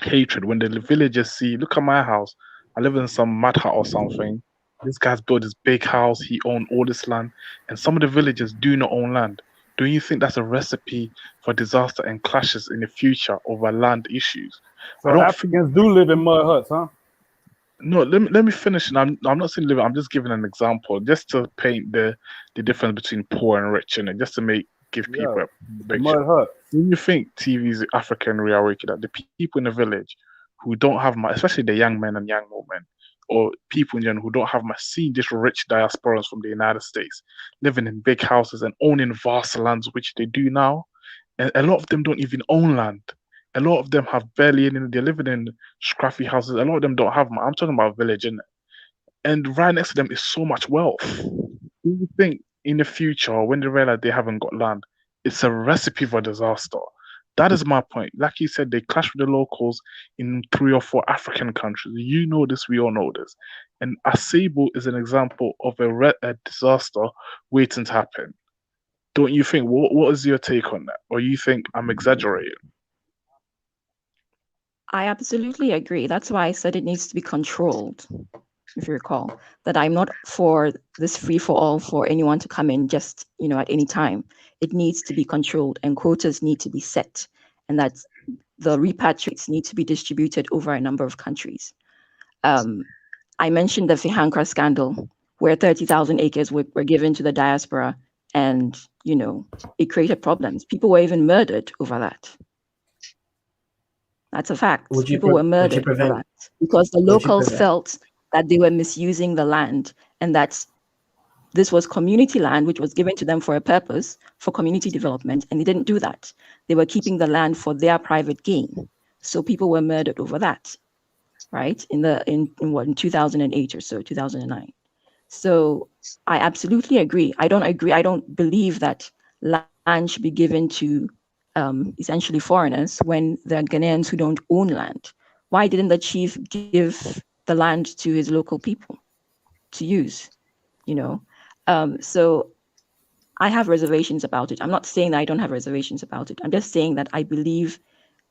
hatred when the villagers see, look at my house. I live in some mud hut or something. This guy's built this big house. He owned all this land, and some of the villagers do not own land. Do you think that's a recipe for disaster and clashes in the future over land issues? I So don't think. Africans do live in mud huts, huh? No, let me finish. And I'm not saying live. I'm just giving an example, just to paint the difference between poor and rich, and just to give Yeah, people a the picture. mud hut. Do you think TV's African reality that the people in the village who don't have much, especially the young men and young women, or people in general who don't have much, see these rich diasporans from the United States living in big houses and owning vast lands, which they do now, and a lot of them don't even own land. A lot of them have barely any. They're living in scruffy houses. A lot of them don't have much. I'm talking about village, and right next to them is so much wealth. Do you think in the future, when they realize they haven't got land, it's a recipe for disaster? That is my point. Like you said, they clash with the locals in 3 or 4 African countries. You know this, we all know this. And Asebo is an example of a disaster waiting to happen. Don't you think? What is your take on that? Or you think I'm exaggerating? I absolutely agree. That's why I said it needs to be controlled, if you recall, that I'm not for this free for all for anyone to come in just, at any time. It needs to be controlled and quotas need to be set, and that the repatriates need to be distributed over a number of countries. I mentioned the Fihankra scandal, where 30,000 acres were given to the diaspora, and, it created problems. People were even murdered over that. That's a fact. People were murdered over that because the locals felt that they were misusing the land, and that this was community land, which was given to them for a purpose, for community development, and they didn't do that. They were keeping the land for their private gain. So people were murdered over that, right? In 2008 or so, 2009. So I absolutely agree. I don't believe that land should be given to essentially foreigners when there are Ghanaians who don't own land. Why didn't the chief give the land to his local people to use? So I have reservations about it. I'm not saying that I don't have reservations about it. I'm just saying that I believe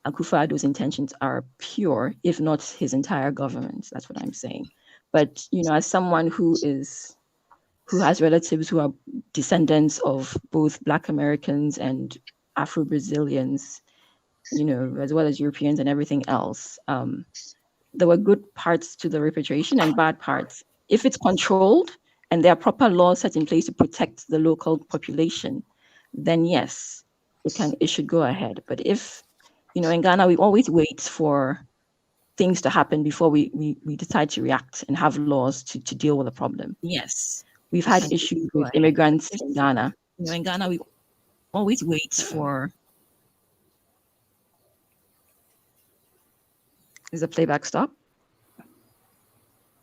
Akufo-Addo's intentions are pure, if not his entire government. That's what I'm saying. But as someone who has relatives who are descendants of both Black Americans and Afro-Brazilians, as well as Europeans and everything else, there were good parts to the repatriation and bad parts. If it's controlled and there are proper laws set in place to protect the local population, then yes, it should go ahead. But if, in Ghana, we always wait for things to happen before we decide to react and have laws to deal with a problem. Yes, we've had issues with immigrants in Ghana. In Ghana, we always wait for... Is the playback stop?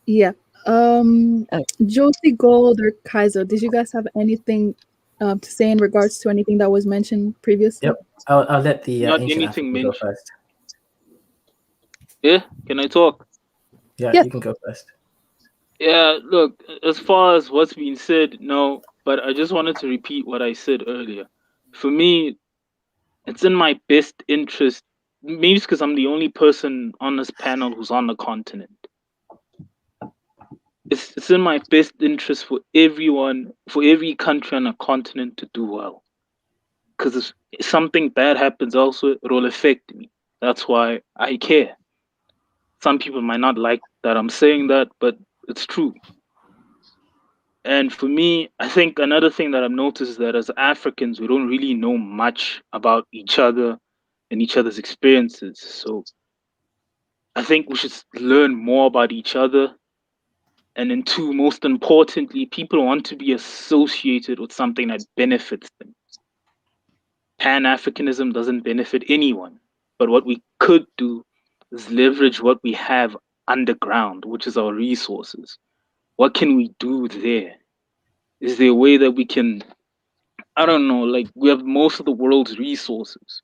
Yeah. Josie Gold or Kaiser, did you guys have anything to say in regards to anything that was mentioned previously? Yep. I'll let the Not ancient anything African go mentioned. first. Yeah, can I talk? Yeah, Yes. you can go first. Yeah, look, as far as what's been said, no, but I just wanted to repeat what I said earlier. For me, it's in my best interest, maybe because I'm the only person on this panel who's on the continent. It's in my best interest for everyone, for every country on the continent to do well. Because if something bad happens also, it will affect me. That's why I care. Some people might not like that I'm saying that, but it's true. And for me, I think another thing that I've noticed is that as Africans, we don't really know much about each other and each other's experiences. So I think we should learn more about each other. And then two, most importantly, people want to be associated with something that benefits them. Pan-Africanism doesn't benefit anyone. But what we could do is leverage what we have underground, which is our resources. What can we do there? Is there a way that we can, I don't know, like we have most of the world's resources.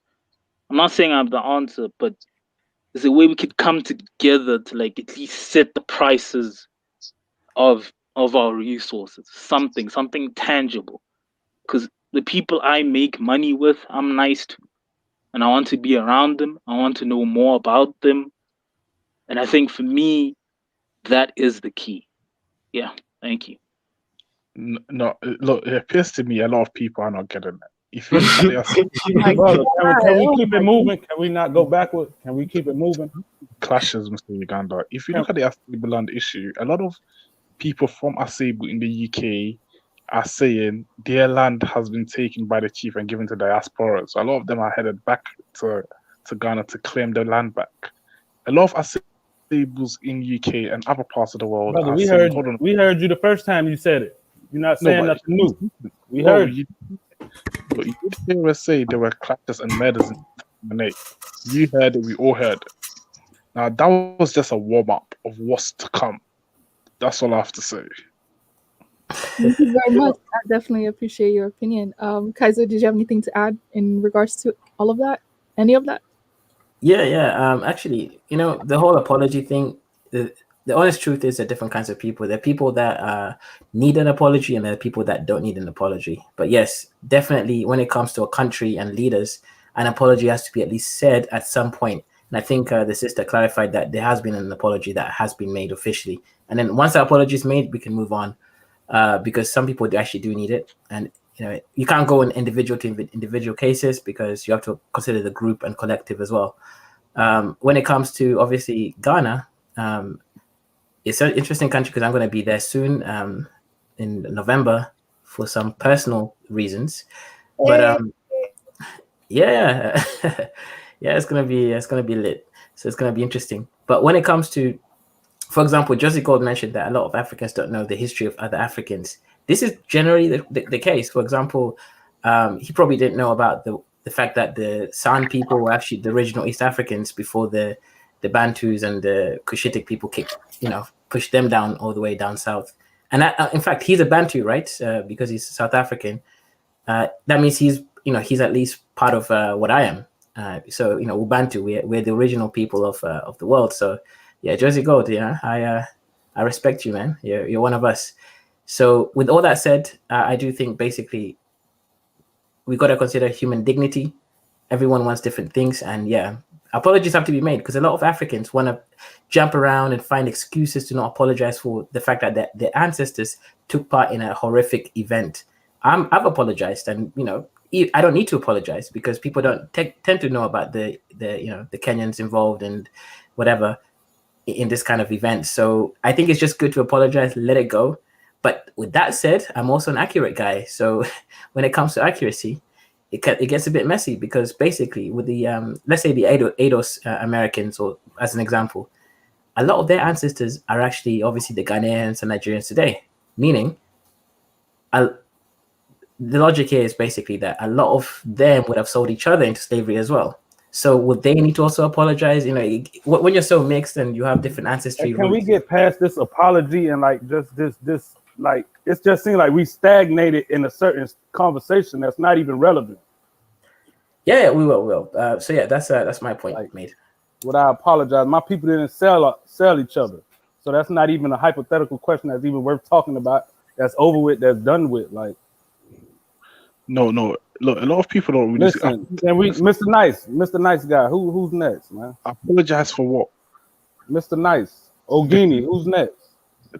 I'm not saying I have the answer, but is there a way we could come together to like at least set the prices of our resources? Something tangible. Because the people I make money with, I'm nice to. And I want to be around them. I want to know more about them. And I think for me, that is the key. Yeah, thank you. No, look, it appears to me a lot of people are not getting it. If you look at their Brother, can we keep it moving? Can we not go backward? Can we keep it moving? clashes, Mr. Uganda, if you look at the Asebu land issue, a lot of people from Asebu in the UK are saying their land has been taken by the chief and given to diaspora. So a lot of them are headed back to Ghana to claim their land back. A lot of Asebus in UK and other parts of the world Brother, are we saying, heard hold on. we heard you the first time you said it. You're not saying but- nothing new. We No, heard you did hear us say there were clashes and murders in 2008. You heard it, we all heard it. Now that was just a warm up of what's to come. That's all I have to say. Thank you very much. I definitely appreciate your opinion. Kaiser, did you have anything to add in regards to all of that? Any of that? Yeah. Actually, the whole apology thing, the honest truth is there are different kinds of people. There are people that need an apology and there are people that don't need an apology. But yes, definitely when it comes to a country and leaders, an apology has to be at least said at some point. And I think the sister clarified that there has been an apology that has been made officially. And then once the apology is made, we can move on because some people actually do need it. And you can't go in individual to individual cases because you have to consider the group and collective as well. When it comes to obviously Ghana, it's an interesting country because I'm going to be there soon in November for some personal reasons. But yeah, yeah, it's gonna be lit. So it's gonna be interesting. But when it comes to, for example, Josie Gold mentioned that a lot of Africans don't know the history of other Africans. This is generally the case. For example, he probably didn't know about the fact that the San people were actually the original East Africans before the Bantus and the Cushitic people pushed them down all the way down south. And in fact, he's a Bantu, right? Because he's South African. That means he's at least part of what I am. So Ubantu, we're the original people of the world. So yeah, Josie Gold, I respect you, man. You're one of us. So with all that said, I do think basically we got to consider human dignity. Everyone wants different things, and yeah, apologies have to be made because a lot of Africans want to jump around and find excuses to not apologize for the fact that their ancestors took part in a horrific event. I've apologized, and I don't need to apologize because people don't tend to know about the Kenyans involved and whatever in this kind of event. So I think it's just good to apologize, let it go. But with that said, I'm also an accurate guy. So when it comes to accuracy, it gets a bit messy because basically with the let's say the Eidos Americans, or as an example, a lot of their ancestors are actually obviously the Ghanaians and Nigerians today. Meaning, the logic here is basically that a lot of them would have sold each other into slavery as well. So would they need to also apologize? When you're so mixed and you have different ancestry. Can we get past this apology and like just this like it just seems like we stagnated in a certain conversation that's not even relevant. Yeah, we will. So yeah, that's my point made. What I apologize, my people didn't sell each other, so that's not even a hypothetical question that's even worth talking about. That's over with. That's done with. Like, no. Look, a lot of people don't really listen. Can we, Mr. Nice guy? Who's next, man? Apologize for what? Mr. Nice, Ogini. Who's next?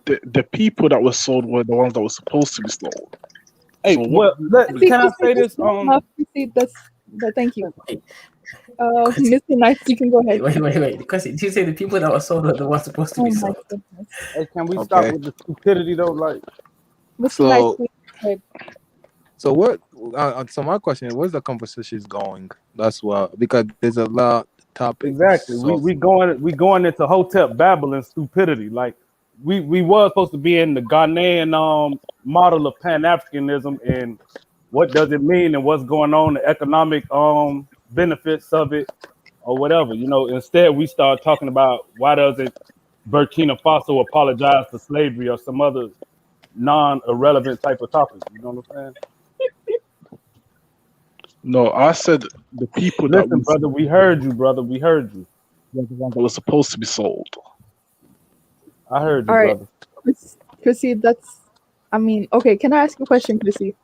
The people that were sold were the ones that were supposed to be sold. Hey, so can I say this? Thank you. Mr. Nice, you can go ahead. Wait. Because did you say the people that were sold are the ones supposed to be sold? Hey, can we stop with the stupidity though? Like, Mr. Nice, please go ahead. So what? So my question is, where's the conversation going? That's why, because there's a lot of topics. Exactly. So, we going into Hotep Babel and stupidity. Like we were supposed to be in the Ghanaian model of Pan-Africanism, and what does it mean and what's going on, the economic benefits of it or whatever. Instead we start talking about why doesn't Burkina Faso apologize for slavery or some other non-irrelevant type of topic. You know what I'm saying? No, I said the people Listen, brother, we heard you, brother. We heard you. the ones that were supposed to be sold. I heard you, All right, brother. Chrissy, okay, can I ask you a question, Chrissy?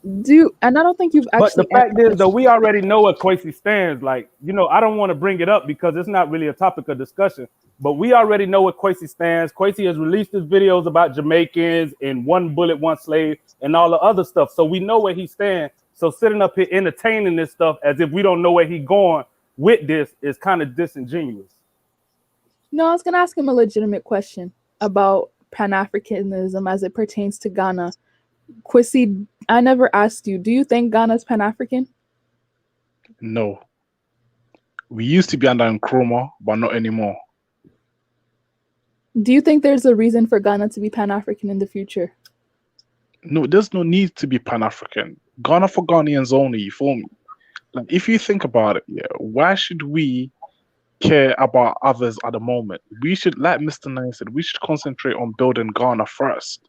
And I don't think you've But the actually fact answered is, though, we already know what Kwesi stands. Like, I don't want to bring it up because it's not really a topic of discussion. But we already know what Kwesi stands. Kwesi has released his videos about Jamaicans and one bullet, one slave, and all the other stuff. So we know where he stands. So sitting up here entertaining this stuff as if we don't know where he's going with this is kind of disingenuous. No, I was gonna ask him a legitimate question about Pan-Africanism as it pertains to Ghana. Kwesi, I never asked you, do you think Ghana's Pan-African? No. We used to be under Nkrumah, but not anymore. Do you think there's a reason for Ghana to be Pan-African in the future? No, there's no need to be Pan-African. Ghana for Ghanaians only, you feel me? Like, if you think about it, why should we care about others at the moment? We should, like Mr. Nine said, we should concentrate on building Ghana first.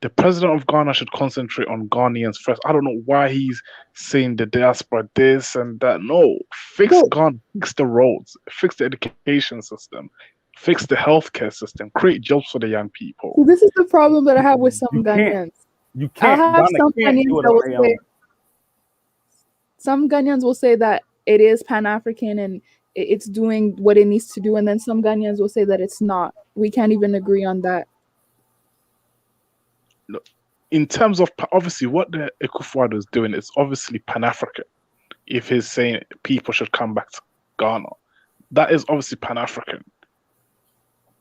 The president of Ghana should concentrate on Ghanaians first. I don't know why he's saying the diaspora this and that. No, fix Ghana, fix the roads, fix the education system, fix the healthcare system, create jobs for the young people. Well, this is the problem that I have with some Ghanaians. You can't. I have some Ghanaians that will say, some Ghanaians will say that it is Pan-African and it's doing what it needs to do, and then some Ghanaians will say that it's not. We can't even agree on that. In terms of, obviously, what the Akufo-Addo is doing is obviously Pan-African. If he's saying people should come back to Ghana, that is obviously Pan-African.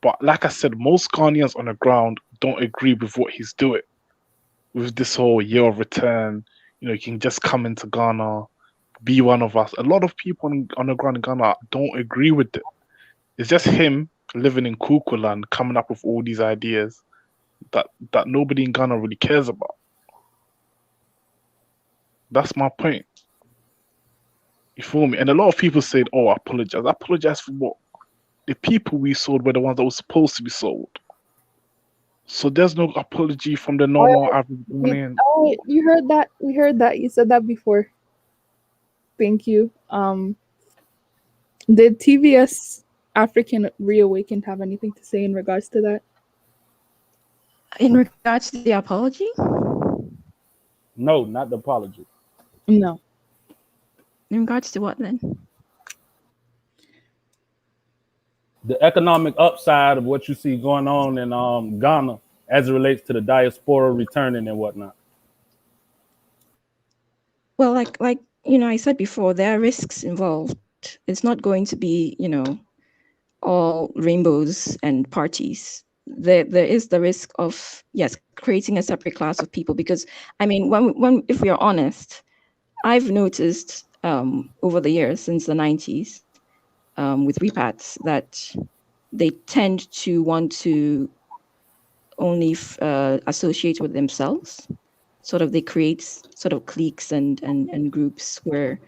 But like I said, most Ghanaians on the ground don't agree with what he's doing. With this whole year of return, you can just come into Ghana, be one of us. A lot of people on the ground in Ghana don't agree with it. It's just him living in Kukuland, coming up with all these ideas that nobody in Ghana really cares about. That's my point. You feel me? And a lot of people said, "Oh, apologize." Apologize for what? The people we sold were the ones that were supposed to be sold. So there's no apology from the normal average Ghanaian. Oh, you heard that? We heard that. You said that before. Thank you. Did TVS African Reawakened have anything to say in regards to that? In regards to the apology? No, not the apology. No. In regards to what then? The economic upside of what you see going on in Ghana as it relates to the diaspora returning and whatnot. Well, like I said before, there are risks involved. It's not going to be, all rainbows and parties. There is the risk of, yes, creating a separate class of people, because when if we are honest, I've noticed over the years since the 90s with repats that they tend to want to only associate with themselves. They create sort of cliques and groups where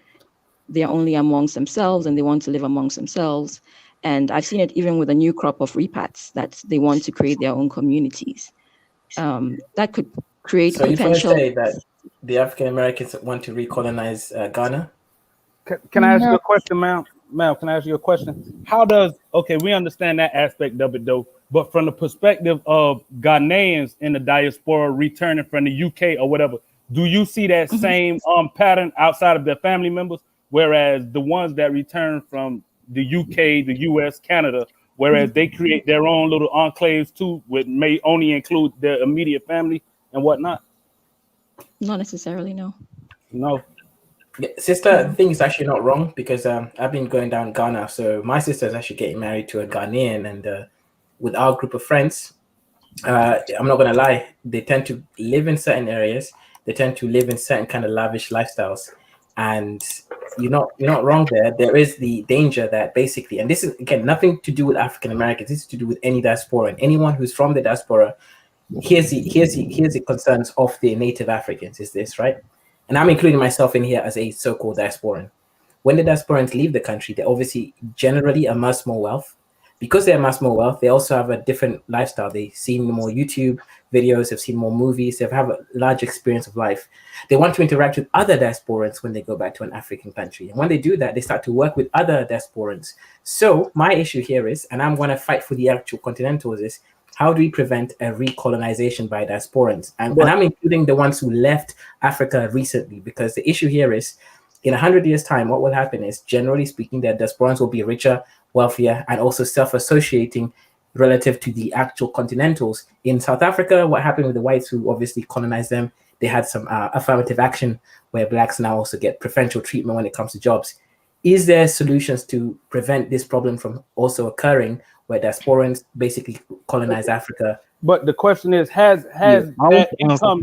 they are only amongst themselves and they want to live amongst themselves. And I've seen it even with a new crop of repats that they want to create their own communities. That could create potential. So you say that the African Americans want to recolonize Ghana? Can I ask you a question, ma'am? Ma'am, can I ask you a question? We understand that aspect of it though, but from the perspective of Ghanaians in the diaspora returning from the UK or whatever, do you see that same pattern outside of their family members? Whereas the ones that return from the UK, the US, Canada, whereas they create their own little enclaves too, which may only include their immediate family and whatnot? Not necessarily, no. No. Yeah, sister, the thing is actually not wrong, because I've been going down Ghana. So my sister is actually getting married to a Ghanaian, and with our group of friends, I'm not gonna lie, they tend to live in certain areas. They tend to live in certain kind of lavish lifestyles, and you're not wrong there. There is the danger that basically, and this is again nothing to do with African Americans. This is to do with any diaspora, and anyone who's from the diaspora. here's the concerns of the native Africans is this, right? And I'm including myself in here as a so-called diasporan. When the diasporans leave the country, they obviously generally amass more wealth. Because they amass more wealth, they also have a different lifestyle. They've seen more YouTube videos, they've seen more movies, they have a large experience of life. They want to interact with other diasporans when they go back to an African country. And when they do that, they start to work with other diasporans. So my issue here is, and I'm going to fight for the actual continentals, is how do we prevent a recolonization by diasporans? And I'm including the ones who left Africa recently, because the issue here is, in 100 years' time, what will happen is, generally speaking, that diasporans will be richer, wealthier, and also self-associating relative to the actual continentals. In South Africa, what happened with the whites who obviously colonized them, they had some affirmative action where blacks now also get preferential treatment when it comes to jobs. Is there solutions to prevent this problem from also occurring, where diasporans basically colonize Africa? But the question is, has that income,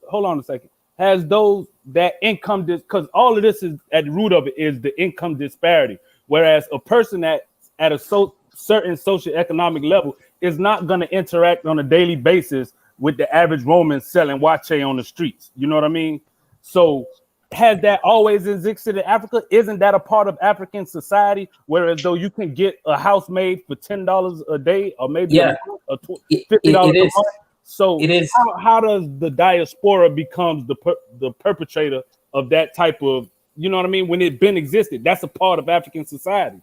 hold on a second, has that income, because all of this is at the root of it is the income disparity. Whereas a person at a certain socioeconomic level is not going to interact on a daily basis with the average Roman selling wache on the streets. You know what I mean? So has that always existed in Africa? Isn't that a part of African society? Whereas though you can get a house made for $10 a day, or maybe $50 a month. So it is. How does the diaspora becomes the perpetrator of that type of, you know what I mean, when it been existed? That's a part of African society.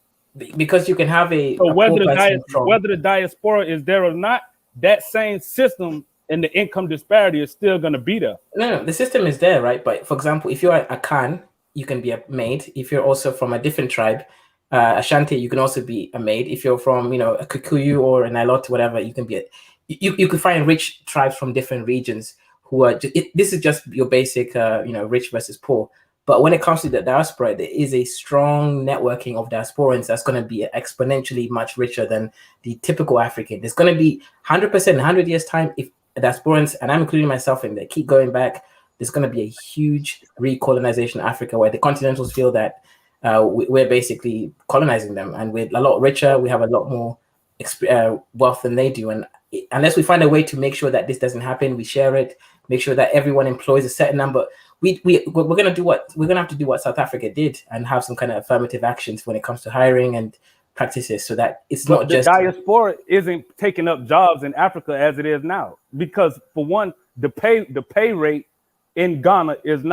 Because you can have whether the diaspora is there or not, that same system and the income disparity is still going to be there. No, the system is there, right? But for example, if you're a Khan, you can be a maid. If you're also from a different tribe, Ashanti, you can also be a maid. If you're from, a Kikuyu or an Ilot, whatever, you can be you could find rich tribes from different regions who are this is just your basic rich versus poor. But when it comes to the diaspora, there is a strong networking of diasporans that's going to be exponentially much richer than the typical African. There's going to be 100% in 100 years time, if diasporans, and I'm including myself in there, keep going back, there's going to be a huge recolonization of Africa, where the continentals feel that we're basically colonizing them, and we're a lot richer, we have a lot more wealth than they do. And unless we find a way to make sure that this doesn't happen, we share it, make sure that everyone employs a certain number. We're going to do what we're going to have to do what South Africa did, and have some kind of affirmative actions when it comes to hiring and practices, so that it's not just the diaspora isn't taking up jobs in Africa as it is now, because for one, the pay rate in Ghana is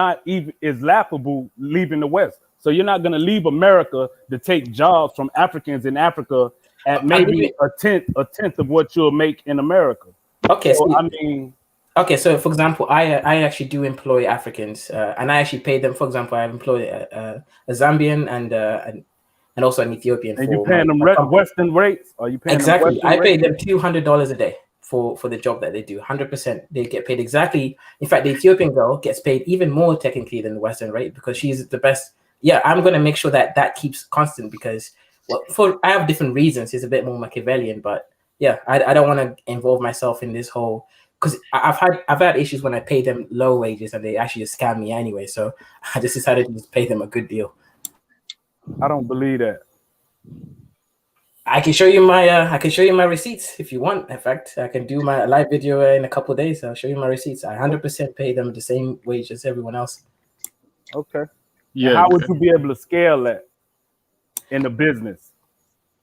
laughable leaving the West. So you're not going to leave America to take jobs from Africans in Africa at maybe a tenth of what you'll make in America. Okay, so okay, so for example, I actually do employ Africans, and I actually pay them. For example, I employ a Zambian and also an Ethiopian. And you paying them Western rates? Are you paying exactly? Them I pay them $200 a day for the job that they do. 100%, they get paid exactly. In fact, the Ethiopian girl gets paid even more technically than the Western rate, because she's the best. Yeah, I'm going to make sure that keeps constant, because I have different reasons. It's a bit more Machiavellian, but yeah, I don't want to involve myself in this whole, because I've had issues when I pay them low wages and they actually just scam me anyway. So I just decided to just pay them a good deal. I don't believe that. I can show you my receipts if you want. In fact, I can do my live video in a couple of days. I'll show you my receipts. I 100% pay them the same wage as everyone else. Okay. Yeah. And how would you be able to scale that in the business?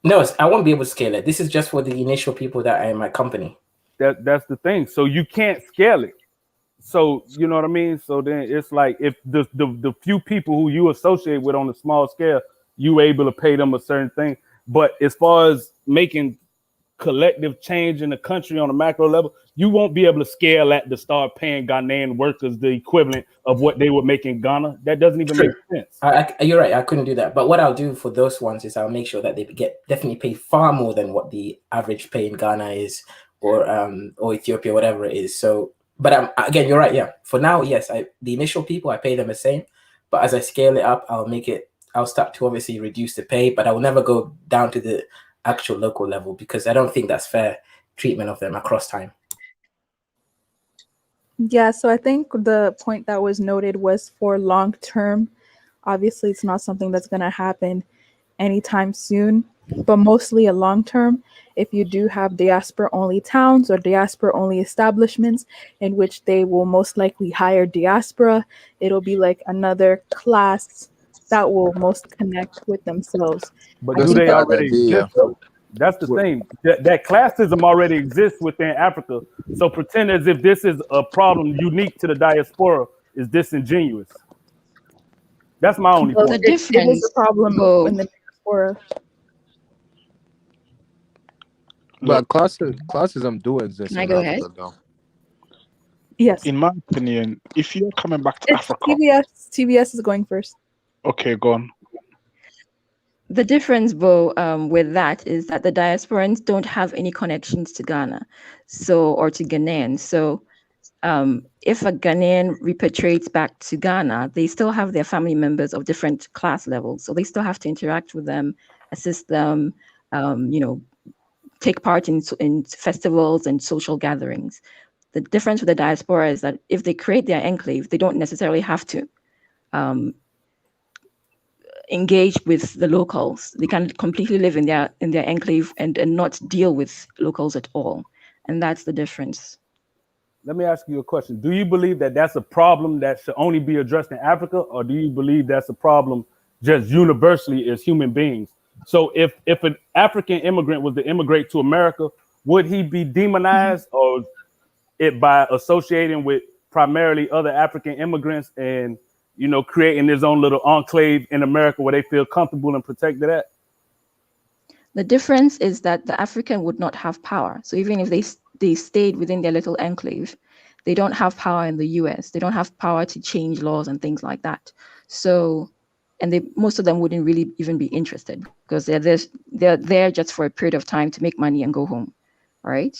No, I won't be able to scale it. This is just for the initial people that are in my company. That's the thing. So you can't scale it. So you know what I mean? So then it's like, if the few people who you associate with on a small scale, you able to pay them a certain thing. But as far as making collective change in the country on a macro level, you won't be able to scale that to start paying Ghanaian workers the equivalent of what they would make in Ghana. That doesn't even make sense. You're right. I couldn't do that. But what I'll do for those ones is I'll make sure that they definitely pay far more than what the average pay in Ghana is, or Ethiopia, whatever it is. So, but again, you're right. Yeah. For now, yes, the initial people, I pay them the same. But as I scale it up, I'll start to obviously reduce the pay, but I will never go down to the actual local level, because I don't think that's fair treatment of them across time. Yeah, so I think the point that was noted was for long term. Obviously, it's not something that's going to happen anytime soon. but mostly a long term. If you do have diaspora only towns or diaspora only establishments in which they will most likely hire diaspora, it'll be like another class that will most connect with themselves. But I do That's a think they that bad already idea. exist though? That's the thing. That classism already exists within Africa. So pretend as if this is a problem unique to the diaspora is disingenuous. That's my only well, The point. it is a difference, problem Bo, in the diaspora. But Look, classism do exist can I in go ahead? Africa though. Yes. in my opinion, if you're coming back to It's Africa, TBS. TBS is going first. okay, go on. The difference, Bo, with that is that the diasporans don't have any connections to Ghana, or to Ghanaians. So, if a Ghanaian repatriates back to Ghana, they still have their family members of different class levels. So they still have to interact with them, assist them, take part in festivals and social gatherings. The difference with the diaspora is that if they create their enclave, they don't necessarily have to um, engage with the locals. They can completely live in their enclave and not deal with locals at all. And that's the difference. Let me ask you a question. Do you believe that that's a problem that should only be addressed in Africa, or do you believe that's a problem just universally as human beings? So if an African immigrant was to immigrate to America, would he be demonized, or it by associating with primarily other African immigrants and creating his own little enclave in America where they feel comfortable and protected at? The difference is that the African would not have power. So even if they stayed within their little enclave, they don't have power in the US. They don't have power to change laws and things like that. So, and most of them wouldn't really even be interested because they're there just for a period of time to make money and go home. All right.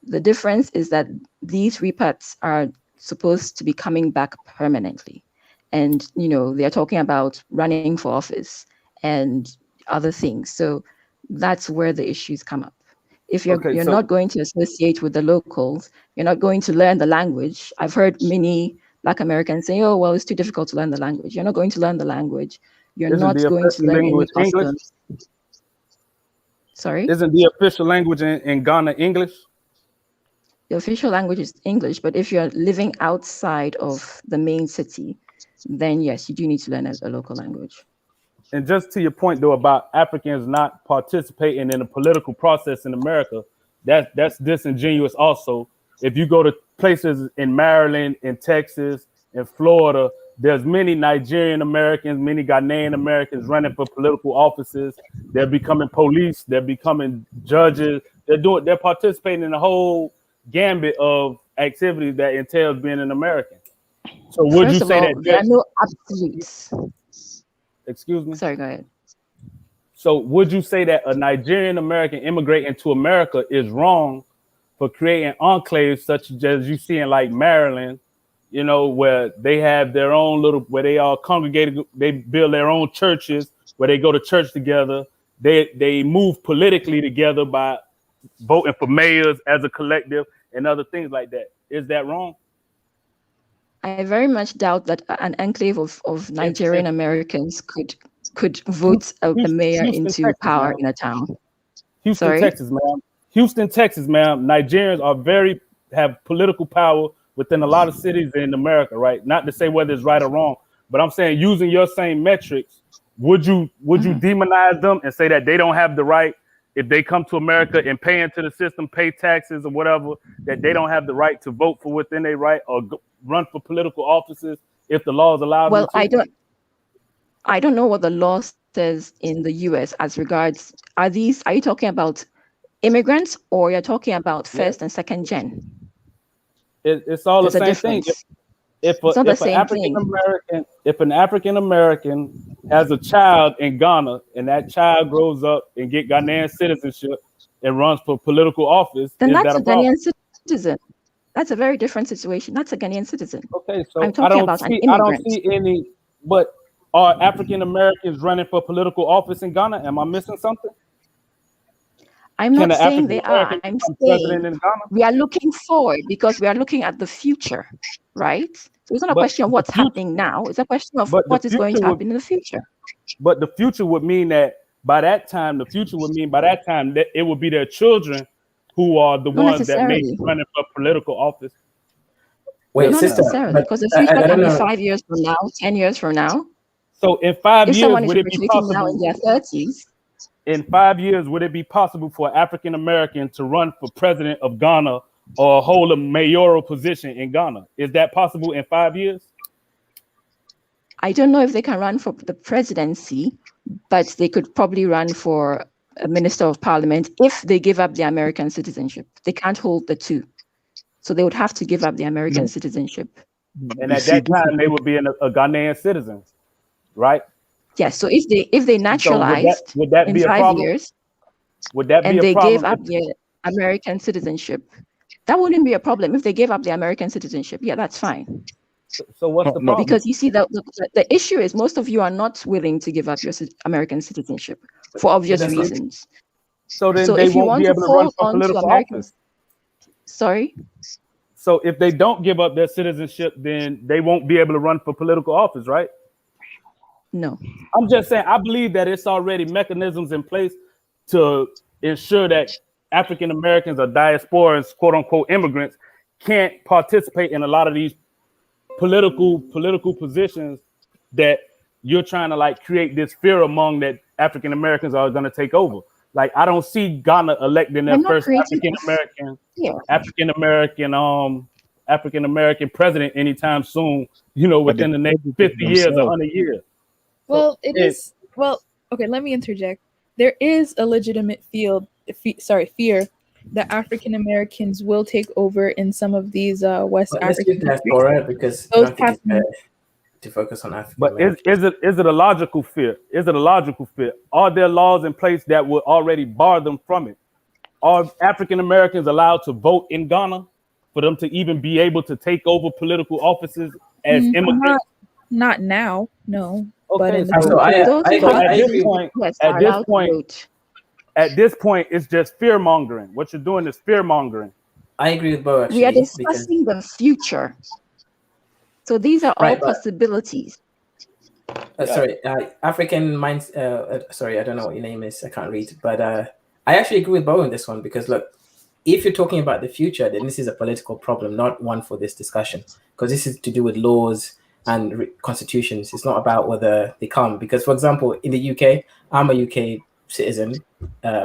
The difference is that these repats are supposed to be coming back permanently. And, they're talking about running for office and other things. So that's where the issues come up. If you're So not going to associate with the locals, you're not going to learn the language. I've heard many Black Americans say, oh, well, it's too difficult to learn the language. You're not going to learn the language. You're isn't not the going to official learn any language English? customs. Sorry? Isn't the official language in Ghana English? The official language is English, but if you're living outside of the main city, then yes, you do need to learn a local language. And just to your point though about Africans not participating in the political process in America, that's disingenuous also. If you go to places in Maryland, in Texas, in Florida, there's many Nigerian Americans, many Ghanaian Americans running for political offices. They're becoming police, they're becoming judges, they're participating in the whole gambit of activities that entails being an American. So would you First of say all, that there are just, no absolutes. excuse me? Sorry, go ahead. So would you say that a Nigerian American immigrating to America is wrong for creating enclaves such as you see in like Maryland, where they have their own where they all congregated, they build their own churches where they go to church together. They move politically together by voting for mayors as a collective and other things like that. Is that wrong? I very much doubt that an enclave of Nigerian If Americans could vote a mayor Houston, into Texas, power ma'am. in a town. Houston, Sorry? Texas, ma'am. Houston, Texas, ma'am. Nigerians have political power within a lot of cities in America, right? Not to say whether it's right or wrong, but I'm saying using your same metrics, would you demonize them and say that they don't have the right if they come to America and pay into the system, pay taxes or whatever, that they don't have the right to vote for within their right or run for political offices if the laws allow them Well, to? I don't know what the law says in the US as regards, are you talking about immigrants or you're talking about first and second gen? It's all There's the a same thing. difference. If It's not the an same thing. African American has a child in Ghana and that child grows up and get Ghanaian citizenship and runs for political office, Then is that's that a a problem? Ghanaian citizen. That's a very different situation. That's a Ghanaian citizen. Okay, so I'm talking about an immigrant. I don't see any. But are African Americans running for political office in Ghana? Am I missing something? I'm not saying they are. African-American I'm become saying president in Ghana? we are looking forward because we are looking at the future, right? So it's not a But question of the what's future- happening now. It's a question of but the what is going to future would- happen in the future. But the future would mean that by that time, the future would mean by that time that it would be their children who are the Not ones that may be necessarily. running for political office. Wait, Not sister, necessarily, but because the future I can don't be know. 5 years from now, 10 years from now. So in 5 If years, someone is would it be graduating now in possible? their 30s, In 5 years, would it be possible for an African American to run for president of Ghana or hold a mayoral position in Ghana? Is that possible in 5 years? I don't know if they can run for the presidency, but they could probably run for a minister of parliament if they give up their American citizenship. They can't hold the two. So they would have to give up the American citizenship. And You at see, that this is time, they would be a Ghanaian citizen, right? Yes. So if they So naturalized would that in be a 5 problem? years Would that be and a they gave problem? up their American citizenship, that wouldn't be a problem. If they gave up their American citizenship, yeah, that's fine. So what's the no, problem? Because you see, the issue is most of you are not willing to give up your American citizenship for obvious that's not- reasons. So then So they if you won't want be to able to run hold for on to political American, office. sorry, So if they don't give up their citizenship, then they won't be able to run for political office, right? no. I'm just saying, I believe that it's already mechanisms in place to ensure that African Americans or diasporans, quote unquote immigrants, can't participate in a lot of these political positions that you're trying to like create this fear among that African Americans are going to take over. Like I don't see Ghana electing their We're not first creating African American president anytime soon, within the next 50 years or 100 years. Well, it is. Well, okay. Let me interject. There is a legitimate fear that African Americans will take over in some of these West But let's do African countries. diaspora because I Those don't think it's happen. fair to focus on African But Americans. is it a logical fear? Is it a logical fear? Are there laws in place that would already bar them from it? Are African Americans allowed to vote in Ghana for them to even be able to take over political offices as immigrants? Not now, no. But Okay, in the so, So I Those who agree. have I at this agree. citizenship, point, yes, at are this allowed to point, vote. at this point, it's just fear mongering. What you're doing is fear mongering. I agree with Bo We are actually because discussing the future. So these are all right, but possibilities. sorry, African minds. Sorry, I don't know what your name is. I can't read, but I actually agree with Bo on this one because look, if you're talking about the future, then this is a political problem, not one for this discussion, because this is to do with laws and constitutions. It's not about whether they come. Because, for example, in the UK, I'm a UK citizen,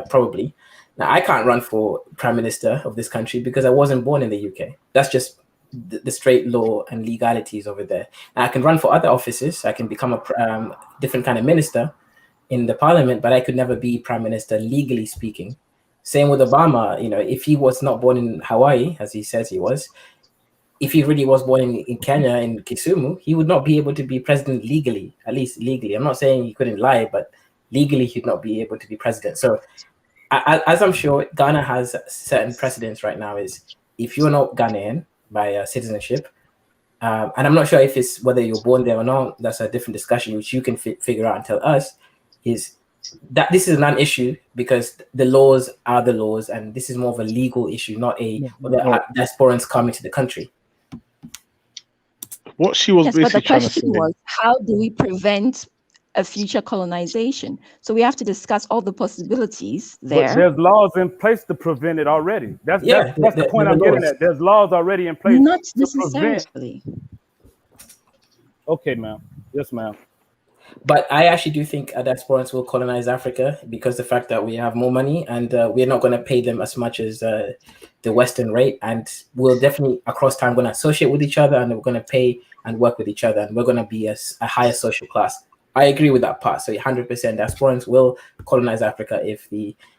probably. Now, I can't run for prime minister of this country because I wasn't born in the UK. That's just the straight law and legalities over there. And I can run for other offices. I can become a different kind of minister in the parliament, but I could never be prime minister legally speaking. Same with Obama. If he was not born in Hawaii, as he says he was, if he really was born in Kenya, in Kisumu, he would not be able to be president legally, at least legally. I'm not saying he couldn't lie, but legally he'd not be able to be president. So as I'm sure Ghana has certain precedents right now is if you're not Ghanaian by citizenship, and I'm not sure if it's whether you're born there or not, that's a different discussion, which you can figure out and tell us, is that this is a non-issue because the laws are the laws, and this is more of a legal issue, not whether diasporans come into the country. What she was Yes, but the basically trying to question say. was, how do we prevent a future colonization? So we have to discuss all the possibilities But there. there's laws in place to prevent it already. That's the point I'm getting at. There's laws already in place Not to prevent. necessarily. Okay, ma'am. Yes, ma'am. But I actually do think diasporans will colonize Africa because the fact that we have more money and we're not going to pay them as much as the Western rate. And we'll definitely, across time, going to associate with each other and we're going to pay and work with each other. And we're going to be a higher social class. I agree with that part. So 100% diasporans will colonize Africa if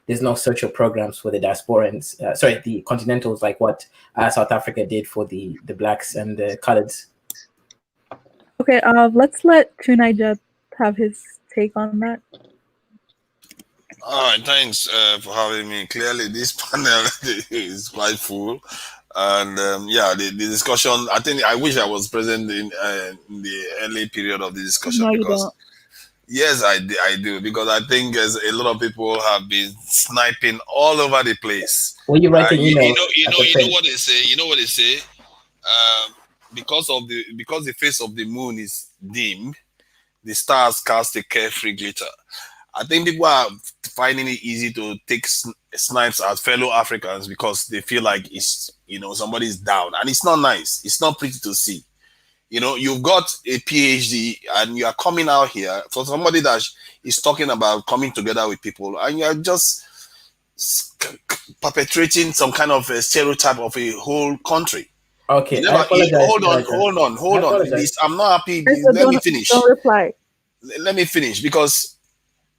there's no social programs for the diasporans, the continentals, like what South Africa did for the blacks and the coloreds. Okay, let's let Tunaija have his take on that. All right, thanks for having me. Clearly, this panel is quite full, and the discussion. I wish I was present in the early period of the discussion. No, because you don't. yes, I do, because I think as a lot of people have been sniping all over the place. Were you writing emails? You know what they say. You know what they say. Because the face of the moon is dim, the stars cast a carefree glitter. I think people are finding it easy to take snipes at fellow Africans because they feel like it's, somebody's down, and it's not nice. It's not pretty to see. You've got a PhD and you are coming out here for somebody that is talking about coming together with people, and you are just perpetrating some kind of a stereotype of a whole country. Okay, I Never, apologize. hold I on. apologize. I'm not happy. So Let me finish. don't reply. Let me finish, because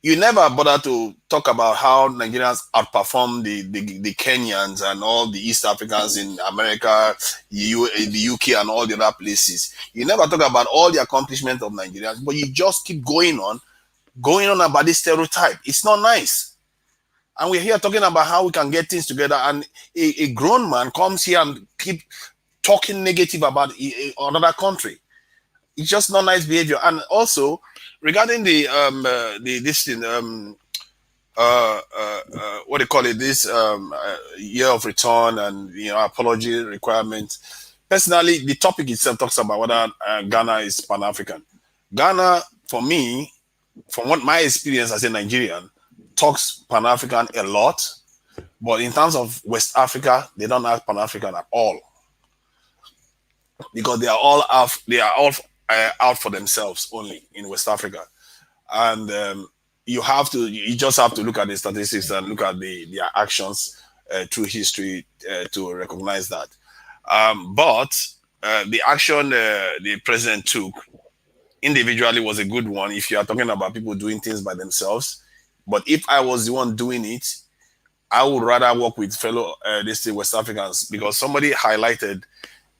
you never bother to talk about how Nigerians outperform the Kenyans and all the East Africans in America, the UK, and all the other places. You never talk about all the accomplishments of Nigerians, but you just keep going on about this stereotype. It's not nice. And we're here talking about how we can get things together, and a grown man comes here and keep talking negative about another country. It's just not nice behavior. And also, regarding this thing, what do you call it? This year of return and apology requirement. Personally, the topic itself talks about whether Ghana is Pan-African. Ghana, for me, from what my experience as a Nigerian, talks Pan-African a lot, but in terms of West Africa, they don't have Pan-African at all, because they are all out for themselves only in West Africa. And you just have to look at the statistics and look at their actions through history to recognize that. But the action the president took individually was a good one if you are talking about people doing things by themselves. But if I was the one doing it, I would rather work with fellow West Africans, because somebody highlighted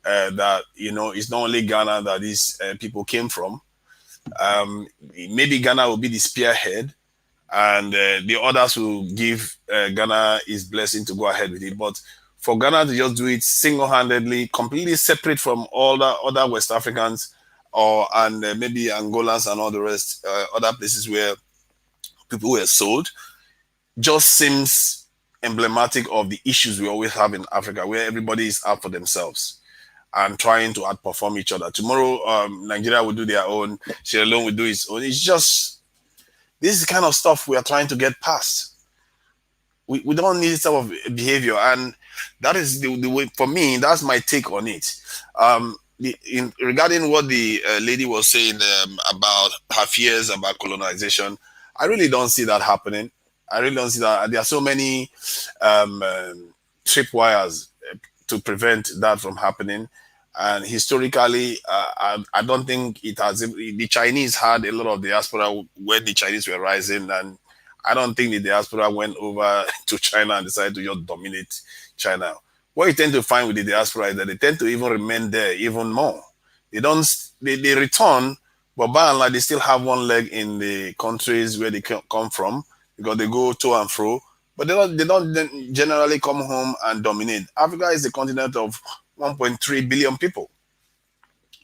that it's not only Ghana that these people came from. Maybe Ghana will be the spearhead, and the others will give Ghana his blessing to go ahead with it. But for Ghana to just do it single-handedly, completely separate from all the other West Africans, and maybe Angolans and all the rest, other places where people were sold, just seems emblematic of the issues we always have in Africa, where everybody is out for themselves and trying to outperform each other. Tomorrow, Nigeria will do their own, Sierra Leone will do its own. It's just, this is the kind of stuff we are trying to get past. We don't need this type of behavior, and that is the way, for me, that's my take on it. Regarding what the lady was saying about her fears about colonization, I really don't see that happening. I really don't see that. There are so many tripwires to prevent that from happening. And historically, I don't think it has. The Chinese had a lot of diaspora when the Chinese were rising, and I don't think the diaspora went over to China and decided to just dominate China. What you tend to find with the diaspora is that they tend to even remain there even more. They return, but by and large, they still have one leg in the countries where they come from, because they go to and fro. But they don't generally come home and dominate. Africa is a continent of 1.3 billion people.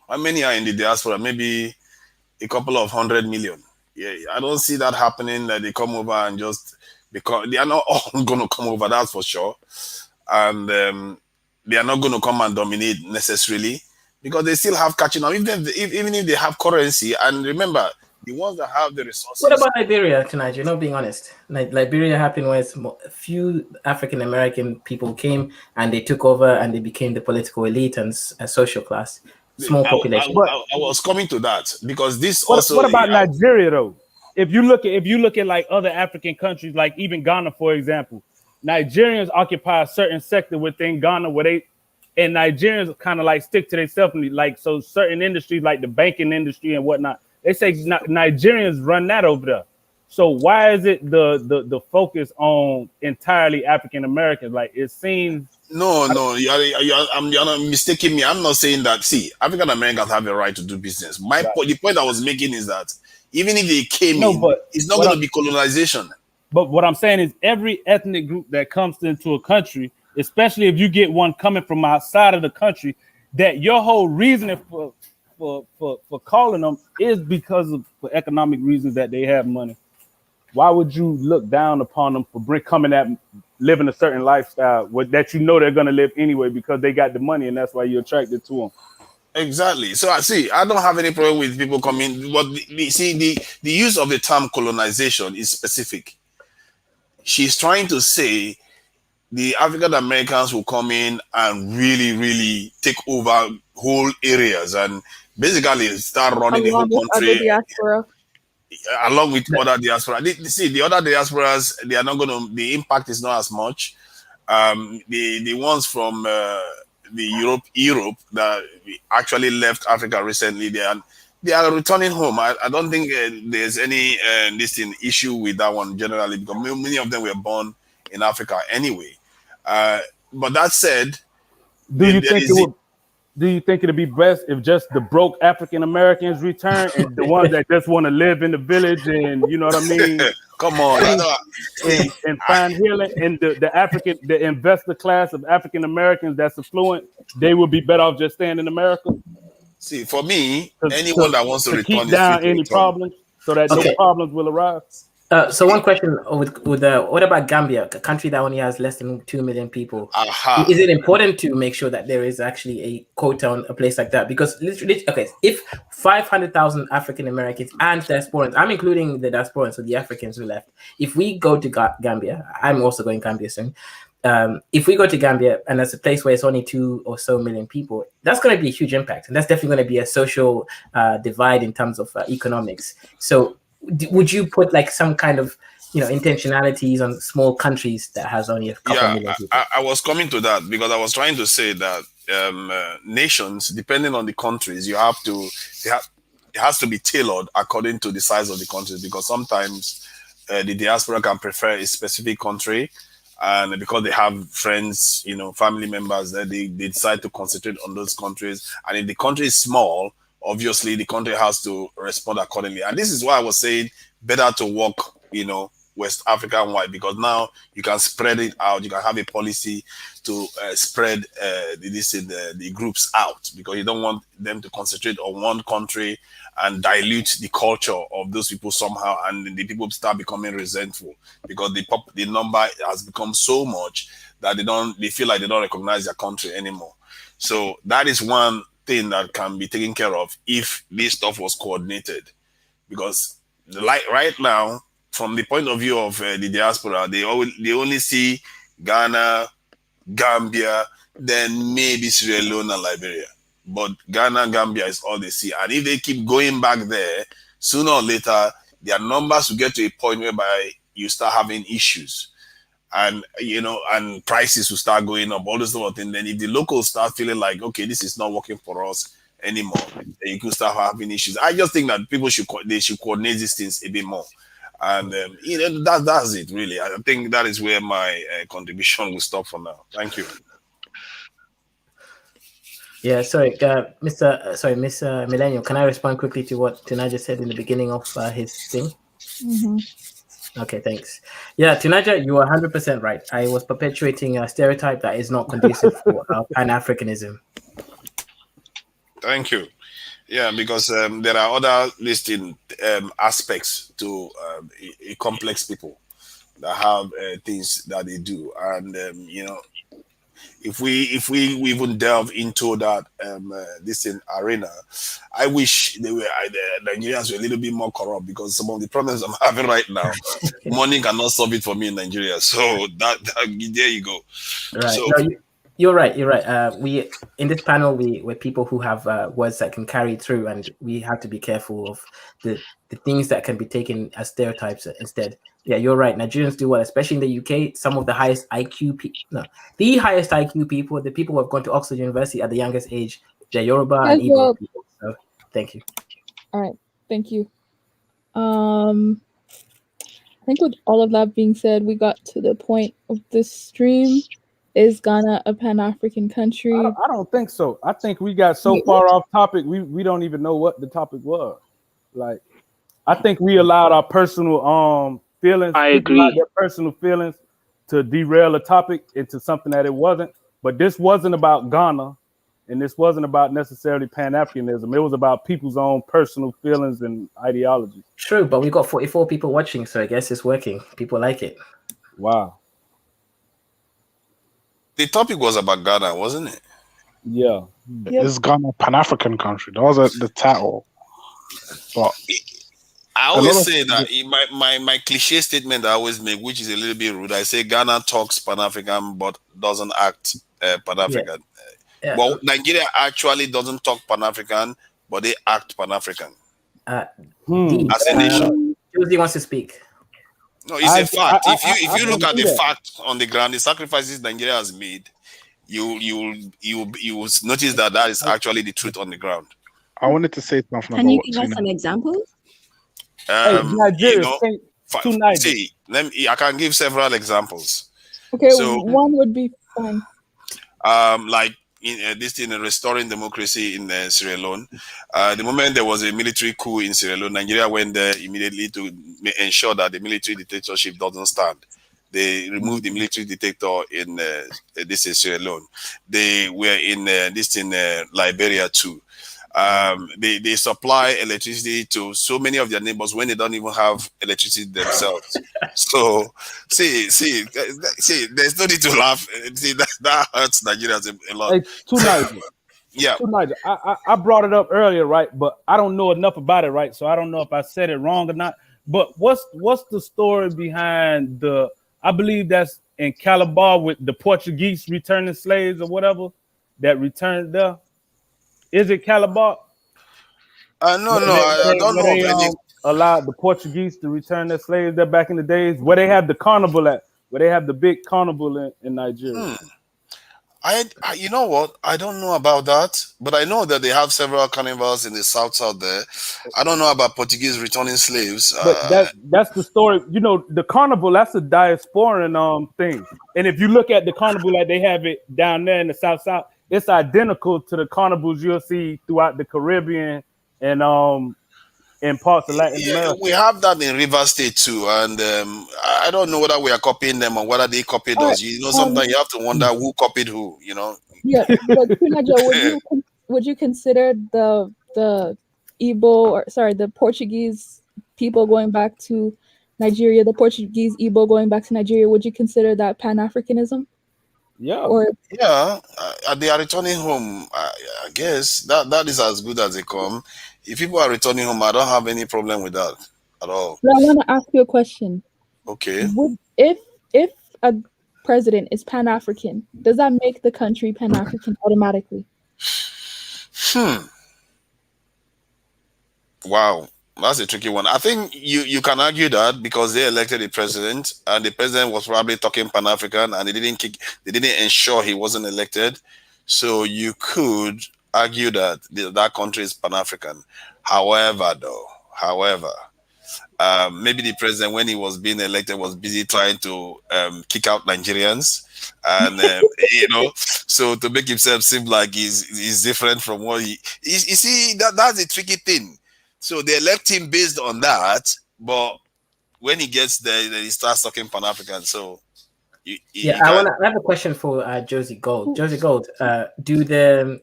How many are in the diaspora? Maybe a couple of 100 million. Yeah, I don't see that happening, that they come over and just, because they are not all going to come over, that's for sure. And they are not going to come and dominate necessarily, because they still have catching up. Even if they have currency, and remember, the ones that have the resources. What about Liberia tonight? You're not being honest. Liberia happened where a few African American people came and they took over and they became the political elite and a social class. Small population. I was coming to that, because this also. What about Nigeria though? If you look at like other African countries, like even Ghana, for example, Nigerians occupy a certain sector within Ghana and Nigerians kind of like stick to themselves, like, so certain industries like the banking industry and whatnot, they say Nigerians run that over there. So why is it the focus on entirely African Americans? Like, it seems. No, you're mistaking me. I'm not saying that. See, African Americans have a right to do business. The point I was making is that even if they came in, it's not going to be colonization. But what I'm saying is, every ethnic group that comes into a country, especially if you get one coming from outside of the country, that your whole reasoning for calling them is because of for economic reasons, that they have money. Why would you look down upon them for coming at living a certain lifestyle that you know they're going to live anyway, because they got the money, and that's why you're attracted to them? Exactly. So I don't have any problem with people coming, but the use of the term colonization is specific. She's trying to say the African Americans will come in and really, really take over whole areas and basically start running the whole along with other country diaspora. along with other diaspora. See, the other diasporas, they are not going to. The impact is not as much. The ones from the Europe that actually left Africa recently, they are returning home. I don't think there's any issue with that one generally because many of them were born in Africa anyway. But that said, Do you there think it is would? Do you think it'd be best if just the broke African Americans return and the ones that just want to live in the village and you know what I mean? come on, I don't see. And find healing, and the investor class of African Americans that's affluent, they would be better off just staying in America See, for me, to, anyone to, that wants to to return keep is free down to any return. problems so that Okay. no problems will arise. So one question with what about Gambia, a country that only has less than 2 million people? Aha. Is it important to make sure that there is actually a quota on a place like that? Because literally, okay, if 500,000 African Americans and diasporans, I'm including the diasporans, so the Africans who left, if we go to Gambia, I'm also going Gambia soon. If we go to Gambia and there's a place where it's only 2 or so million people, that's going to be a huge impact, and that's definitely going to be a social divide in terms of economics. So would you put like some kind of intentionalities on small countries that has only a couple million people? I was coming to that because I was trying to say that nations, depending on the countries, it has to be tailored according to the size of the countries because sometimes the diaspora can prefer a specific country, and because they have friends, family members, that they decide to concentrate on those countries. And if the country is small, obviously the country has to respond accordingly. And this is why I was saying better to work, West African wide, because now you can spread it out. You can have a policy to spread the groups out, because you don't want them to concentrate on one country and dilute the culture of those people somehow, and the people start becoming resentful because the number has become so much that they feel like they don't recognize their country anymore. So that is one thing that can be taken care of if this stuff was coordinated, because like right now, from the point of view of the diaspora, they only see Ghana, Gambia, then maybe Sierra Leone and Liberia. But Ghana and Gambia is all they see. And if they keep going back there, sooner or later, their numbers will get to a point whereby you start having issues. And and prices will start going up, all those sort of things. Then if the locals start feeling like, okay, this is not working for us anymore, then you could start having issues. I just think that people should coordinate these things a bit more. And that's it really. I think that is where my contribution will stop for now. Thank you. Yeah, sorry, Miss Millennial. Can I respond quickly to what Tunaja said in the beginning of his thing? Mm-hmm. Okay, thanks. Yeah, Tunaja, you are 100% right. I was perpetuating a stereotype that is not conducive for Pan-Africanism. Thank you. Yeah, because there are other listing aspects to a complex people that have things that they do, and if we even delve into that this arena, I wish the Nigerians were a little bit more corrupt, because some of the problems I'm having right now, money cannot solve it for me in Nigeria. So that there you go. Right. So, no, you're right. You're right. We in this panel, we're people who have words that can carry through, and we have to be careful of the things that can be taken as stereotypes instead. Yeah, you're right. Nigerians do well, especially in the UK. Some of the highest IQ the highest IQ people, the people who have gone to Oxford University at the youngest age, they're Yoruba and Igbo people. So thank you. All right, thank you. I think with all of that being said, we got to the point of this stream. Is Ghana a Pan-African country? I don't think so. I think we got so far off topic, we don't even know what the topic was. Like, I think we allowed our personal feelings. I agree. Allowed their personal feelings to derail a topic into something that it wasn't. But this wasn't about Ghana, and this wasn't about necessarily Pan-Africanism. It was about people's own personal feelings and ideologies. True, but we got 44 people watching, so I guess it's working. People like it. Wow. The topic was about Ghana, wasn't it? Yeah. Yep. Is Ghana a Pan-African country? That was the title. But I a always lot of say that my cliche statement I always make, which is a little bit rude. I say Ghana talks Pan African but doesn't act Pan African. Yeah. Well, Nigeria actually doesn't talk Pan African, but they act Pan African as a nation. Josie wants to speak. No, it's a fact. If I you look can at see the that. fact on the ground, the sacrifices Nigeria has made, you will notice that that is actually the truth on the ground. I wanted to say something Can about you what give us some examples? Hey, You Nigeria, know, to Niger. see, I can give several examples. Okay, So, one would be fine. like in this thing, restoring democracy in Sierra Leone. The moment there was a military coup in Sierra Leone, Nigeria went there immediately to ensure that the military dictatorship doesn't stand. They removed the military dictator in this is Sierra Leone. They were in this in Liberia too. They supply electricity to so many of their neighbors when they don't even have electricity themselves. So see, there's no need to laugh. See, that hurts Nigerians a lot. Hey, to Niger. Yeah. To Niger. I brought it up earlier, right? But I don't know enough about it, right? So I don't know if I said it wrong or not. But what's the story behind I believe that's in Calabar with the Portuguese returning slaves or whatever that returned there. Is it Calabar? No, I don't know of any. Allowed the Portuguese to return their slaves there back in the days where they have the carnival at, where they have the big carnival in Nigeria. I you know what? I don't know about that, but I know that they have several carnivals in the south there. I don't know about Portuguese returning slaves. But that's the story. You know, the carnival, that's a diasporan thing. And if you look at the carnival like they have it down there in the south, it's identical to the carnivals you'll see throughout the Caribbean and in parts of Latin America. We have that in River State too, and I don't know whether we are copying them or whether they copied us. You know, sometimes you have to wonder who copied who. You know. Yeah, but Kunajo, would you consider the the Portuguese people going back to Nigeria, the Portuguese Igbo going back to Nigeria? Would you consider that Pan-Africanism? Yeah. They are returning home. I guess that is as good as they come. If people are returning home, I don't have any problem with that at all. But I want to ask you a question. Okay. If a president is Pan-African, does that make the country Pan-African automatically? Wow, that's a tricky one. I think you can argue that because they elected the president, and the president was probably talking Pan-African, and they didn't ensure he wasn't elected. So you could argue that that country is Pan-African. However, maybe the president, when he was being elected, was busy trying to kick out Nigerians, and so to make himself seem like he's different from what you see. That's a tricky thing. So they elect him based on that, but when he gets there, then he starts talking Pan-African. So I have a question for Josie Gold. Josie Gold, do the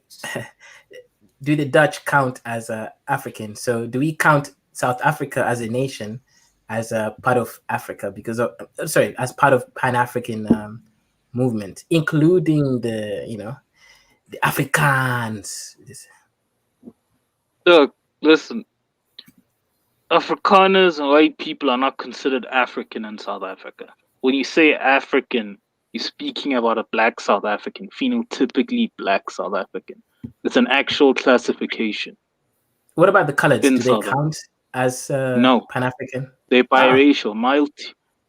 Dutch count as African? So do we count South Africa as a nation as a part of Africa because as part of Pan-African movement, including the Afrikaans? Look, listen. Afrikaners and white people are not considered African in South Africa. When you say African, you're speaking about a black South African, phenotypically black South African. It's an actual classification. What about the colors? Do they count as no Pan-African? They're biracial,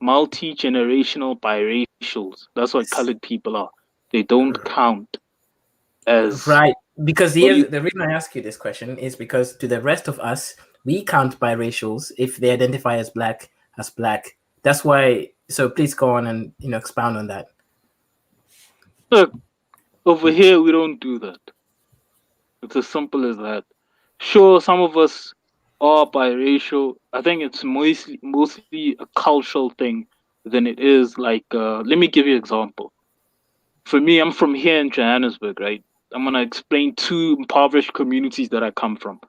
multi-generational biracials. That's what colored people are. They don't count as right. Because the reason I ask you this question is because to the rest of us, we count biracials if they identify as black. That's why. So please go on and expound on that. Look, over here we don't do that. It's as simple as that. Sure, some of us are biracial. I think it's mostly a cultural thing than it is like. Let me give you an example. For me, I'm from here in Johannesburg, right? I'm gonna explain two impoverished communities that I come from.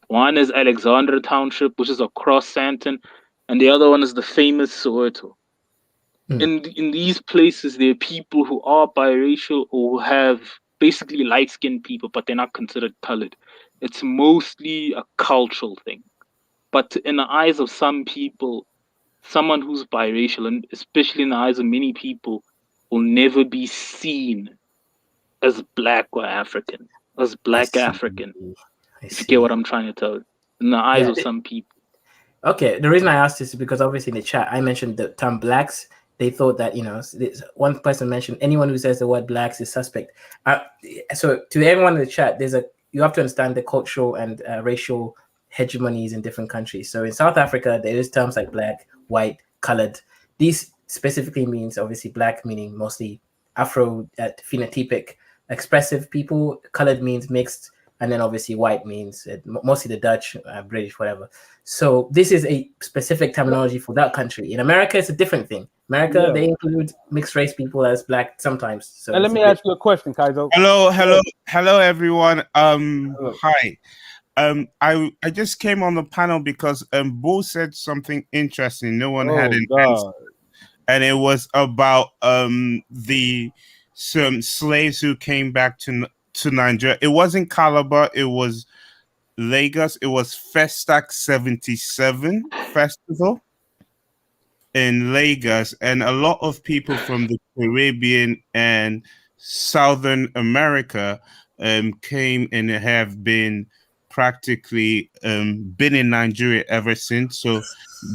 One is Alexandra Township, which is across Sandton, and the other one is the famous Soweto. In these places, there are people who are biracial or who have basically light-skinned people, but they're not considered colored. It's mostly a cultural thing. But in the eyes of some people, someone who's biracial, and especially in the eyes of many people, will never be seen as black or African, as black African. If you get what I'm trying to tell you. In the eyes of some people. Okay, the reason I asked this is because obviously in the chat I mentioned the term blacks. They thought that, one person mentioned anyone who says the word blacks is suspect. So to everyone in the chat, you have to understand the cultural and racial hegemonies in different countries. So in South Africa, there is terms like black, white, colored. These specifically means obviously black meaning mostly Afro phenotypic expressive people. Colored means mixed, and then obviously white means mostly the Dutch, British, whatever. So this is a specific terminology for that country. In America, it's a different thing. America, they include mixed race people as black sometimes. So and let me ask you a question, Kaizo. Hello, everyone. Hi. I just came on the panel because Bo said something interesting. No one had an answer, and it was about some slaves who came back to Nigeria. It wasn't Calabar. It was Lagos. It was Festac 77 Festival in Lagos, and a lot of people from the Caribbean and Southern America came and have been practically been in Nigeria ever since. So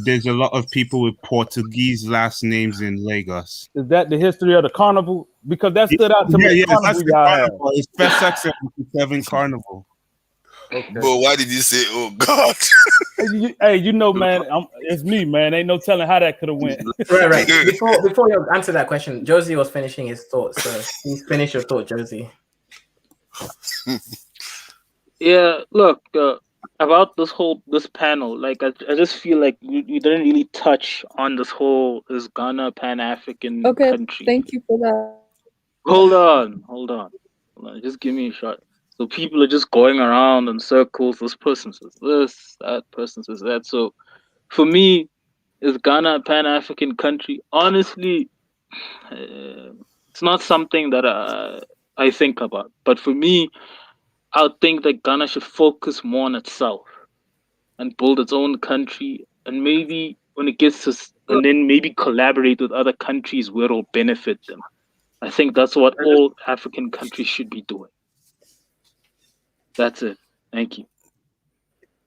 there's a lot of people with Portuguese last names in Lagos. Is that the history of the carnival? Because that stood out to me. Yeah, that's the carnival. It's Festac 77 Carnival. Okay. But why did you say, "Oh God"? Hey, man, it's me, man. Ain't no telling how that could have went. Right. Before you answer that question, Josie was finishing his thoughts. So please finish your thought, Josie. Yeah, look, about this panel, like I just feel like you didn't really touch on this Ghana Pan-African country. Thank you for that. Hold on. Just give me a shot. So people are just going around in circles. This person says this, that person says that. So for me, is Ghana a Pan-African country? Honestly, it's not something that I think about. But for me, I think that Ghana should focus more on itself and build its own country, and maybe when it gets to, and then maybe collaborate with other countries where it'll benefit them. I think that's what all African countries should be doing. That's it. Thank you.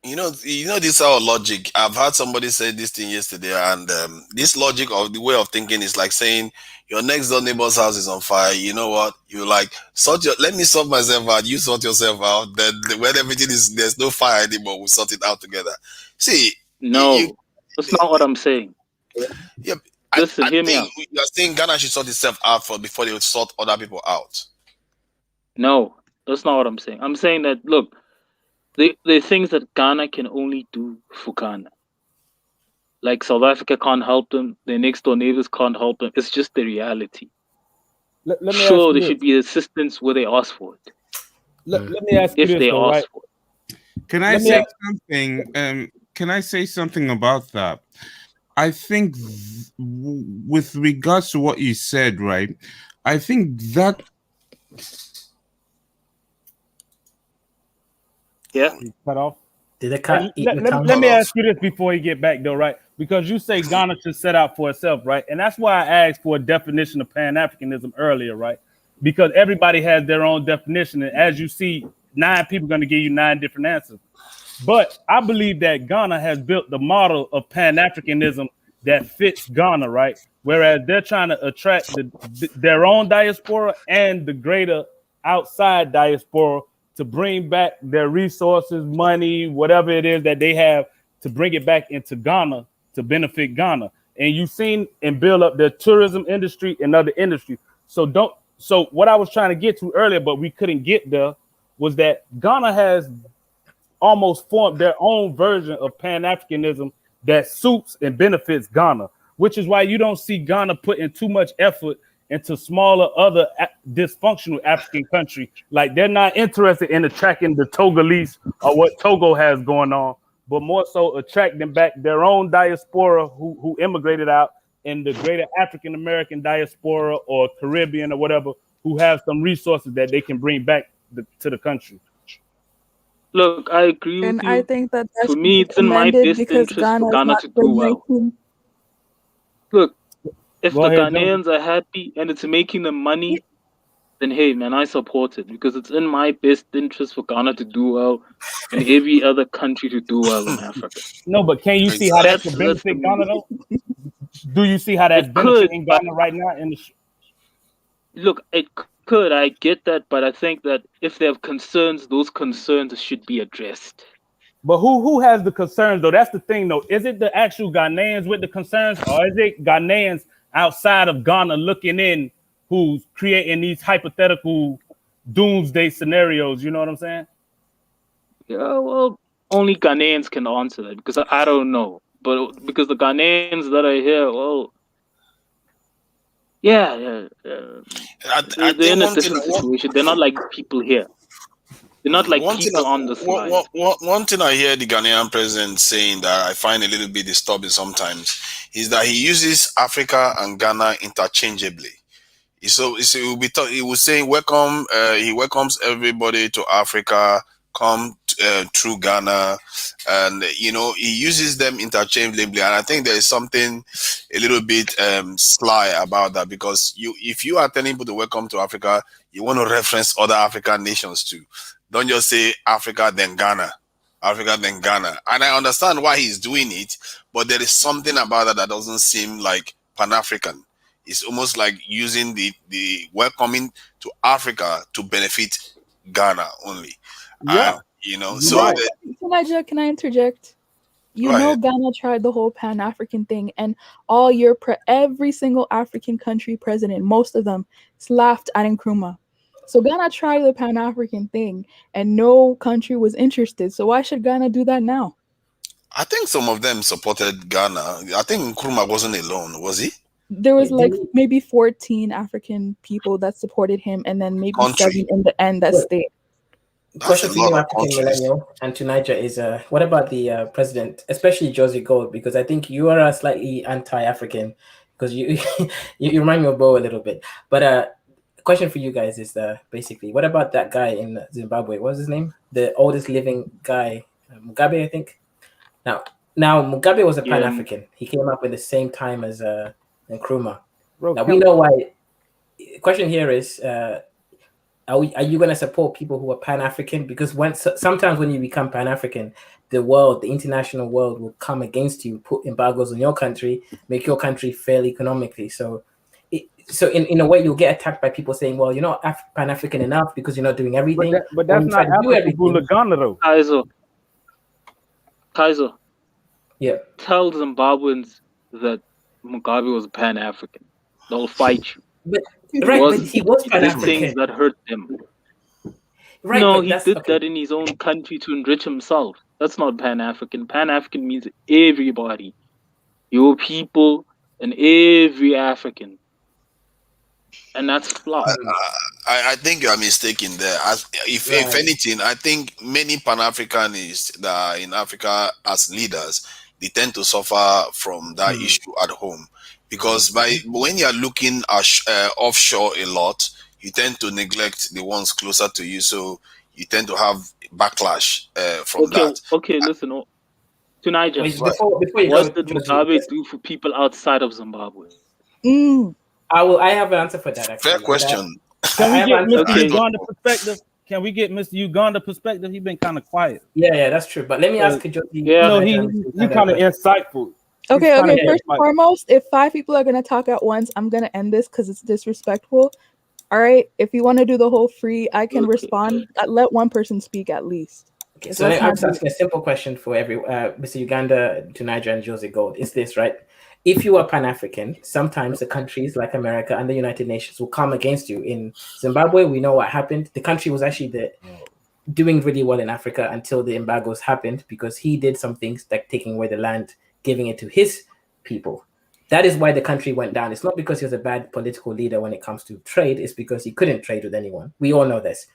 You know, this is our logic. I've heard somebody say this thing yesterday, and this logic of the way of thinking is like saying your next door neighbor's house is on fire. You know what? You like let me sort myself out. You sort yourself out. Then when everything there's no fire anymore, we'll sort it out together. See, that's not what I'm saying. Yeah, listen, hear me out. You're saying Ghana should sort itself out before they would sort other people out. No, that's not what I'm saying. I'm saying that look. There are things that Ghana can only do for Ghana. Like South Africa can't help them, their next door neighbors can't help them. It's just the reality. Let me sure, there should be assistance where they ask for it. Let me ask you this, though, right? Can I say something? Can I say something about that? I think with regards to what you said, right? I think that. Yeah. Cut off. Did it cut? Let me ask you this before you get back, though, right? Because you say Ghana should set out for itself, right? And that's why I asked for a definition of Pan-Africanism earlier, right? Because everybody has their own definition. And as you see, 9 people are going to give you 9 different answers. But I believe that Ghana has built the model of Pan-Africanism that fits Ghana, right? Whereas they're trying to attract their own diaspora and the greater outside diaspora to bring back their resources, money, whatever it is that they have, to bring it back into Ghana to benefit Ghana. And you've seen and build up the tourism industry and other industries. So what I was trying to get to earlier, but we couldn't get there, was that Ghana has almost formed their own version of Pan-Africanism that suits and benefits Ghana, which is why you don't see Ghana putting too much effort into smaller other dysfunctional African country. Like they're not interested in attracting the Togolese or what Togo has going on, but more so attracting back their own diaspora who immigrated out, in the greater African American diaspora or Caribbean or whatever, who have some resources that they can bring back to the country. Look, I agree with And I you. think that For should me, be it's in my commended best because interest for Ghana is Ghana not to do been well. making. Look, if Go the ahead, Joe. Ghanaians are happy and it's making them money, then hey, man, I support it because it's in my best interest for Ghana to do well and every other country to do well in Africa. No, but can you see how that could That's the benefit Ghana main. though? Do you see how that's It could, benefiting but Ghana right now? look, it could. I get that, but I think that if they have concerns, those concerns should be addressed. But who has the concerns though? That's the thing though. Is it the actual Ghanaians with the concerns, or is it Ghanaians outside of Ghana looking in who's creating these hypothetical doomsday scenarios? You know what I'm saying? Yeah, well, only Ghanaians can answer that because I don't know. But because the Ghanaians that are here, well, yeah. I They're think in a one thing, different situation. They're not like people here. They're not like one thing, people on this line. one thing I hear the Ghanaian president saying that I find a little bit disturbing sometimes is that he uses Africa and Ghana interchangeably. So it will be he was saying welcome. He welcomes everybody to Africa. Come through Ghana, and he uses them interchangeably. And I think there is something a little bit sly about that, because if you are telling people to welcome to Africa, you want to reference other African nations too. Don't just say Africa then Ghana, Africa then Ghana. And I understand why he's doing it, but there is something about that doesn't seem like Pan-African. It's almost like using the welcoming to Africa to benefit Ghana only. Yeah, And you're so right. Can I interject? You go know, ahead. Ghana tried the whole Pan-African thing, and every single African country president, most of them, laughed at Nkrumah. So Ghana tried the Pan-African thing, and no country was interested. So why should Ghana do that now? I think some of them supported Ghana. I think Nkrumah wasn't alone, was he? There was Yeah, like maybe 14 African people that supported him, and then maybe Country. 7 in the end that Wait. stayed. That's Question a for lot you, of African countries. millennial, and to Niger is what about the president, especially Josie Gold? Because I think you are slightly anti-African because you you remind me of Bo a little bit. But question for you guys is basically, what about that guy in Zimbabwe? What's his name? The oldest living guy, Mugabe, I think. Now Mugabe was a Yeah, Pan-African. He came up in the same time as Nkrumah. Bro, Now we know why. Question here is. Are you going to support people who are Pan-African? Because sometimes when you become Pan-African, the international world will come against you, put embargoes on your country, make your country fail economically. So in a way, you'll get attacked by people saying, well, you're not Pan-African enough because you're not doing everything. but Or that's you try not to do applicable to everything. Ghana though. Kaiser, Yeah. tell Zimbabweans that Mugabe was Pan-African. They'll fight you. But He he was he did things Pan-African. that hurt them. Right, No, but he that's did okay. that in his own country to enrich himself. That's not Pan-African. Pan-African means everybody. Your people and every African. And that's flawed. I think you are mistaken there. If Right. anything, I think many Pan-Africanists that are in Africa as leaders, they tend to suffer from that issue at home, because when you are looking offshore a lot, you tend to neglect the ones closer to you. So you tend to have backlash from that. Okay, listen. To Niger, Wait, Right. before you what go, did Josie, Mugabe do for people outside of Zimbabwe? I have an answer for that actually. Fair question. Can we I have get an answer. Mr. Okay. Uganda perspective? Can we get Mr. Uganda perspective? He's been kind of quiet. Yeah, that's true. But let me ask Josie. Yeah. No, Niger, he kind of insightful. Okay, kinda First and foremost, if 5 people are going to talk at once, I'm going to end this because it's disrespectful. All right. If you want to do the whole free, I can respond. Let one person speak at least. Okay, so I'm just asking a simple question for Mr. Uganda, to Niger, and Josie Gold. Is this right? If you are Pan-African, sometimes the countries like America and the United Nations will come against you. In Zimbabwe, we know what happened. The country was actually doing really well in Africa until the embargoes happened, because he did some things like taking away the land, giving it to his people. That is why the country went down. It's not because he was a bad political leader when it comes to trade. It's because he couldn't trade with anyone. We all know this.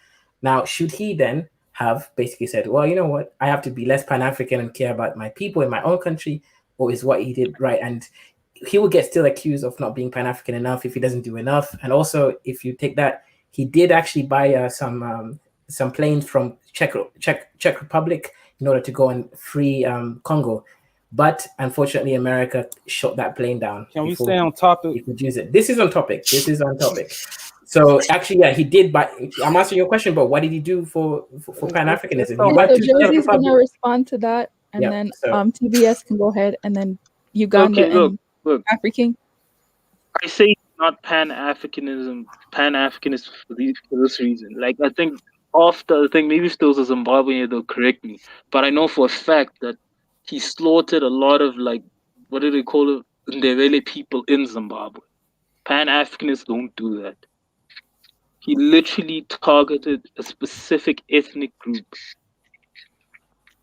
Now, should he then have basically said, well, you know what, I have to be less Pan-African and care about my people in my own country, or is what he did right? And he will get still accused of not being Pan-African enough if he doesn't do enough. And also, if you take that, he did actually buy some planes from Czech Republic in order to go and free Congo. But unfortunately, America shot that plane down. Can we before stay on topic? he could use it. This is on topic. This is on topic. So actually, yeah, he did. But I'm answering your question. But what did he do for Pan Africanism? He went So to Czech Josie's gonna Republic. respond to that, and Yeah, then so- TBS can go ahead, and then Uganda Okay, look, and look. African. I say not Pan-Africanism, Pan-Africanist for this reason. Like, I think after, I think maybe if there was a Zimbabwean, they'll correct me. But I know for a fact that he slaughtered a lot of, like, what do they call it? Ndebele people in Zimbabwe. Pan-Africanists don't do that. He literally targeted a specific ethnic group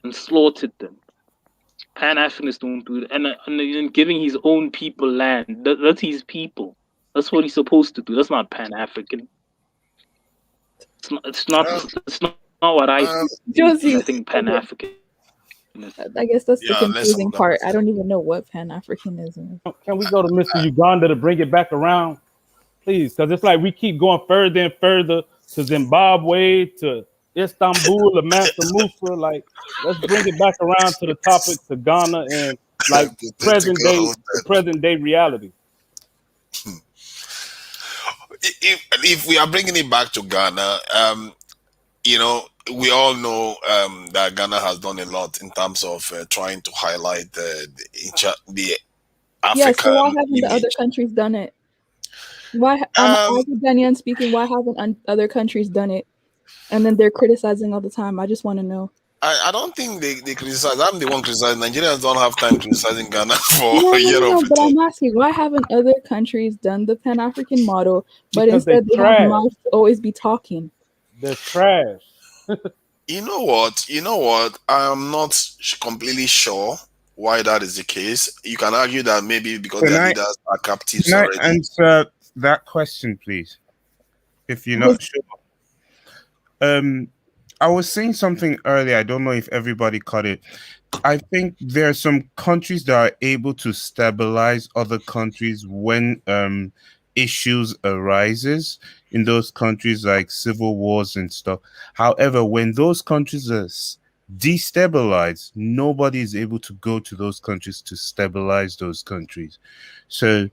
and slaughtered them. Pan-Africanists don't do that. And giving his own people land, that's his people. That's what he's supposed to do. That's not Pan-African. It's not what I Josie, I think Pan-African. I guess that's the Yeah, let's confusing hold on. part. I don't even know what Pan Africanism is. Can we go to Mr. Uganda to bring it back around, please? Because it's like we keep going further and further to Zimbabwe, to Istanbul, to Mansa Musa. Like, let's bring it back around to the topic, to Ghana and like the present day reality. If we are bringing it back to Ghana, you know, we all know that Ghana has done a lot in terms of trying to highlight the African Yeah, so why haven't the image. other countries done it? Why, as a Ghanaian speaking, why haven't other countries done it? And then they're criticizing all the time. I just want to know. I don't think they criticize. I'm the one criticizing. Nigerians don't have time criticizing Ghana for No, a year of but I'm asking, why haven't other countries done the Pan-African model, but Because instead they they have trash. mouths to always be talking? They're trash. You know what? I'm not completely sure why that is the case. You can argue that maybe because Can their I- leaders are captives Can I already. answer that question, please? If you're not sure. I was saying something earlier. I don't know if everybody caught it. I think there are some countries that are able to stabilize other countries when issues arises in those countries, like civil wars and stuff. However, when those countries are destabilized, nobody is able to go to those countries to stabilize those countries. So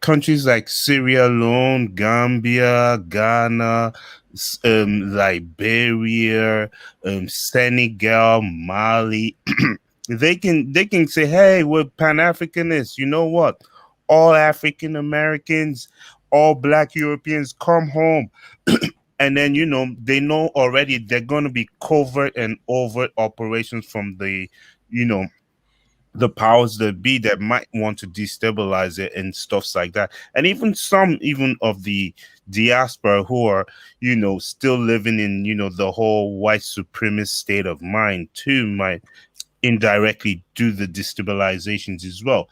countries like Sierra Leone, Gambia, Ghana, Liberia, Senegal, Mali, they can say, "Hey, we're Pan-Africanists. You know what? All African Americans, all Black Europeans, come home." And then, they know already they're going to be covert and overt operations from the powers that be that might want to destabilize it and stuffs like that. And even some of the diaspora who are, still living in, the whole white supremacist state of mind too might indirectly do the destabilizations as well.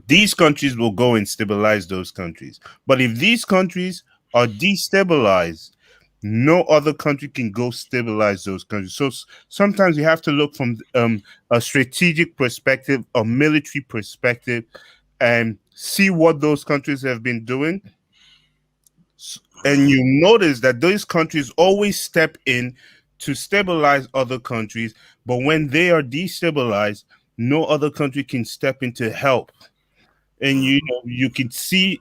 These countries will go and stabilize those countries. But if these countries are destabilized, no other country can go stabilize those countries. So sometimes you have to look from a strategic perspective, a military perspective, and see what those countries have been doing. And you notice that those countries always step in to stabilize other countries. But when they are destabilized, no other country can step in to help. And you can see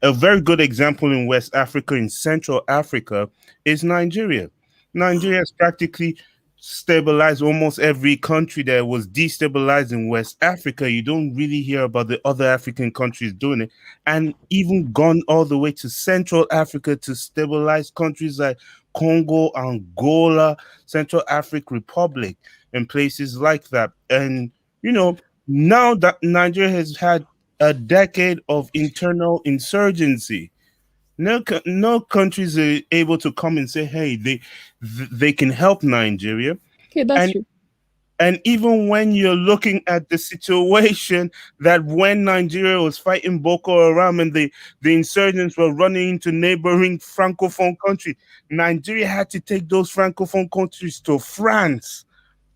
a very good example in West Africa, in Central Africa, is Nigeria. Nigeria has practically stabilized almost every country that was destabilized in West Africa. You don't really hear about the other African countries doing it, and even gone all the way to Central Africa to stabilize countries like Congo, Angola, Central African Republic, and places like that. And now that Nigeria has had a decade of internal insurgency, no countries are able to come and say, hey, they can help Nigeria. Okay, that's true. And even when you're looking at the situation that when Nigeria was fighting Boko Haram and the insurgents were running into neighboring Francophone country, Nigeria had to take those Francophone countries to France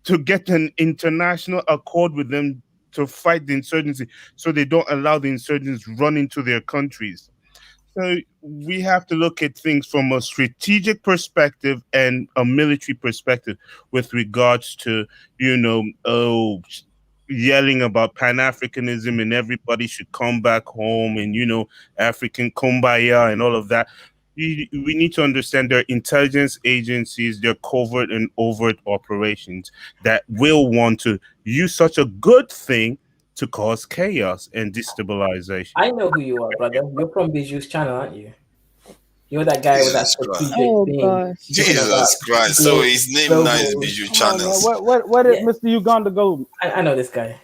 to get an international accord with them to fight the insurgency, so they don't allow the insurgents run into their countries. So we have to look at things from a strategic perspective and a military perspective with regards to, yelling about Pan-Africanism and everybody should come back home and, African kumbaya and all of that. We need to understand there are intelligence agencies, there are covert and overt operations that will want to use such a good thing to cause chaos and destabilization. I know who you are, brother. You're from Biju's channel, aren't you? You're that guy with that Jesus Christ. strategic Oh thing. gosh. Talking about Jesus Christ. So his name now is global. Bijou Come on, man. Channels. Where did Yeah. Mr. Uganda go? I know this guy.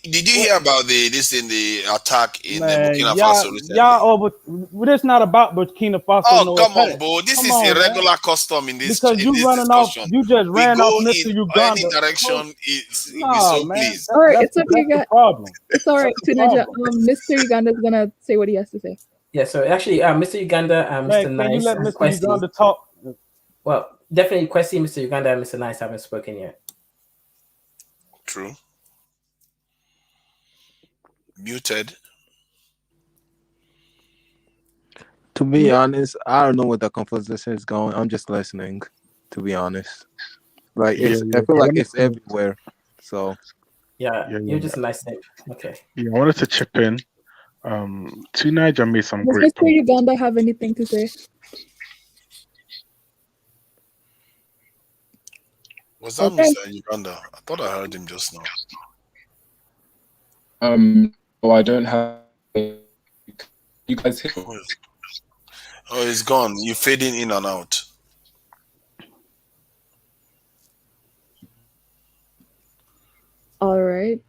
Did you hear about the attack in Man, Burkina Faso recently? It's not about Burkina Faso. Oh, no come on, attack. Bo. This Come is on, a man. regular custom in this Because you running off, discussion. you just We ran go off Mr. in Uganda. any direction. We Nah, so man. please. All right, it's okay, That's the guys. problem. It's all right, That's the Tunaja. problem. Mr. Uganda is gonna say what he has to say. Yeah, so actually, Mr. Uganda, Mr. Man, can Nice, you let and Mr. Questy. Uganda talk? Well, definitely Questy, Mr. Uganda, and Mr. Nice haven't spoken yet. True. Muted. To be honest, I don't know where the conversation is going. I'm just listening. To be honest, like Yeah, I feel I like wanted it's to- everywhere. So Yeah, Yeah, you're just a nice name. Okay. Yeah, I wanted to chip in. Teenager made some Does great Mr. Uganda have anything to say? Was that Okay. Mr. Uganda? I thought I heard him just now. No, I don't have. You guys hear? Oh, it's gone. You're fading in and out. All right.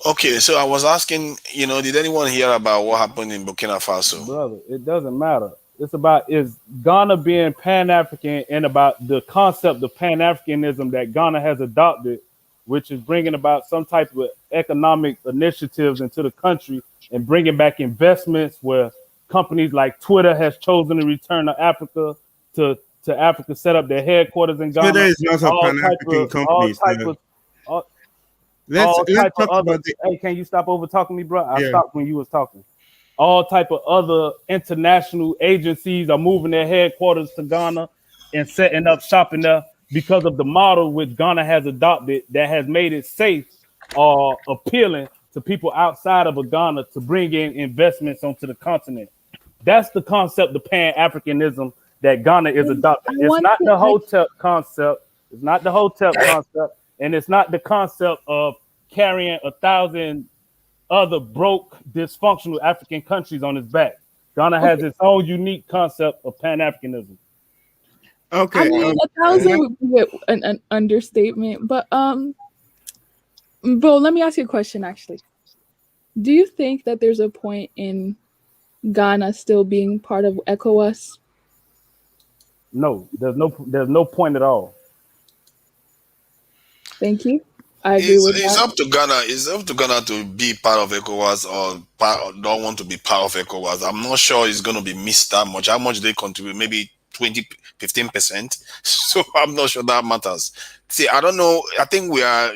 Okay, so I was asking, did anyone hear about what happened in Burkina Faso? Brother, it doesn't matter. It's about is Ghana being Pan-African and about the concept of Pan-Africanism that Ghana has adopted, which is bringing about some type of economic initiatives into the country and bringing back investments where companies like Twitter has chosen to return to Africa to Africa, set up their headquarters in Ghana. Twitter is not a all type Pan-African of company. Let's talk about the. Hey, can you stop over talking me, bro? I Yeah. stopped when you was talking. All type of other international agencies are moving their headquarters to Ghana and setting up shop in there because of the model which Ghana has adopted that has made it safe or appealing to people outside of Ghana to bring in investments onto the continent. That's the concept of Pan-Africanism that Ghana is adopting. It's not the hotel concept. It's not the hotel concept. And it's not the concept of carrying 1,000 other broke, dysfunctional African countries on its back. Ghana has its own unique concept of Pan-Africanism. Okay. I mean, 1,000 would be an understatement, but Bo, let me ask you a question. Actually, do you think that there's a point in Ghana still being part of ECOWAS? No, there's no point at all. Thank you. I agree with It's that. up to Ghana. It's up to Ghana to be part of ECOWAS or don't want to be part of ECOWAS. I'm not sure it's going to be missed that much. How much they contribute? Maybe 15%. So I'm not sure that matters. See, I don't know. I think we are,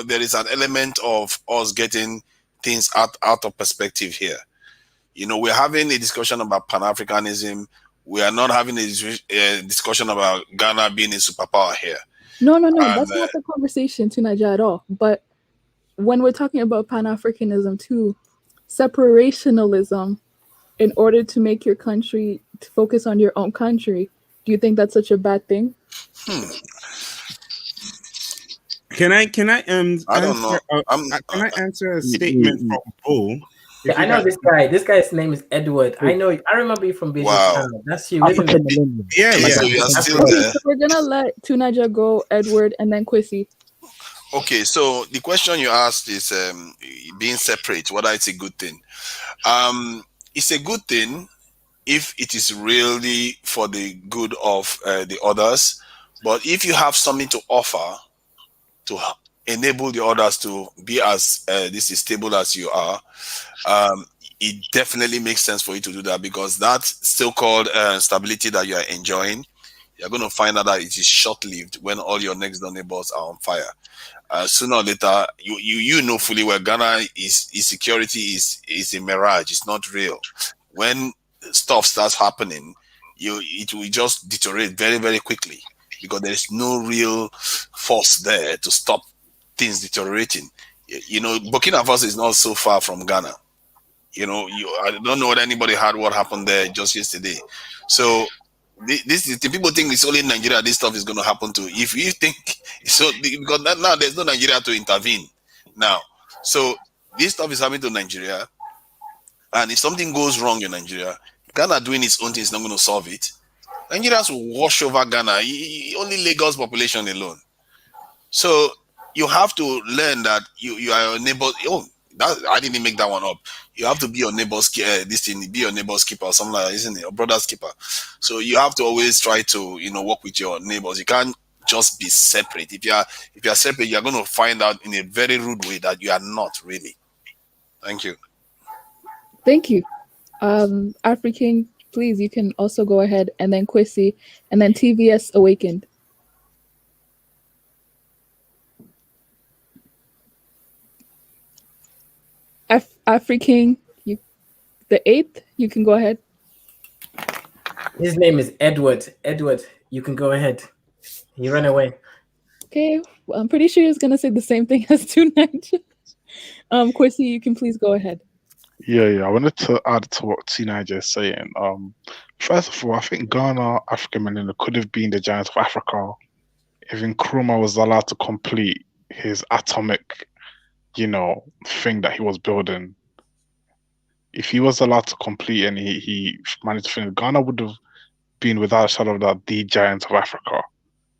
there is an element of us getting things out of perspective here. We're having a discussion about Pan-Africanism. We are not having a discussion about Ghana being a superpower here. No. That's not the conversation, Tunaja, at all. But when we're talking about Pan-Africanism too, separationalism, in order to make your country to focus on your own country, do you think that's such a bad thing? Can I I don't know. Can I answer a statement from Bo? Yeah, I know this guy. This guy's name is Edward. I remember you from Biju's channel. That's you, isn't it? Yeah. So you are still Okay, there. so we're gonna let Tunaja go, Edward, and then Kwesi. Okay, so the question you asked is being separate, whether it's a good thing. It's a good thing if it is really for the good of the others. But if you have something to offer to enable the others to be as this is stable as you are, it definitely makes sense for you to do that, because that so-called stability that you are enjoying you're going to find out that it is short-lived when all your next door neighbors are on fire. Sooner or later, you know fully well Ghana is security is a mirage. It's not real. When stuff starts happening, it will just deteriorate very, very quickly because there is no real force there to stop things deteriorating. You know, Burkina Faso is not so far from Ghana. You know, I don't know whether anybody heard what happened there just yesterday. So the people think it's only in Nigeria this stuff is going to happen to. If you think so, because now there's no Nigeria to intervene now. So this stuff is happening to Nigeria, and if something goes wrong in Nigeria, Ghana doing its own thing is not going to solve it. Nigerians will wash over Ghana, only Lagos population alone. So you have to learn that you are your neighbor. Oh, I didn't make that one up. You have to be your neighbor's be your neighbor's keeper or something like that, isn't it? Your brother's keeper. So you have to always try to work with your neighbors. You can't just be separate. If you are separate, you're going to find out in a very rude way that you are not really. Thank you. Thank you. African, please, you can also go ahead, and then Kwesi, and then TVS Awakened. African, the 8th, you can go ahead. His name is Edward. Edward, you can go ahead. He ran away. Okay, well, I'm pretty sure he was going to say the same thing as 2Niger. Kwesi, you can please go ahead. Yeah. I wanted to add to what T-Niger is saying. First of all, I think Ghana, African men, could have been the giants of Africa if Nkrumah was allowed to complete his atomic, thing that he was building. If he was allowed to complete and he managed to finish, Ghana would have been, without a shadow of a doubt, the giants of Africa.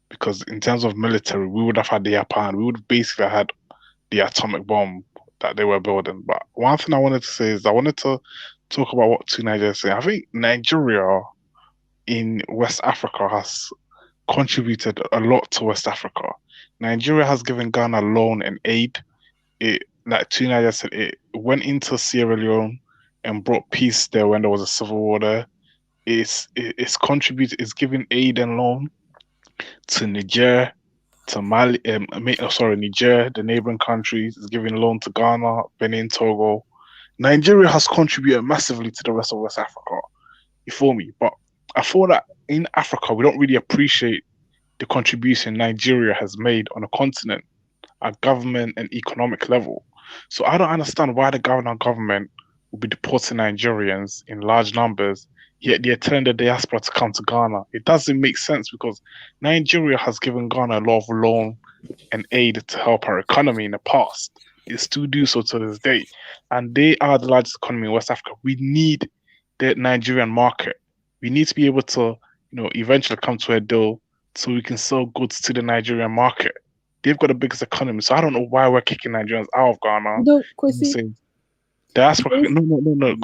Because in terms of military, we would have had the upper hand. We would have basically had the atomic bomb that they were building. But one thing I wanted to say is I wanted to talk about what T-Niger is saying. I think Nigeria in West Africa has contributed a lot to West Africa. Nigeria has given Ghana loan and aid. It, like T-Niger said, it went into Sierra Leone and brought peace there when there was a civil war there. It's contributed, it's giving aid and loan to Niger, to Mali, Niger, the neighboring countries. It's giving loan to Ghana, Benin, Togo. Nigeria has contributed massively to the rest of West Africa. You feel me? But I feel that in Africa, we don't really appreciate the contribution Nigeria has made on a continent at government and economic level. So I don't understand why the government will be deporting Nigerians in large numbers, yet they're telling the diaspora to come to Ghana. It doesn't make sense because Nigeria has given Ghana a lot of loan and aid to help our economy in the past. It still do so to this day. And they are the largest economy in West Africa. We need the Nigerian market. We need to be able to, eventually come to a deal so we can sell goods to the Nigerian market. They've got the biggest economy, so I don't know why we're kicking Nigerians out of Ghana. No, Kwesi. Diaspora. No.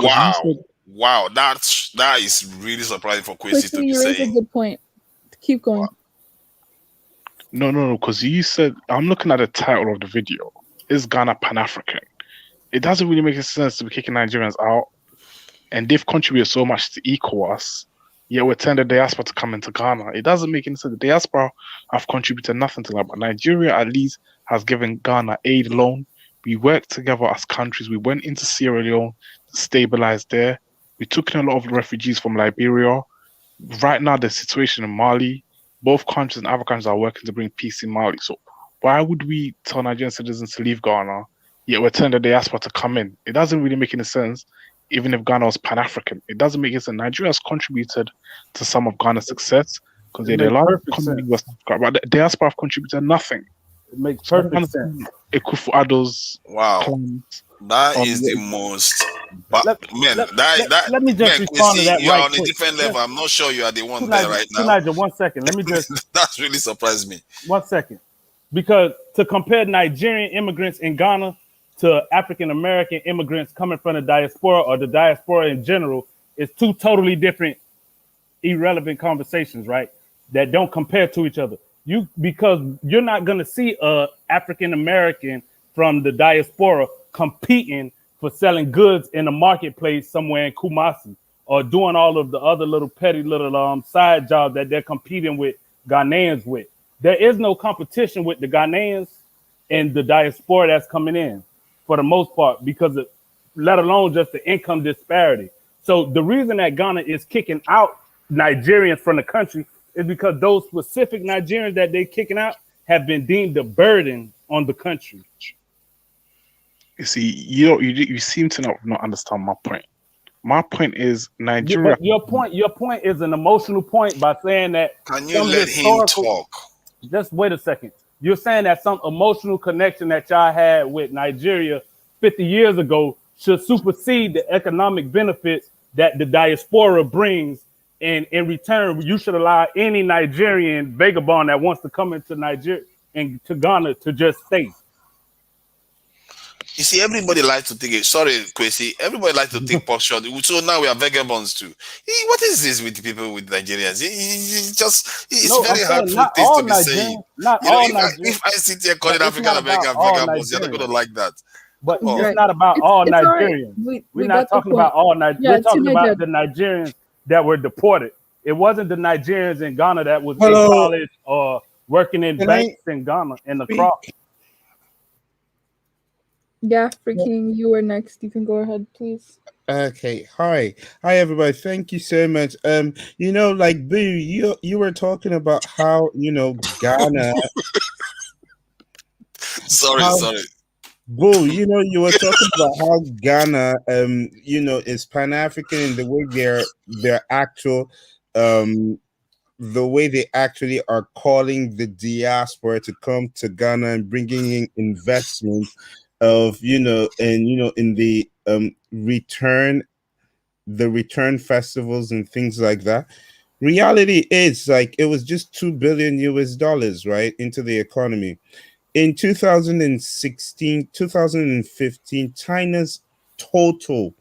Wow, that is really surprising for Kwesi to be you saying. raised a good point. Keep going. Wow. No, because you said, I'm looking at the title of the video. Is Ghana Pan-African? It doesn't really make sense to be kicking Nigerians out, and they've contributed so much to ECOWAS, yet we're telling the diaspora to come into Ghana. It doesn't make any sense. The diaspora have contributed nothing to that, but Nigeria at least has given Ghana aid loan. We worked together as countries. We went into Sierra Leone to stabilize there. We took in a lot of refugees from Liberia. Right now, the situation in Mali, both countries and other countries are working to bring peace in Mali. So why would we tell Nigerian citizens to leave Ghana, yet we're telling the diaspora to come in? It doesn't really make any sense, even if Ghana was Pan-African. It doesn't make any sense. Nigeria has contributed to some of Ghana's success because they're the largest economy in West Africa, but the diaspora have contributed nothing. It makes perfect sense. Ekufu-Addo's plans. That is the most. Let me just respond to that you're right on a quick. different level. I'm not sure you are the one T-Niger, there right now. T-Niger, 1 second. Let me just. That's really surprised me. 1 second. Because to compare Nigerian immigrants in Ghana to African American immigrants coming from the diaspora or the diaspora in general is two totally different, irrelevant conversations, right? That don't compare to each other. Because you're not going to see a African American from the diaspora competing for selling goods in the marketplace somewhere in Kumasi. or doing all of the other little petty little side jobs that they're competing with Ghanaians with. There is no competition with the Ghanaians and the diaspora that's coming in for the most part because of, let alone just the income disparity. So the reason that Ghana is kicking out Nigerians from the country is because those specific Nigerians that they're kicking out have been deemed a burden on the country. You see, you seem to not understand my point. My point is Nigeria. But your point is an emotional point by saying that Can you some let him historical. talk? Just wait a second. You're saying that some emotional connection that y'all had with Nigeria 50 years ago should supersede the economic benefits that the diaspora brings. And in return, you should allow any Nigerian vagabond that wants to come into Nigeria and to Ghana to just stay. You see, everybody likes to take it. Sorry, Kwesi. Everybody likes to take pot shot. So now we are vagabonds too. What is this with people with Nigerians? It's No, I'm very saying hurtful not things all to be saying. Nigerians, not You know, all if Nigerians, I sit here but calling it's African not about American all vagabonds, you're not Nigerians. gonna like that. But Oh. it's not about all it's all right. Nigerians. We're We not got the talking point. about all Nigerians. Yeah, We're talking about Nigeria. the Nigerians that were deported. It wasn't the Nigerians in Ghana that was in Hello. college or working in Can I banks in Ghana in the speak? crop. Yeah, freaking, you were next. You can go ahead, please. Okay, hi everybody. Thank you so much. You know, like Boo, you were talking about how Ghana. Sorry. Boo, you were talking about how Ghana, is Pan African in the way they're actual, the way they actually are calling the diaspora to come to Ghana and bringing in investment of in the return festivals and things like that. Reality is like it was just 2 billion US dollars right into the economy. In 2016, 2015, China's total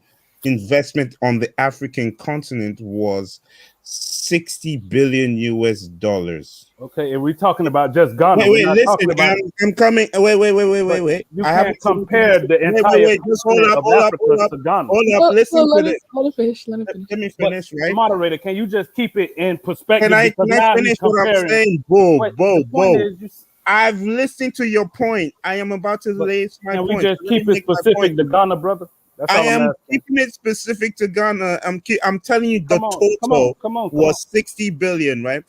investment on the African continent was 60 billion US dollars. Okay, and we're talking about just Ghana. Wait, We're not listen, talking about. I'm coming. Wait. You I can't haven't compare the entire Just hold continent up, of Africa to Ghana. Listen to this. Let it finish. Let it finish. Let me But finish, right? moderator, can you just keep it in perspective? Can I Because now finish he's what I'm comparing. saying? The point is, I've listened to your point. I am about to lay my can point. we just keep it specific to Ghana, brother? That's all I I'm am asking. keeping it specific to Ghana. I'm telling you the total was 60 billion, right?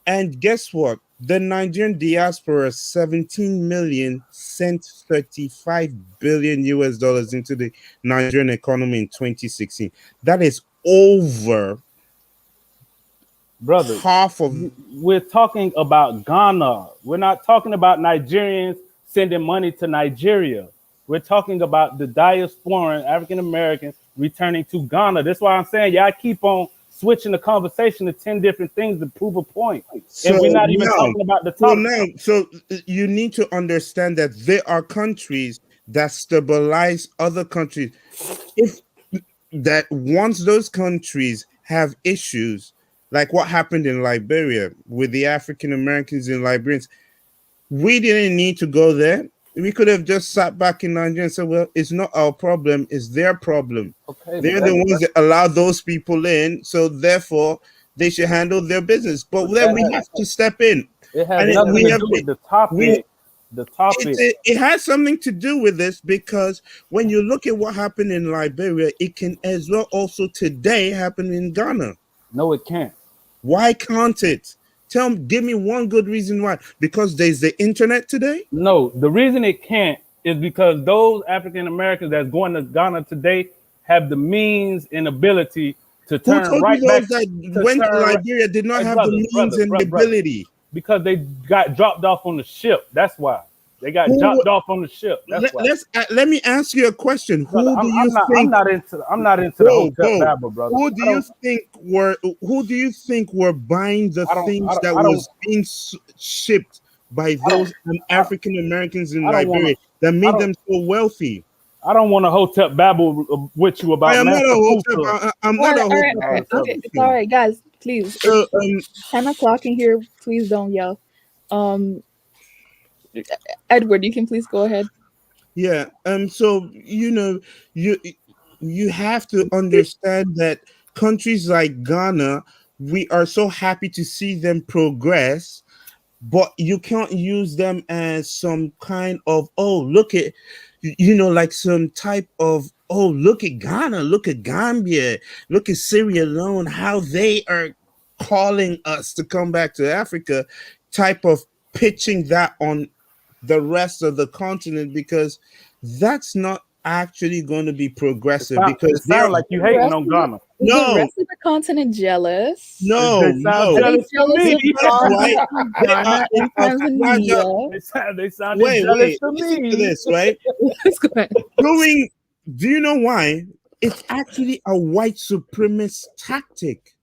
And guess what? The Nigerian diaspora, 17 million, sent 35 billion US dollars into the Nigerian economy in 2016. That is over, brother. Half of. We're talking about Ghana. We're not talking about Nigerians sending money to Nigeria. We're talking about the diaspora African Americans returning to Ghana. That's why I'm saying y'all keep on switching the conversation to 10 different things to prove a point. And we're not even talking about the topic. So you need to understand that there are countries that stabilize other countries. If that once those countries have issues, like what happened in Liberia with the African Americans and Liberians, we didn't need to go there. We could have just sat back in Nigeria and said, well, it's not our problem, it's their problem. Okay, they're the ones that allow those people in, so therefore they should handle their business. But then we have to step in. It has nothing to do with the topic. It has something to do with this, because when you look at what happened in Liberia, it can as well also today happen in Ghana. No, it can't. Why can't it? Give me one good reason why. Because there's the internet today? No, the reason it can't is because those African Americans that's going to Ghana today have the means and ability to turn Who told right you back. Those that went to Liberia did not have the means and the ability? Because they got dropped off on the ship. That's why. They got dropped off on the ship. That's why. Let me ask you a question. Brother, I'm not into the hotel babble, brother. Who do you think were buying the things that was being shipped by those African Americans in Liberia that made them so wealthy? I don't want to hotel babble with you about. I'm not a hotel. Okay, it's all right, guys. Please, it's 10 o'clock in here. Please don't yell. Edward, you can please go ahead. Yeah. So you have to understand that countries like Ghana, we are so happy to see them progress, but you can't use them as some kind of, oh, look at, like some type of, oh, look at Ghana, look at Gambia, look at Sierra Leone, how they are calling us to come back to Africa, type of pitching that on the rest of the continent, because that's not actually going to be progressive, because It sounds like you hating on Ghana. Is the No, rest of the continent jealous? no, They sound no. Are they jealous to jealous me. of That's right. Ghana and Ghana and Tanzania? They sounded Wait, jealous to listen me. to this, right? Let's go ahead. Do you know why? It's actually a white supremacist tactic.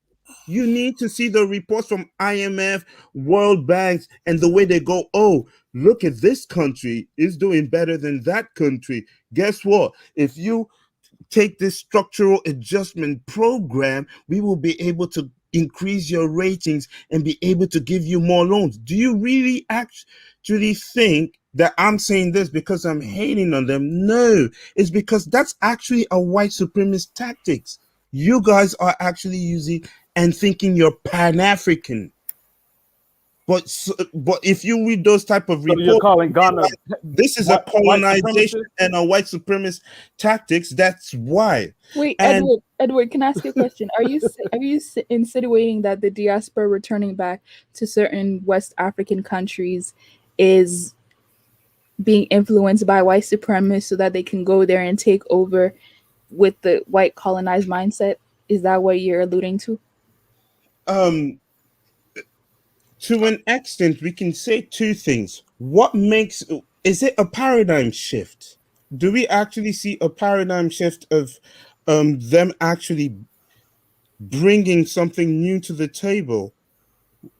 You need to see the reports from IMF, World Banks, and the way they go, oh, look at this country is doing better than that country. Guess what? If you take this structural adjustment program, we will be able to increase your ratings and be able to give you more loans. Do you really actually think that I'm saying this because I'm hating on them? No, it's because that's actually a white supremacist tactics. You guys are actually using and thinking you're Pan-African. But if you read those type of reports, you're calling Ghana this is a colonization and a white supremacist tactics. That's why. Wait, And Edward, can I ask you a question? Are you insinuating that the diaspora returning back to certain West African countries is being influenced by white supremacists so that they can go there and take over with the white colonized mindset? Is that what you're alluding to? To an extent, we can say two things. Is it a paradigm shift? Do we actually see a paradigm shift of them actually bringing something new to the table?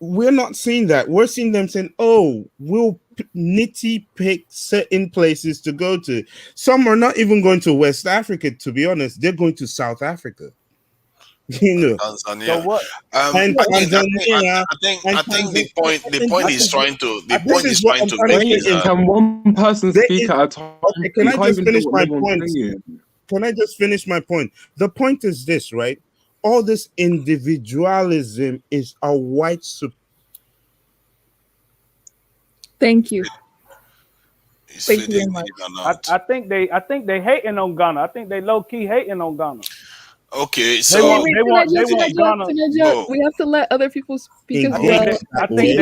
We're not seeing that. We're seeing them saying, oh, we'll nitty pick certain places to go to. Some are not even going to West Africa, to be honest. They're going to South Africa. Tanzania. So what? And Tanzania. I think the point is trying to Can one person speak at a time? Okay, can I just finish my point? Can I just finish my point? The point is this, right? All this individualism is a white Thank you. Thank you very much. I think they hating on Ghana. I think they low key hating on Ghana. Okay, so they want Ghana. We have to let other people speak as well. I think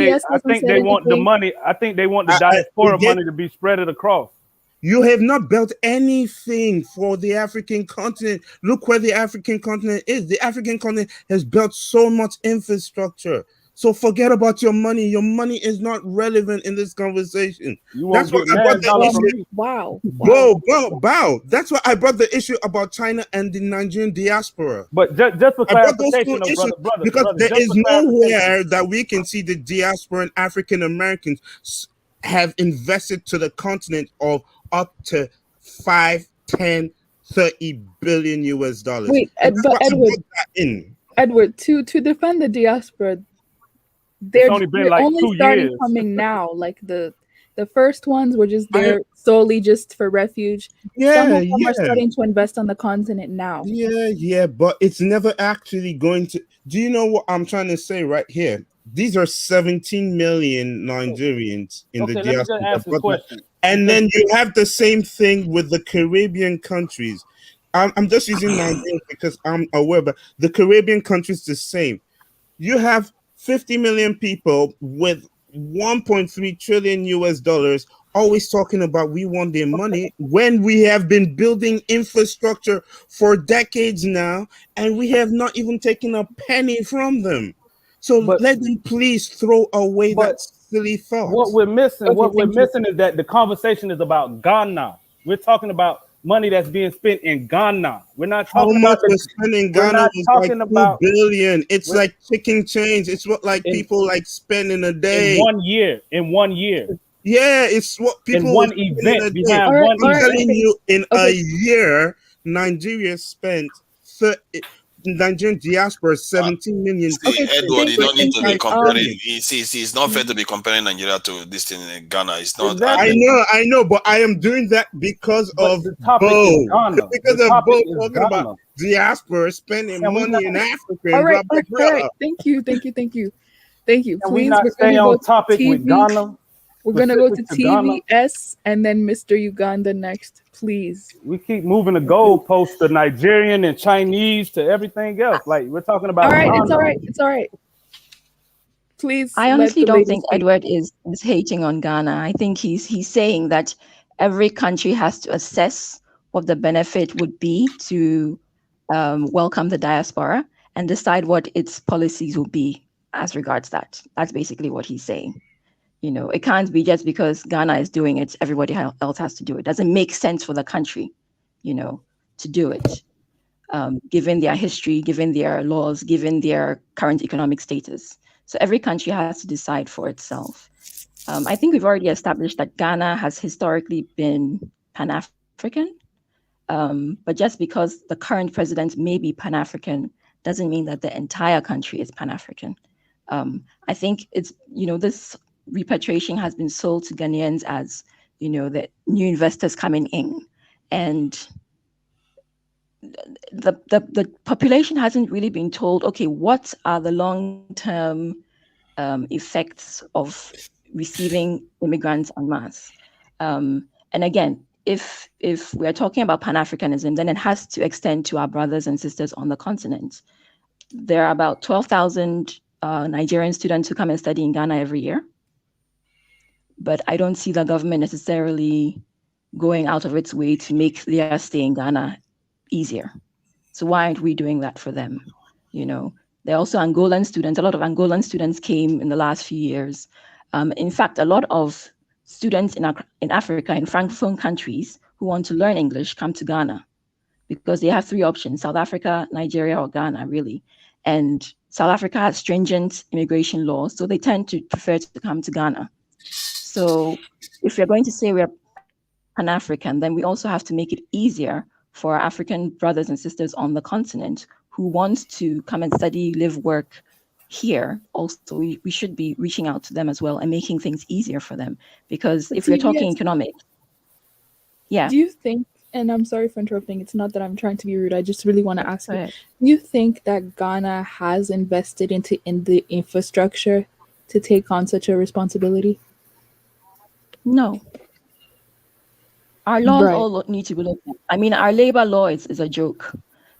they want the money. I think they want the diaspora money to be spread across. You have not built anything for the African continent. Look where the African continent is. The African continent has built so much infrastructure. So forget about your money. Your money is not relevant in this conversation. That's why I brought the issue. Wow. Bow. That's why I brought the issue about China and the Nigerian diaspora. But just for clarification, because there is nowhere that we can see the diaspora and African Americans have invested to the continent of up to 5, 10, 30 billion US dollars. Wait, but Edward, to defend the diaspora, they're only starting coming now. Like the first ones were just there solely just for refuge. Some of them are starting to invest on the continent now. Yeah, but it's never actually going to. Do you know what I'm trying to say right here? These are 17 million Nigerians in the diaspora. And then you have the same thing with the Caribbean countries. I'm just using Nigeria because I'm aware, but the Caribbean countries the same. You have 50 million people with 1.3 trillion US dollars always talking about we want their money when we have been building infrastructure for decades now and we have not even taken a penny from them. So let them please throw away that silly thought. What we're missing is that the conversation is about Ghana. We're talking about money that's being spent in Ghana. We're not talking how much about we're spending in Ghana is like 2 billion. It's like chicken change. It's what people spend in a day. In 1 year. Yeah, it's what people in one event. I'm telling you, in a year, Nigeria spent Nigerian diaspora 17 million. Edward, you don't need to be comparing. It's not fair to be comparing Nigeria to this thing in Ghana. It's not. Exactly. I know, but I am doing that because of Bo. Because of Bo talking about diaspora spending Can we money not? in Africa All and right, blah blah all right. blah. Thank you, thank you, thank you, thank you. Can we Please, not we're stay gonna go on to topic with TV. Ghana? We're gonna go to Specific to Ghana. TVS and then Mr. Uganda next, please. We keep moving the goalposts to Nigerian and Chinese to everything else. Like we're talking All about right, it's all Ghana. right, it's all right. Please I let honestly the don't lady think speak. Edward is hating on Ghana. I think he's saying that every country has to assess what the benefit would be to welcome the diaspora and decide what its policies will be as regards that. That's basically what he's saying. You know, it can't be just because Ghana is doing it, everybody else has to do it. It doesn't make sense for the country, you know, to do it, given their history, given their laws, given their current economic status. So every country has to decide for itself. I think we've already established that Ghana has historically been Pan-African, but just because the current president may be Pan-African doesn't mean that the entire country is Pan-African. I think it's, you know, this repatriation has been sold to Ghanaians as, you know, the new investors coming in, and the population hasn't really been told, okay, what are the long-term effects of receiving immigrants en masse? And again, if we're talking about Pan-Africanism, then it has to extend to our brothers and sisters on the continent. There are about 12,000 Nigerian students who come and study in Ghana every year. But I don't see the government necessarily going out of its way to make their stay in Ghana easier. So why aren't we doing that for them? You know, there are also Angolan students. A lot of Angolan students came in the last few years. In fact, a lot of students in Africa, in Francophone countries who want to learn English come to Ghana because they have three options: South Africa, Nigeria, or Ghana, really. And South Africa has stringent immigration laws, so they tend to prefer to come to Ghana. So if we're going to say we're Pan-African, then we also have to make it easier for our African brothers and sisters on the continent who want to come and study, live, work here. Also, we should be reaching out to them as well and making things easier for them. Because if we're talking economics, yeah. Do you think, and I'm sorry for interrupting, it's not that I'm trying to be rude, I just really want to ask you, do you think that Ghana has invested in the infrastructure to take on such a responsibility? No. Our laws all need to be looked at. I mean, our labor law is a joke.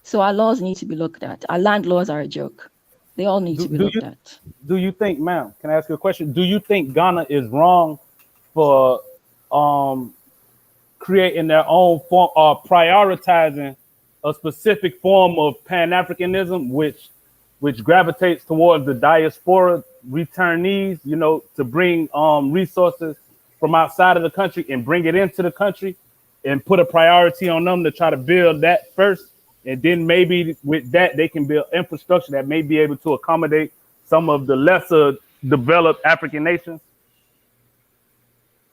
So our laws need to be looked at. Our land laws are a joke. They all need to be looked at. Do you think, ma'am, can I ask you a question? Do you think Ghana is wrong for creating their own form or prioritizing a specific form of Pan-Africanism, which gravitates towards the diaspora returnees, you know, to bring resources from outside of the country and bring it into the country and put a priority on them to try to build that first? And then maybe with that, they can build infrastructure that may be able to accommodate some of the lesser developed African nations.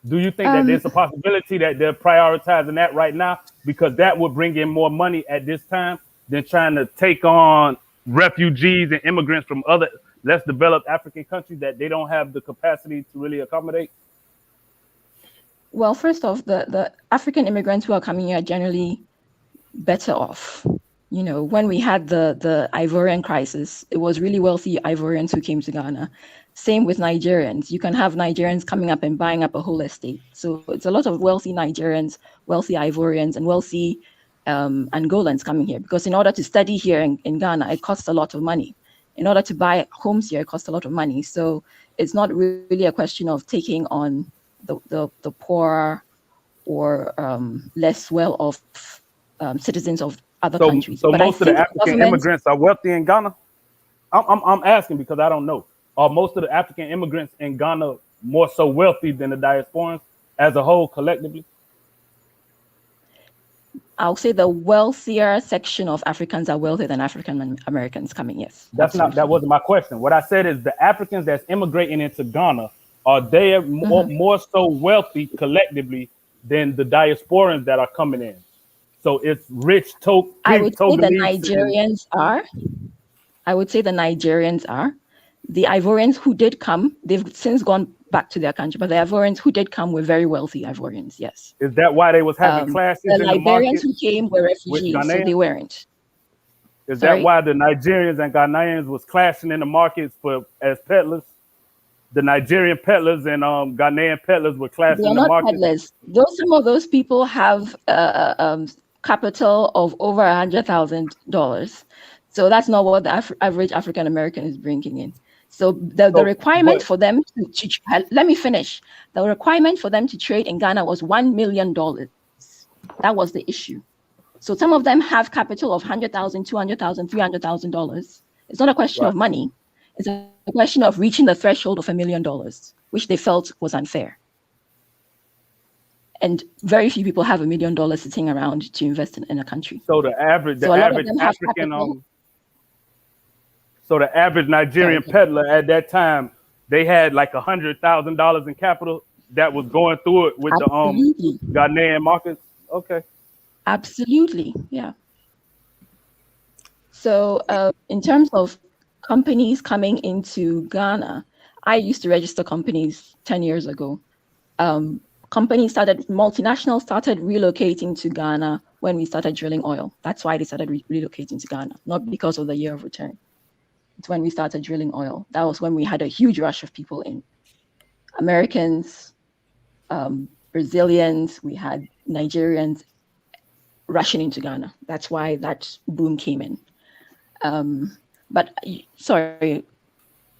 Do you think that there's a possibility that they're prioritizing that right now because that would bring in more money at this time than trying to take on refugees and immigrants from other less developed African countries that they don't have the capacity to really accommodate? Well, first off, the African immigrants who are coming here are generally better off. You know, when we had the Ivorian crisis, it was really wealthy Ivorians who came to Ghana. Same with Nigerians. You can have Nigerians coming up and buying up a whole estate. So it's a lot of wealthy Nigerians, wealthy Ivorians, and wealthy Angolans coming here. Because in order to study here in Ghana, it costs a lot of money. In order to buy homes here, it costs a lot of money. So it's not really a question of taking on the poor or less well-off citizens of other countries. So but most of the African immigrants are wealthy in Ghana? I'm asking because I don't know. Are most of the African immigrants in Ghana more so wealthy than the diasporans as a whole collectively? I'll say the wealthier section of Africans are wealthier than African Americans coming, yes. That wasn't my question. What I said is the Africans that's immigrating into Ghana, are they more so wealthy collectively than the diasporans that are coming in? So it's rich I would say the Nigerians are. I would say the Nigerians are. The Ivorians who did come, they've since gone back to their country, but the Ivorians who did come were very wealthy Ivorians, yes. Is that why they was having classes the in the market? The Liberians who came were refugees, so they weren't. Is that Sorry? why the Nigerians and Ghanaians was clashing in the markets for as peddlers? The Nigerian peddlers and Ghanaian peddlers were They clashing are in the not market. peddlers. Some of those people have capital of over $100,000. So that's not what the average African American is bringing in. So the requirement for them to let me finish. The requirement for them to trade in Ghana was $1 million. That was the issue. So some of them have capital of $100,000, $200,000, $300,000. It's not a question of money. It's a question of reaching the threshold of $1 million, which they felt was unfair. And very few people have $1 million sitting around to invest in a country. So the average African, so the average Nigerian peddler at that time, they had like $100,000 in capital that was going through it with the Ghanaian markets. Okay. Absolutely, yeah. So in terms of companies coming into Ghana, I used to register companies 10 years ago. Multinationals started relocating to Ghana when we started drilling oil. That's why they started relocating to Ghana, not because of the year of return. It's when we started drilling oil. That was when we had a huge rush of people in. Americans, Brazilians, we had Nigerians rushing into Ghana. That's why that boom came in. But sorry,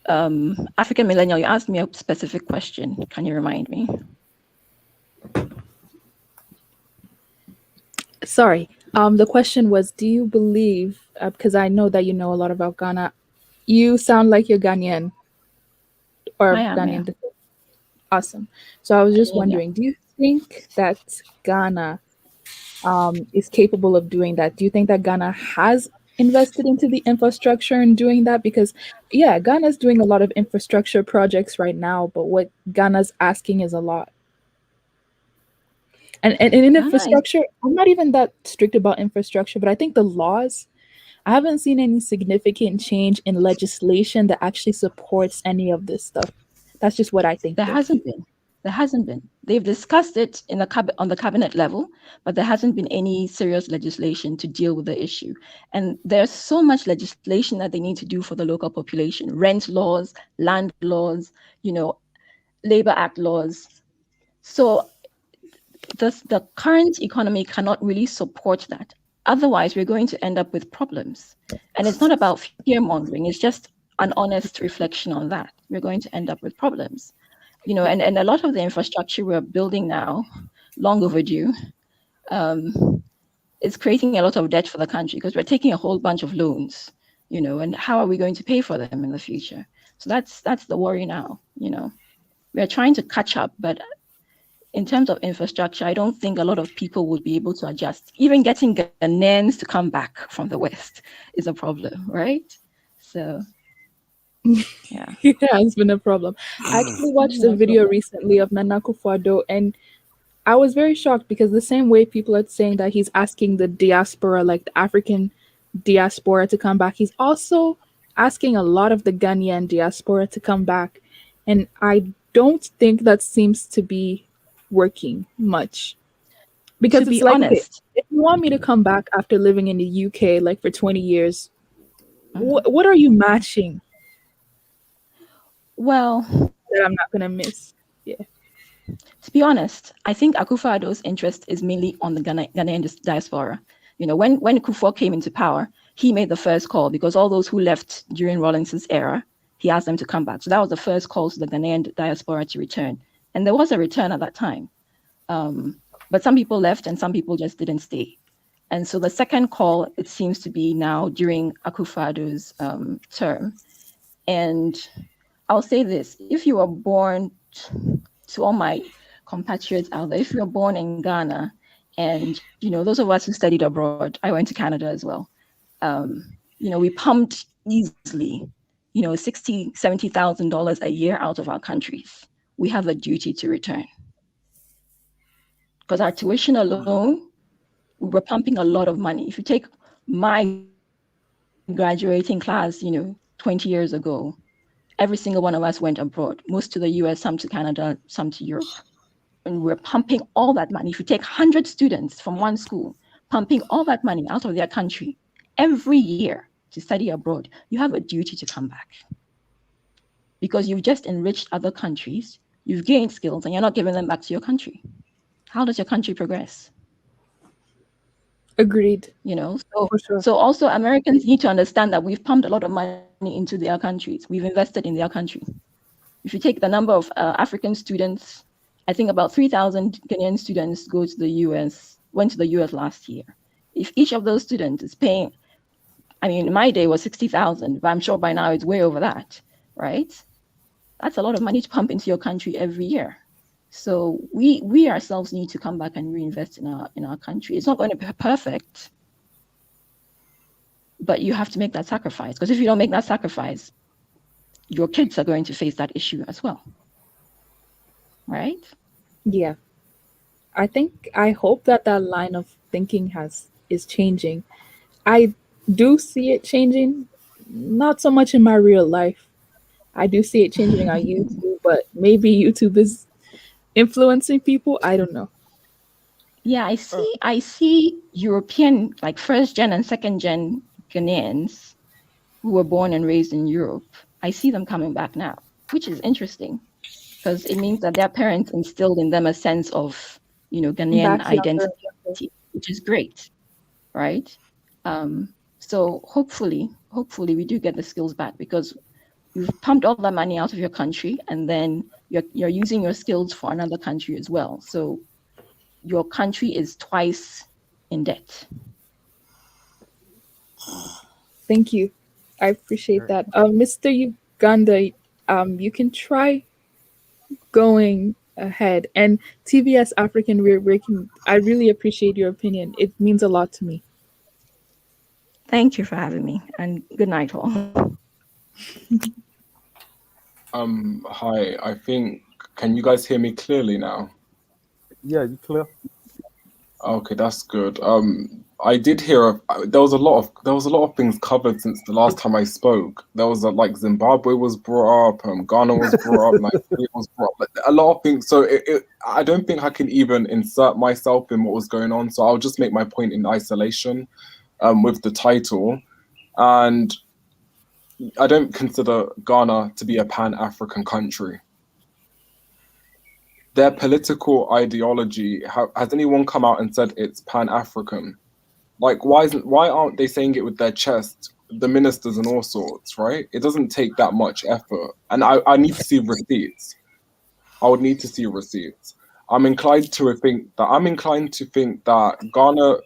African Millennial, you asked me a specific question. Can you remind me? Sorry. The question was, do you believe, because I know that you know a lot about Ghana, you sound like you're Ghanaian or Ghanaian. Yeah. Awesome. So I was just wondering, do you think that Ghana is capable of doing that? Do you think that Ghana has invested into the infrastructure and doing that? Because yeah, Ghana's doing a lot of infrastructure projects right now, but what Ghana's asking is a lot. And in infrastructure, I'm not even that strict about infrastructure, but I think the laws, I haven't seen any significant change in legislation that actually supports any of this stuff. That's just what I think. There hasn't been. They've discussed it on the cabinet level, but there hasn't been any serious legislation to deal with the issue. And there's so much legislation that they need to do for the local population: rent laws, land laws, Labor Act laws. So the current economy cannot really support that. Otherwise, we're going to end up with problems. And it's not about fear-mongering. It's just an honest reflection on that. We're going to end up with problems. And a lot of the infrastructure we're building now, long overdue, is creating a lot of debt for the country because we're taking a whole bunch of loans, and how are we going to pay for them in the future? So that's the worry now. We're trying to catch up, but in terms of infrastructure, I don't think a lot of people would be able to adjust. Even getting Ghanaians to come back from the West is a problem, right? So, yeah. Yeah, it's been a problem. I actually watched a video recently of Nana Akufo-Addo, and I was very shocked because the same way people are saying that he's asking the diaspora, like the African diaspora, to come back, he's also asking a lot of the Ghanaian diaspora to come back. And I don't think that seems to be working much, because to it's be like, honest, okay, if you want me to come back after living in the UK like for 20 years, what are you matching? Well, that I'm not gonna miss. Yeah. To be honest, I think Akufo-Addo's interest is mainly on the Ghanaian diaspora. When Kufuor came into power, he made the first call because all those who left during Rawlings's era, he asked them to come back. So that was the first call to the Ghanaian diaspora to return. And there was a return at that time. But some people left and some people just didn't stay. And so the second call, it seems to be now during Akufo-Addo's term. And I'll say this: if you were born, to all my compatriots out there, if you're born in Ghana, and those of us who studied abroad, I went to Canada as well. We pumped easily, $60,000, $70,000 a year out of our countries. We have a duty to return, because our tuition alone, we were pumping a lot of money. If you take my graduating class, 20 years ago, every single one of us went abroad, most to the US, some to Canada, some to Europe. And we're pumping all that money. If you take 100 students from one school, pumping all that money out of their country, every year to study abroad, you have a duty to come back. Because you've just enriched other countries, you've gained skills, and you're not giving them back to your country. How does your country progress? Agreed. You know, For sure. so also Americans need to understand that we've pumped a lot of money into their countries. We've invested in their country. If you take the number of African students, I think about 3,000 Ghanaian students went to the US last year. If each of those students is paying, I mean, in my day was 60,000, but I'm sure by now it's way over that, right? That's a lot of money to pump into your country every year. So we ourselves need to come back and reinvest in our country. It's not going to be perfect, but you have to make that sacrifice. Because if you don't make that sacrifice, your kids are going to face that issue as well. Right? Yeah. I hope that line of thinking is changing. I do see it changing, not so much in my real life. I do see it changing on YouTube, but maybe YouTube is influencing people. I don't know. Yeah, I see European, like first gen and second gen Ghanaians who were born and raised in Europe. I see them coming back now, which is interesting because it means that their parents instilled in them a sense of, Ghanaian Back younger. identity, which is great, right? So hopefully we do get the skills back because you've pumped all that money out of your country and then you're using your skills for another country as well. So your country is twice in debt. Thank you. I appreciate that. Mr. Uganda, you can try going ahead. And TVS African We're Working, I really appreciate your opinion. It means a lot to me. Thank you for having me, and good night all. Hi. I think, can you guys hear me clearly now? Yeah, you clear? Okay, that's good. I did hear there was a lot of things covered since the last time I spoke. There was like Zimbabwe was brought up, Ghana was brought up, Nigeria was brought up, a lot of things. So I don't think I can even insert myself in what was going on. So I'll just make my point in isolation, with the title, and I don't consider Ghana to be a Pan-African country. Their political ideology, has anyone come out and said it's Pan-African? Like, why aren't they saying it with their chest, the ministers and all sorts, right? It doesn't take that much effort. And I need to see receipts. I would need to see receipts. I'm inclined to think that Ghana,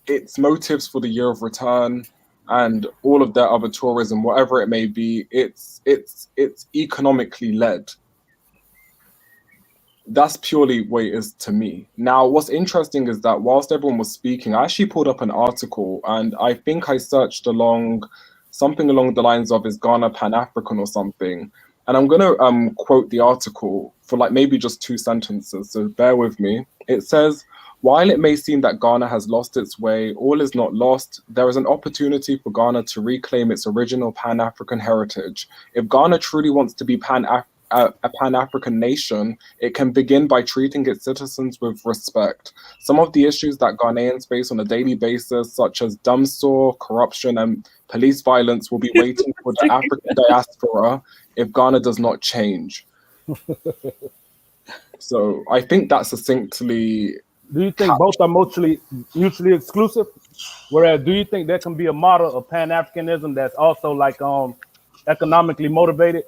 its motives for the year of return and all of their other tourism, whatever it may be, it's economically led. That's purely what it is to me. Now, what's interesting is that whilst everyone was speaking, I actually pulled up an article and I think I searched something along the lines of, is Ghana Pan-African or something? And I'm going to quote the article for like maybe just 2 sentences, so bear with me. It says, while it may seem that Ghana has lost its way, all is not lost. There is an opportunity for Ghana to reclaim its original Pan-African heritage. If Ghana truly wants to be a Pan-African nation, it can begin by treating its citizens with respect. Some of the issues that Ghanaians face on a daily basis, such as dumb store, corruption, and police violence, will be waiting for the African diaspora if Ghana does not change. So I think that succinctly. Do you think both are mutually exclusive? Whereas, do you think there can be a model of Pan-Africanism that's also like economically motivated?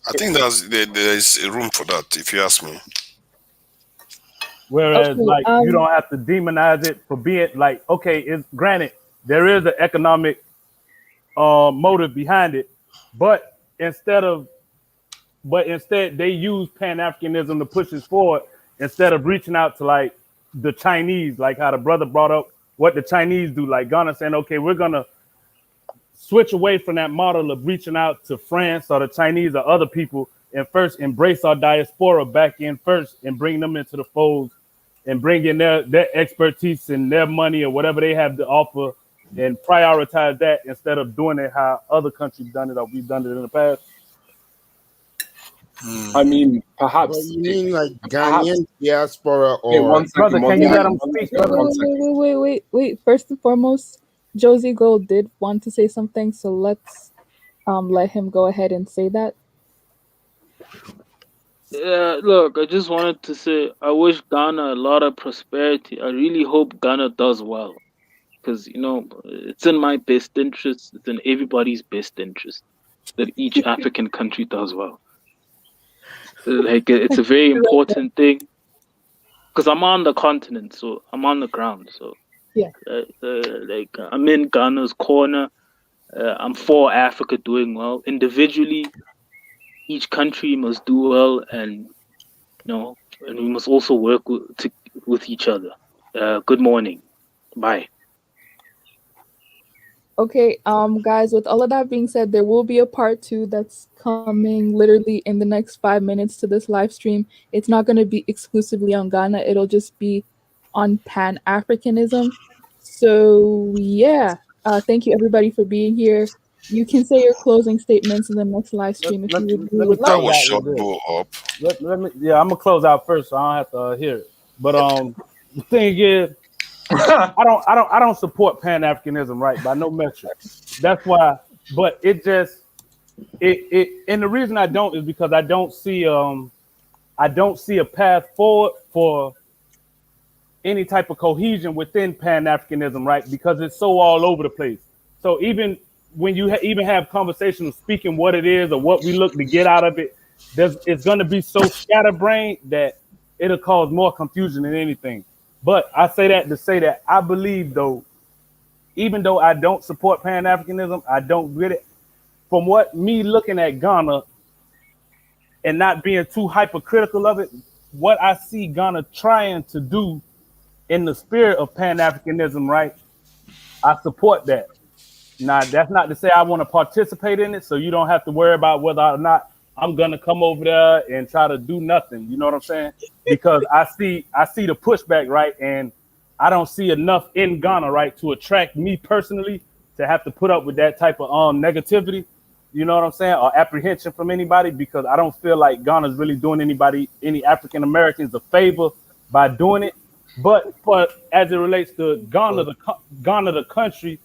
I think there's a room for that, if you ask me. Whereas, you don't have to demonize it for being like, okay, it's granted there is an economic motive behind it, but instead they use Pan-Africanism to push it forward instead of reaching out to like the Chinese, like how the brother brought up what the Chinese do, like Ghana saying, okay, we're gonna switch away from that model of reaching out to France or the Chinese or other people and first embrace our diaspora back in first and bring them into the fold and bring in their expertise and their money or whatever they have to offer and prioritize that instead of doing it how other countries done it or we've done it in the past. I mean, But perhaps. you mean like Perhaps. Ghanaian diaspora Wait, or one second. Brother, One can you let second. him One speak, second. brother? One second. Wait. First and foremost, Josie Gold did want to say something, so let's let him go ahead and say that. Yeah, look, I just wanted to say I wish Ghana a lot of prosperity. I really hope Ghana does well because it's in my best interest. It's in everybody's best interest that each African country does well. Like it's a very important thing because I'm on the continent, so I'm on the ground. So Yeah. like I'm in Ghana's corner. I'm for Africa doing well individually. Each country must do well, and and we must also work with each other. Good morning. Bye. Okay, guys, with all of that being said, there will be a part 2 that's coming literally in the next 5 minutes to this live stream. It's not going to be exclusively on Ghana, it'll just be on Pan Africanism. So, yeah, thank you everybody for being here. You can say your closing statements in the next live stream if you Let me would That like. close was out short with this. blow up. Let me. Yeah, I'm gonna close out first, so I don't have to hear it. But the thing is, I don't support Pan Africanism, right? By no measure. That's why. But it just and the reason I don't is because I don't see a path forward for any type of cohesion within Pan Africanism, right? Because it's so all over the place. So even when you even have conversations speaking what it is or what we look to get out of it, it's going to be so scatterbrained that it'll cause more confusion than anything. But I say that to say that I believe, though, even though I don't support Pan Africanism, I don't get it. From what me looking at Ghana and not being too hypercritical of it, what I see Ghana trying to do in the spirit of Pan-Africanism, right? I support that. Now, that's not to say I want to participate in it, so you don't have to worry about whether or not I'm gonna come over there and try to do nothing. You know what I'm saying? Because I see the pushback, right? And I don't see enough in Ghana, right, to attract me personally to have to put up with that type of negativity. You know what I'm saying? Or apprehension from anybody, because I don't feel like Ghana's really doing any African Americans a favor by doing it. But as it relates to Ghana, the country,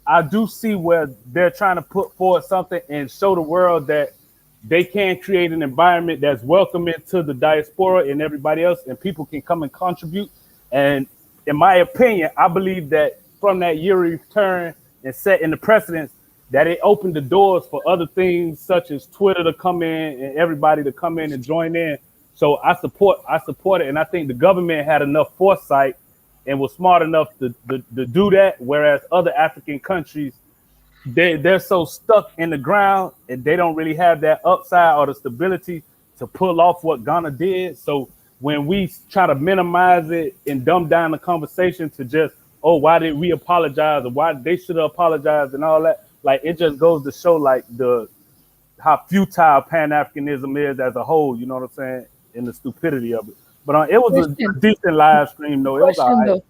I do see where they're trying to put forward something and show the world that they can create an environment that's welcoming to the diaspora and everybody else, and people can come and contribute. And in my opinion, I believe that from that year return and setting the precedence, that it opened the doors for other things such as Twitter to come in and everybody to come in and join in. So I support it, and I think the government had enough foresight and was smart enough to do that, whereas other African countries, they're so stuck in the ground and they don't really have that upside or the stability to pull off what Ghana did. So when we try to minimize it and dumb down the conversation to just, oh, why did we apologize or why they should have apologized and all that, like it just goes to show like how futile Pan-Africanism is as a whole, you know what I'm saying, and the stupidity of it. But it was a decent live stream, though. It was all right.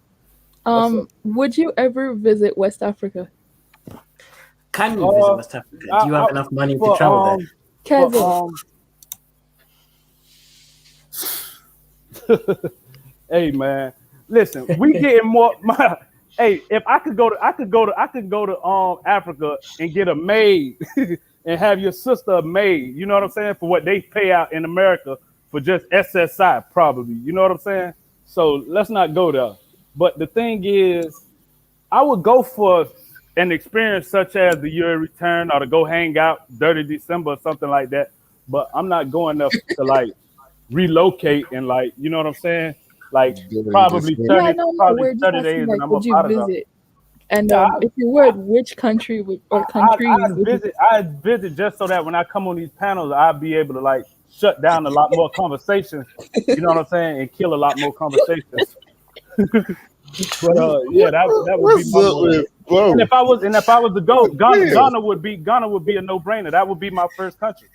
Though. Would you ever visit West Africa? Can you visit West Africa? Do you have enough money to travel there? Kevin. Hey man, listen, we getting more. Hey, if I could go to Africa and get a maid and have your sister a maid, you know what I'm saying, for what they pay out in America for just SSI, probably. You know what I'm saying? So let's not go there. But the thing is, I would go for an experience such as the year return or to go hang out Dirty December or something like that. But I'm not going there to like relocate and like, you know what I'm saying? Like probably 30 days and I'm up out of there. And if you would, which country or countries? I'd visit just so that when I come on these panels, I'd be able to like shut down a lot more conversations. You know what I'm saying? And kill a lot more conversations. But yeah, that would be my goal. And if I was to go, Ghana would be a no-brainer. That would be my first country.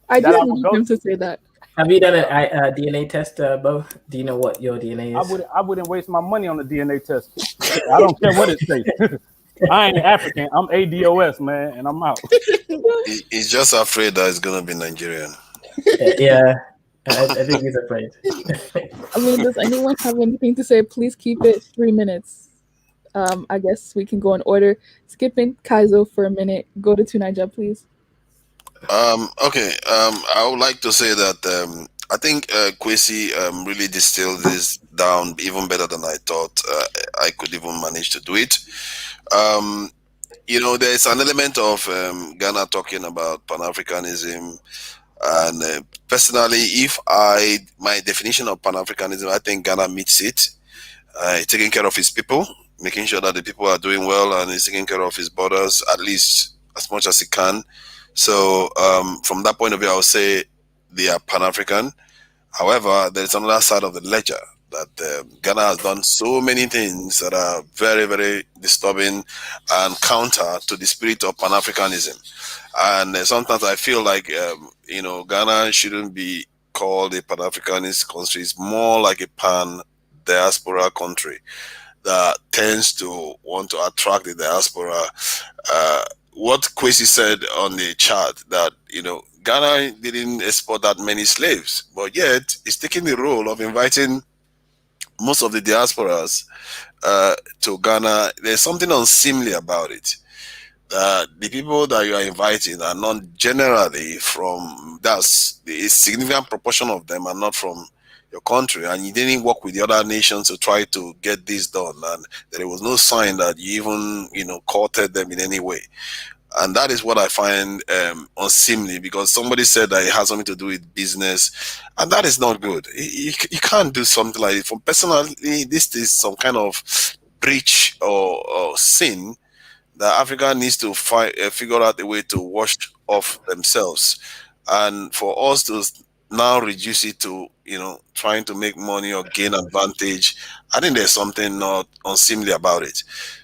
I just need him to say that. Have you done a DNA test, Bo? Do you know what your DNA is? I wouldn't waste my money on the DNA test. I don't care what it says. I ain't African. I'm ADOS, man, and I'm out. He's just afraid that it's gonna be Nigerian. Yeah, I think he's afraid. I mean, does anyone have anything to say? Please keep it 3 minutes. I guess we can go in order. Skipping Kaizo for a minute. Go to Tunaja, please. Okay. I would like to say that I think Kwesi really distilled this down even better than I thought I could even manage to do it. Um, there's an element of Ghana talking about Pan Africanism, and personally, if my definition of Pan Africanism, I think Ghana meets it. Taking care of his people, making sure that the people are doing well, and he's taking care of his borders at least as much as he can. So, from that point of view, I would say they are Pan African. However, there's another side of the ledger that Ghana has done so many things that are very, very disturbing and counter to the spirit of Pan Africanism. And sometimes I feel like, Ghana shouldn't be called a Pan Africanist country, it's more like a pan diaspora country that tends to want to attract the diaspora. Uh, what Kwesi said on the chart that Ghana didn't export that many slaves, but yet it's taking the role of inviting most of the diasporas to Ghana. There's something unseemly about it. The people that you are inviting are not generally from, that's a significant proportion of them are not from your country, and you didn't work with the other nations to try to get this done, and there was no sign that you even courted them in any way. And that is what I find unseemly, because somebody said that it has something to do with business, and that is not good. You can't do something like it. For personally, this is some kind of breach or sin that Africa needs to figure out a way to wash off themselves, and for us to now reduce it to trying to make money or gain advantage. I think there's something not unseemly about it.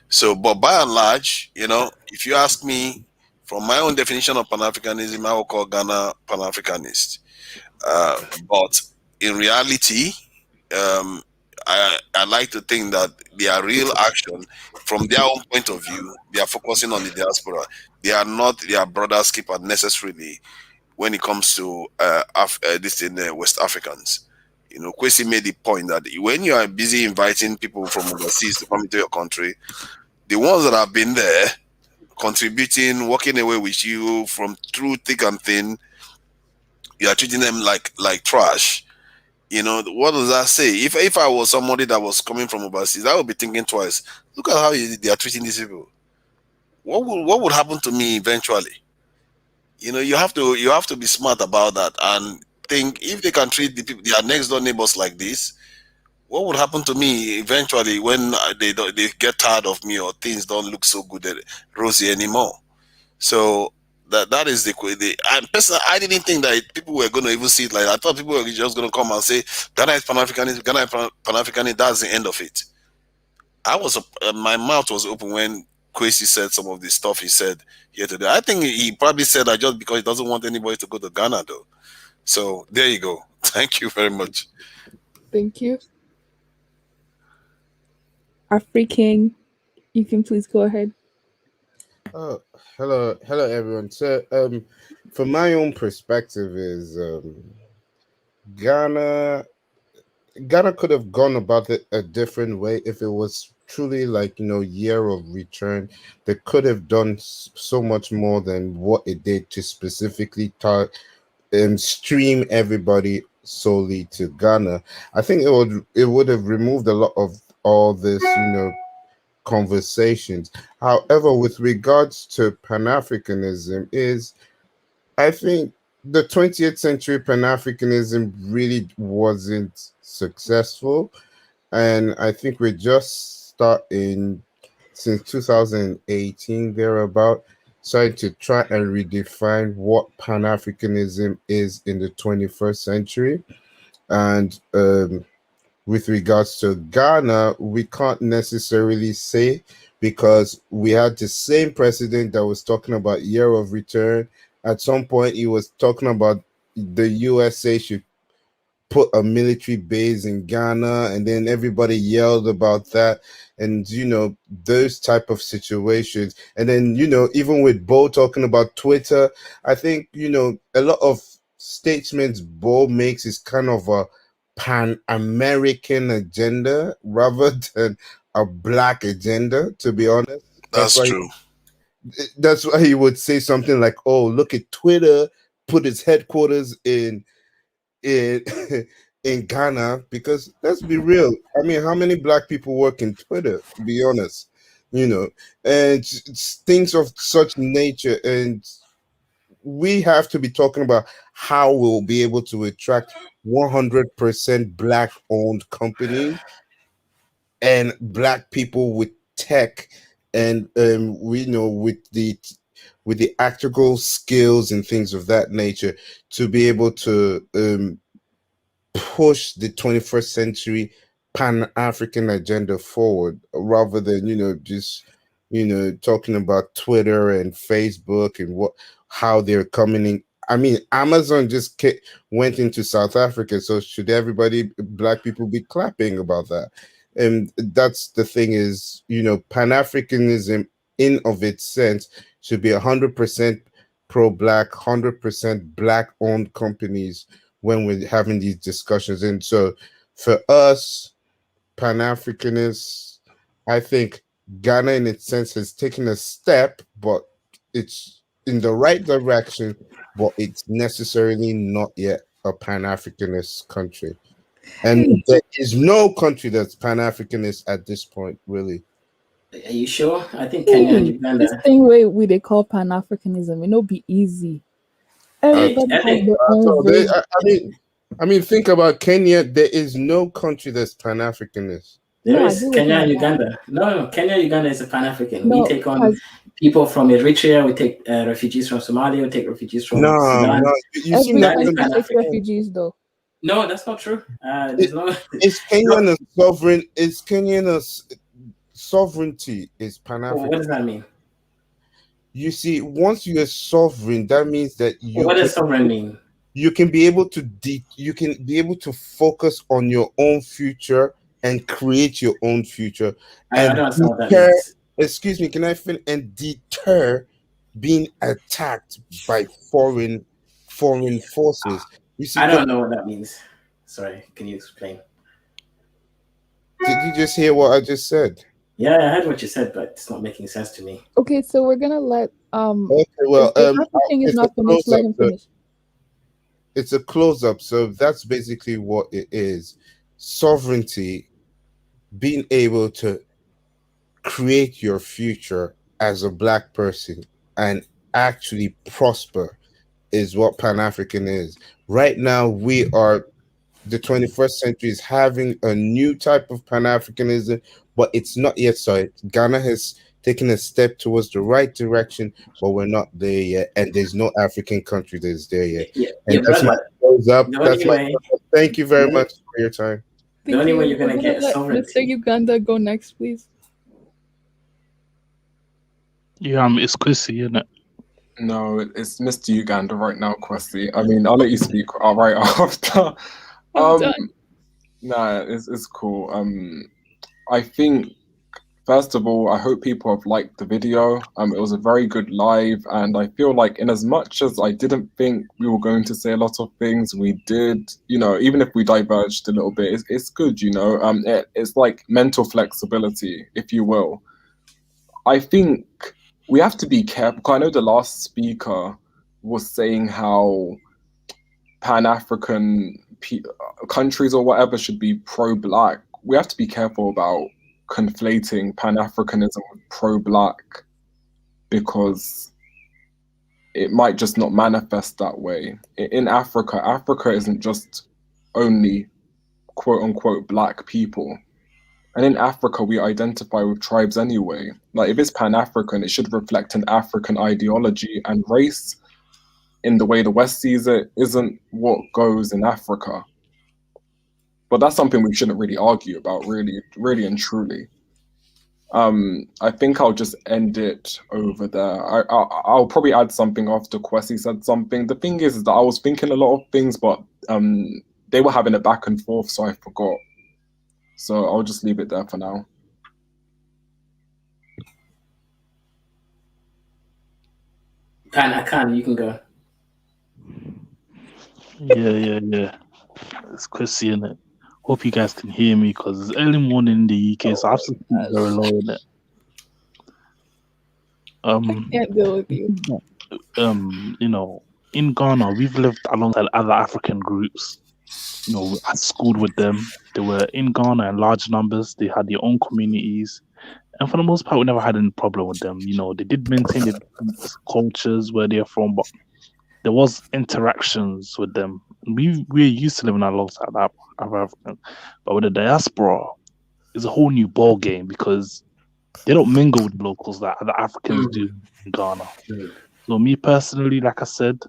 So, but by and large, if you ask me, from my own definition of Pan-Africanism, I will call Ghana Pan-Africanist. But in reality, um, I like to think that their real action, from their own point of view, they are focusing on the diaspora. They are not their brother's keeper necessarily when it comes to this in West Africans. Kwesi made the point that when you are busy inviting people from overseas to come into your country, the ones that have been there, contributing, walking away with you from through thick and thin, you are treating them like trash. What does that say? If I was somebody that was coming from overseas, I would be thinking twice. Look at how they are treating these people. What would happen to me eventually? You have to be smart about that and think, if they can treat the people, their next door neighbors like this, what would happen to me eventually when they get tired of me, or things don't look so good rosy anymore? So that is and personally, I didn't think that people were going to even see it like that. I thought people were just going to come and say Ghana is Pan-Africanist, Ghana is Pan-Africanist. That's the end of it. My mouth was open when Kwesi said some of the stuff he said here today. I think he probably said that just because he doesn't want anybody to go to Ghana, though. So there you go. Thank you very much. Thank you. African, you can please go ahead. Oh, hello everyone. So, from my own perspective, is Ghana could have gone about it a different way if it was truly like year of return. They could have done so much more than what it did to specifically stream everybody solely to Ghana. I think it would have removed a lot of all this conversations. However, with regards to Pan-Africanism, I think the 20th century Pan-Africanism really wasn't successful, and I think we're just starting since 2018 thereabout, trying to try and redefine what Pan-Africanism is in the 21st century. And with regards to Ghana, we can't necessarily say, because we had the same president that was talking about year of return. At some point, he was talking about the USA should put a military base in Ghana, and then everybody yelled about that, and those type of situations. And then even with Bo talking about Twitter, I think a lot of statements Bo makes is kind of a pan-American agenda rather than a black agenda, to be honest. That's true. That's why he would say something like, "Oh, look at Twitter put its headquarters in in Ghana," because let's be real. I mean, how many black people work in Twitter, to be honest? And things of such nature. And we have to be talking about how we'll be able to attract 100% black owned companies and black people with tech, and we know with the actual skills and things of that nature to be able to push the 21st century pan-African agenda forward, rather than just talking about Twitter and Facebook and how they're coming in. I mean, Amazon just went into South Africa, so should everybody, black people, be clapping about that? And that's the thing is, Pan-Africanism in of its sense should be 100% pro-black, 100% black-owned companies when we're having these discussions. And so for us, Pan-Africanists, I think Ghana in its sense has taken a step, but it's in the right direction, but it's necessarily not yet a Pan-Africanist country. And there is no country that's Pan-Africanist at this point, really. Are you sure? I think Kenya and Uganda. This thing where we they call Pan Africanism, be easy. Everybody has their own way. I mean, think about Kenya. There is no country that's Pan-Africanist. There is Kenya and Uganda. No, Kenya and Uganda is a Pan-African. We take on people from Eritrea. We take refugees from Somalia. We take refugees from Sudan. No. You seem Every country takes refugees, though. No, that's not true. There's no. Is Kenyan a sovereign? Is Kenyan a sovereignty? Is Pan-African? What does that mean? You see, once you're sovereign, that means that you. What does sovereign mean? You can be able to focus on your own future and create your own future. I don't know what that means. Excuse me, can I finish? And deter being attacked by foreign forces. You see, I don't know what that means. Sorry, can you explain? Did you just hear what I just said? Yeah, I heard what you said, but it's not making sense to me. Okay, so we're gonna let Okay, well, thing is not finished. Let him finish. It's a close-up, so that's basically what it is. Sovereignty, being able to create your future as a black person and actually prosper, is what Pan-African is. Right now, the 21st century is having a new type of Pan-Africanism, but it's not yet started. Ghana has taken a step towards the right direction, but we're not there yet. And there's no African country that's there yet. And that's my close up. Thank you very much for your time. The only way you're going to get sovereignty. Mr. Uganda, go next, please. Yeah, it's Chrissy, isn't it? No, it's Mr. Uganda right now, Kwesi. I mean, I'll let you speak right after. Nah, it's cool. I think, first of all, I hope people have liked the video. It was a very good live, and I feel like in as much as I didn't think we were going to say a lot of things, we did. Even if we diverged a little bit, it's good. It's like mental flexibility, if you will. I think we have to be careful. I know the last speaker was saying how Pan-African countries or whatever should be pro-black. We have to be careful about conflating Pan-Africanism with pro-black, because it might just not manifest that way. In Africa isn't just only quote-unquote black people. And in Africa, we identify with tribes anyway. Like, if it's Pan-African, it should reflect an African ideology, and race, in the way the West sees it, isn't what goes in Africa. But that's something we shouldn't really argue about, really and truly. I think I'll just end it over there. I'll probably add something after Kwesi said something. The thing is that I was thinking a lot of things, but they were having a back and forth, so I forgot. So I'll just leave it there for now. I can. You can go. Yeah. It's Chrissy in it. Hope you guys can hear me because it's early morning in the UK, so I have to speak very low in it. Can't deal with you. In Ghana, we've lived alongside other African groups. I schooled with them. They were in Ghana in large numbers. They had their own communities, and for the most part, we never had any problem with them. They did maintain the different cultures where they're from, but there was interactions with them. We're used to living alongside other Africans, but with the diaspora, it's a whole new ball game because they don't mingle with locals like other Africans do in Ghana. So me personally, like I said,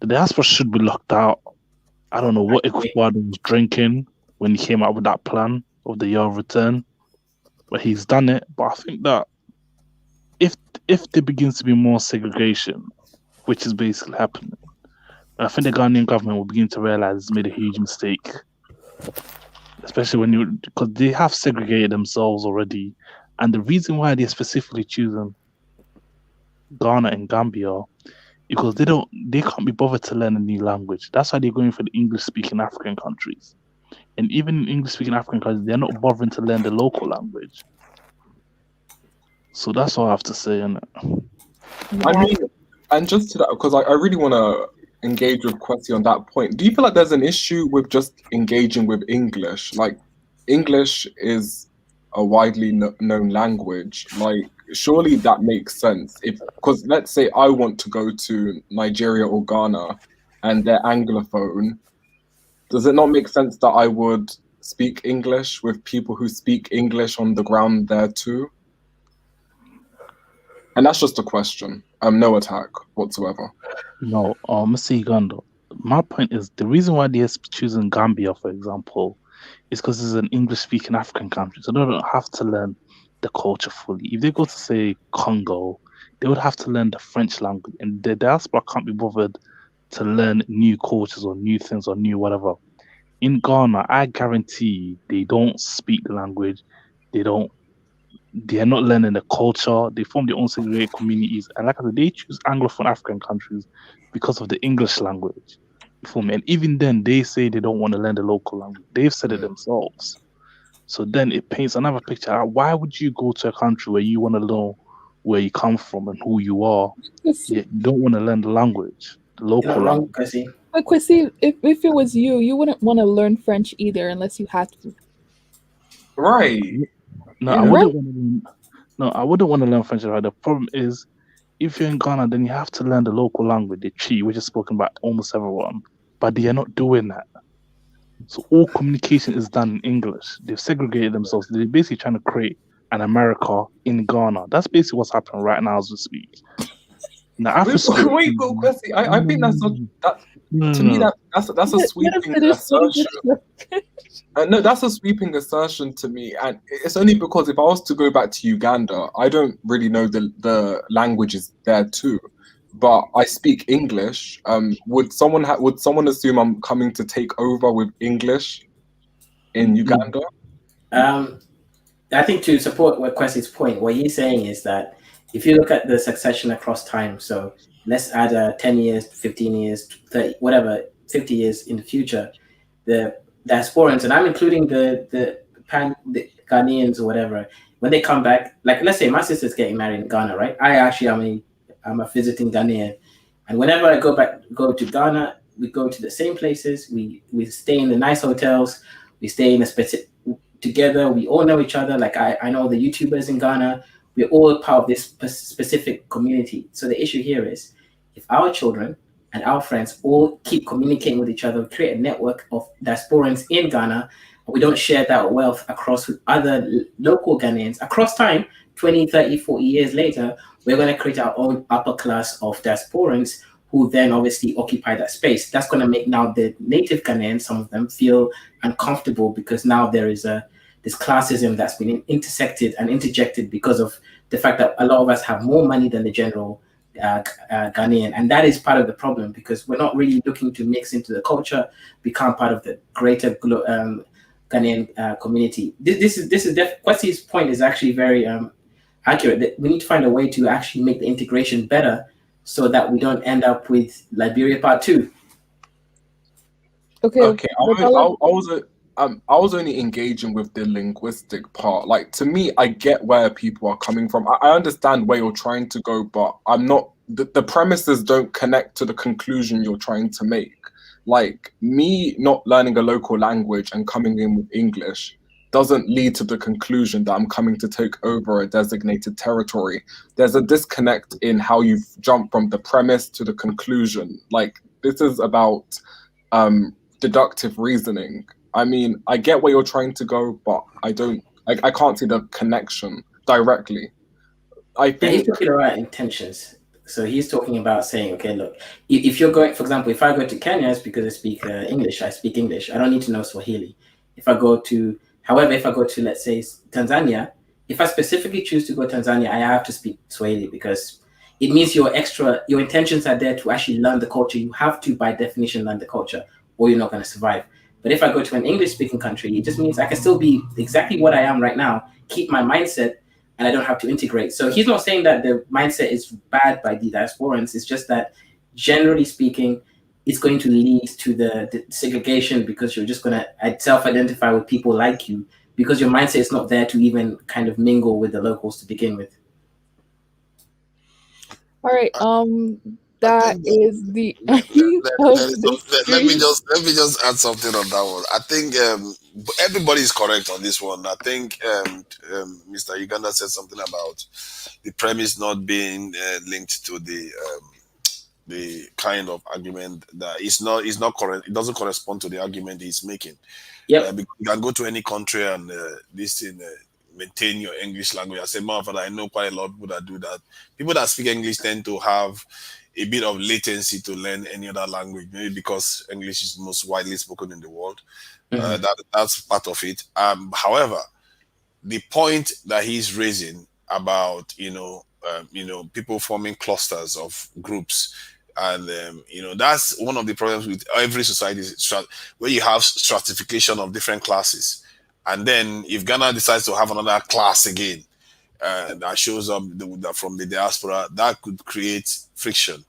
the diaspora should be locked out. I don't know what Ecuador was drinking when he came out with that plan of the year of return, but he's done it. But I think that if if there begins to be more segregation, which is basically happening, I think the Ghanaian government will begin to realize it's made a huge mistake, especially because they have segregated themselves already, and the reason why they're specifically choosing Ghana and Gambia because they can't be bothered to learn a new language. That's why they're going for the English speaking African countries. And even in English speaking African countries, they're not bothering to learn the local language. So that's all I have to say on it. I mean, and just to that, because I really want to engage with Kwesi on that point. Do you feel like there's an issue with just engaging with English? Like, English is a widely known language. Like, surely that makes sense. Because let's say I want to go to Nigeria or Ghana and they're Anglophone, does it not make sense that I would speak English with people who speak English on the ground there too? And that's just a question. No attack whatsoever. No, Mr. Uganda, my point is the reason why they're choosing Gambia, for example, is because it's an English speaking African country. So they don't have to learn the culture fully. If they go to, say, Congo, they would have to learn the French language. And the diaspora can't be bothered to learn new cultures or new things or new whatever. In Ghana, I guarantee they don't speak the language. They don't. They are not learning the culture. They form their own segregated communities, and like I said, they choose Anglophone African countries because of the English language. You feel me? And even then, they say they don't want to learn the local language. They've said it themselves. So then it paints another picture. Why would you go to a country where you want to know where you come from and who you are, yet you don't want to learn the language, the local language? But Kwesi, if it was you, you wouldn't want to learn French either unless you had to. Right. No, I wouldn't want to. No, I wouldn't want to learn French. Right? The problem is, if you're in Ghana, then you have to learn the local language, the Chi, which is spoken by almost everyone. But they are not doing that. So all communication is done in English. They've segregated themselves. They're basically trying to create an America in Ghana. That's basically what's happening right now as we speak. Now, after wait, Kwesi, I think that's to me that's a sweeping assertion. No, that's a sweeping assertion to me, and it's only because if I was to go back to Uganda, I don't really know the languages there too, but I speak English. Would someone assume I'm coming to take over with English in Uganda? I think to support what Kwesi's point, what he's saying is that if you look at the succession across time, so let's add 10 years, 15 years, 30, whatever, 50 years in the future, the diasporans, and I'm including the Ghanaians or whatever, when they come back, like let's say my sister's getting married in Ghana, right? I actually I'm a visiting Ghanaian, and whenever I go to Ghana, we go to the same places, we stay in the nice hotels, we stay in a specific together, we all know each other. Like I know the YouTubers in Ghana, we're all part of this specific community. So the issue here is if our children and our friends all keep communicating with each other, create a network of diasporans in Ghana, and we don't share that wealth across with other local Ghanaians across time, 20, 30, 40 years later, we're going to create our own upper class of diasporans who then obviously occupy that space. That's going to make now the native Ghanaians, some of them, feel uncomfortable because now there is this classism that's been intersected and interjected because of the fact that a lot of us have more money than the general Ghanaian. And that is part of the problem because we're not really looking to mix into the culture, become part of the greater Ghanaian community. Kwesi's point is actually very accurate. That we need to find a way to actually make the integration better so that we don't end up with Liberia Part 2. Okay, Okay, Rebella. I was only engaging with the linguistic part. Like to me, I get where people are coming from. I understand where you're trying to go, but I'm not. The premises don't connect to the conclusion you're trying to make. Like me not learning a local language and coming in with English doesn't lead to the conclusion that I'm coming to take over a designated territory. There's a disconnect in how you've jumped from the premise to the conclusion. Like this is about deductive reasoning. I mean, I get where you're trying to go, but I can't see the connection directly. I Yeah, he's think talking about intentions. So he's talking about saying, okay, look, if you're going, for example, if I go to Kenya, it's because I speak English. I speak English. I don't need to know Swahili. If I go to, however, if I go to, let's say, Tanzania, if I specifically choose to go to Tanzania, I have to speak Swahili because it means your intentions are there to actually learn the culture. You have to, by definition, learn the culture, or you're not going to survive. But if I go to an English-speaking country, it just means I can still be exactly what I am right now, keep my mindset, and I don't have to integrate. So he's not saying that the mindset is bad by the diasporans. It's just that, generally speaking, it's going to lead to the segregation because you're just going to self-identify with people like you because your mindset is not there to even kind of mingle with the locals to begin with. All right. I That think is the end of the let me stream. just add something on that one. I think everybody is correct on this one. I think Mr. Uganda said something about the premise not being linked to the kind of argument that is not correct. It doesn't correspond to the argument he's making. Yep. You can go to any country and this thing, maintain your English language. I say, man, I know quite a lot of people that do that. People that speak English tend to have a bit of latency to learn any other language, maybe because English is most widely spoken in the world. Mhm. That's part of it. However, the point that he's raising about people forming clusters of groups, and that's one of the problems with every society where you have stratification of different classes, and then if Ghana decides to have another class again that shows up from the diaspora, that could create friction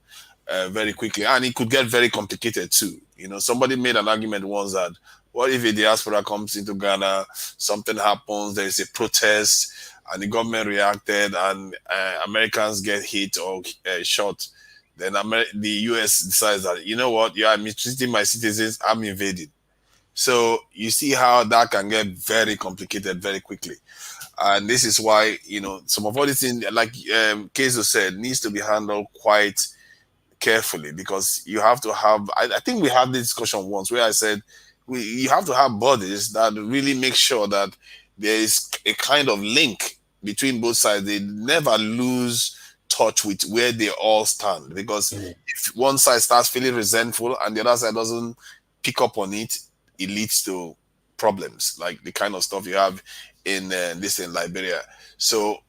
very quickly, and it could get very complicated too. Somebody made an argument once that what if a diaspora comes into Ghana, something happens, there is a protest, and the government reacted, and Americans get hit or shot, then the US decides that, you know what, you are mistreating my citizens, I'm invading. So you see how that can get very complicated very quickly. And this is why, some of all these things, like Kezo said, needs to be handled quite carefully, because you have to have, I think we had this discussion once where I said you have to have bodies that really make sure that there is a kind of link between both sides. They never lose touch with where they all stand, because if one side starts feeling resentful and the other side doesn't pick up on it, it leads to problems like the kind of stuff you have in in Liberia. So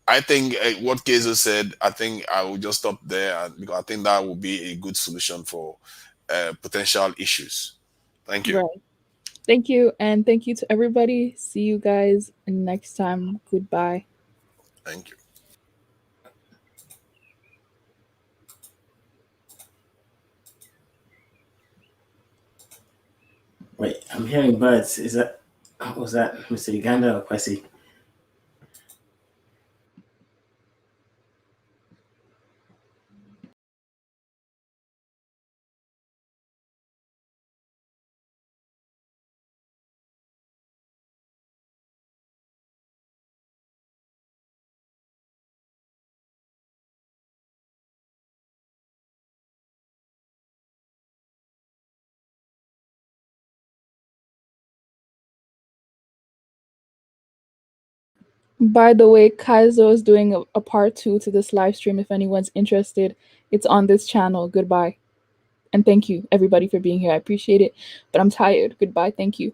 I think what Kezo said, I think I will just stop there, because I think that will be a good solution for potential issues. Thank you. Right. Thank you, and thank you to everybody. See you guys next time. Goodbye. Thank you. Wait, I'm hearing birds. Was that Mr. Uganda or Kwesi? By the way, Kaizo is doing a part 2 to this live stream. If anyone's interested, it's on this channel. Goodbye. And thank you, everybody, for being here. I appreciate it. But I'm tired. Goodbye. Thank you.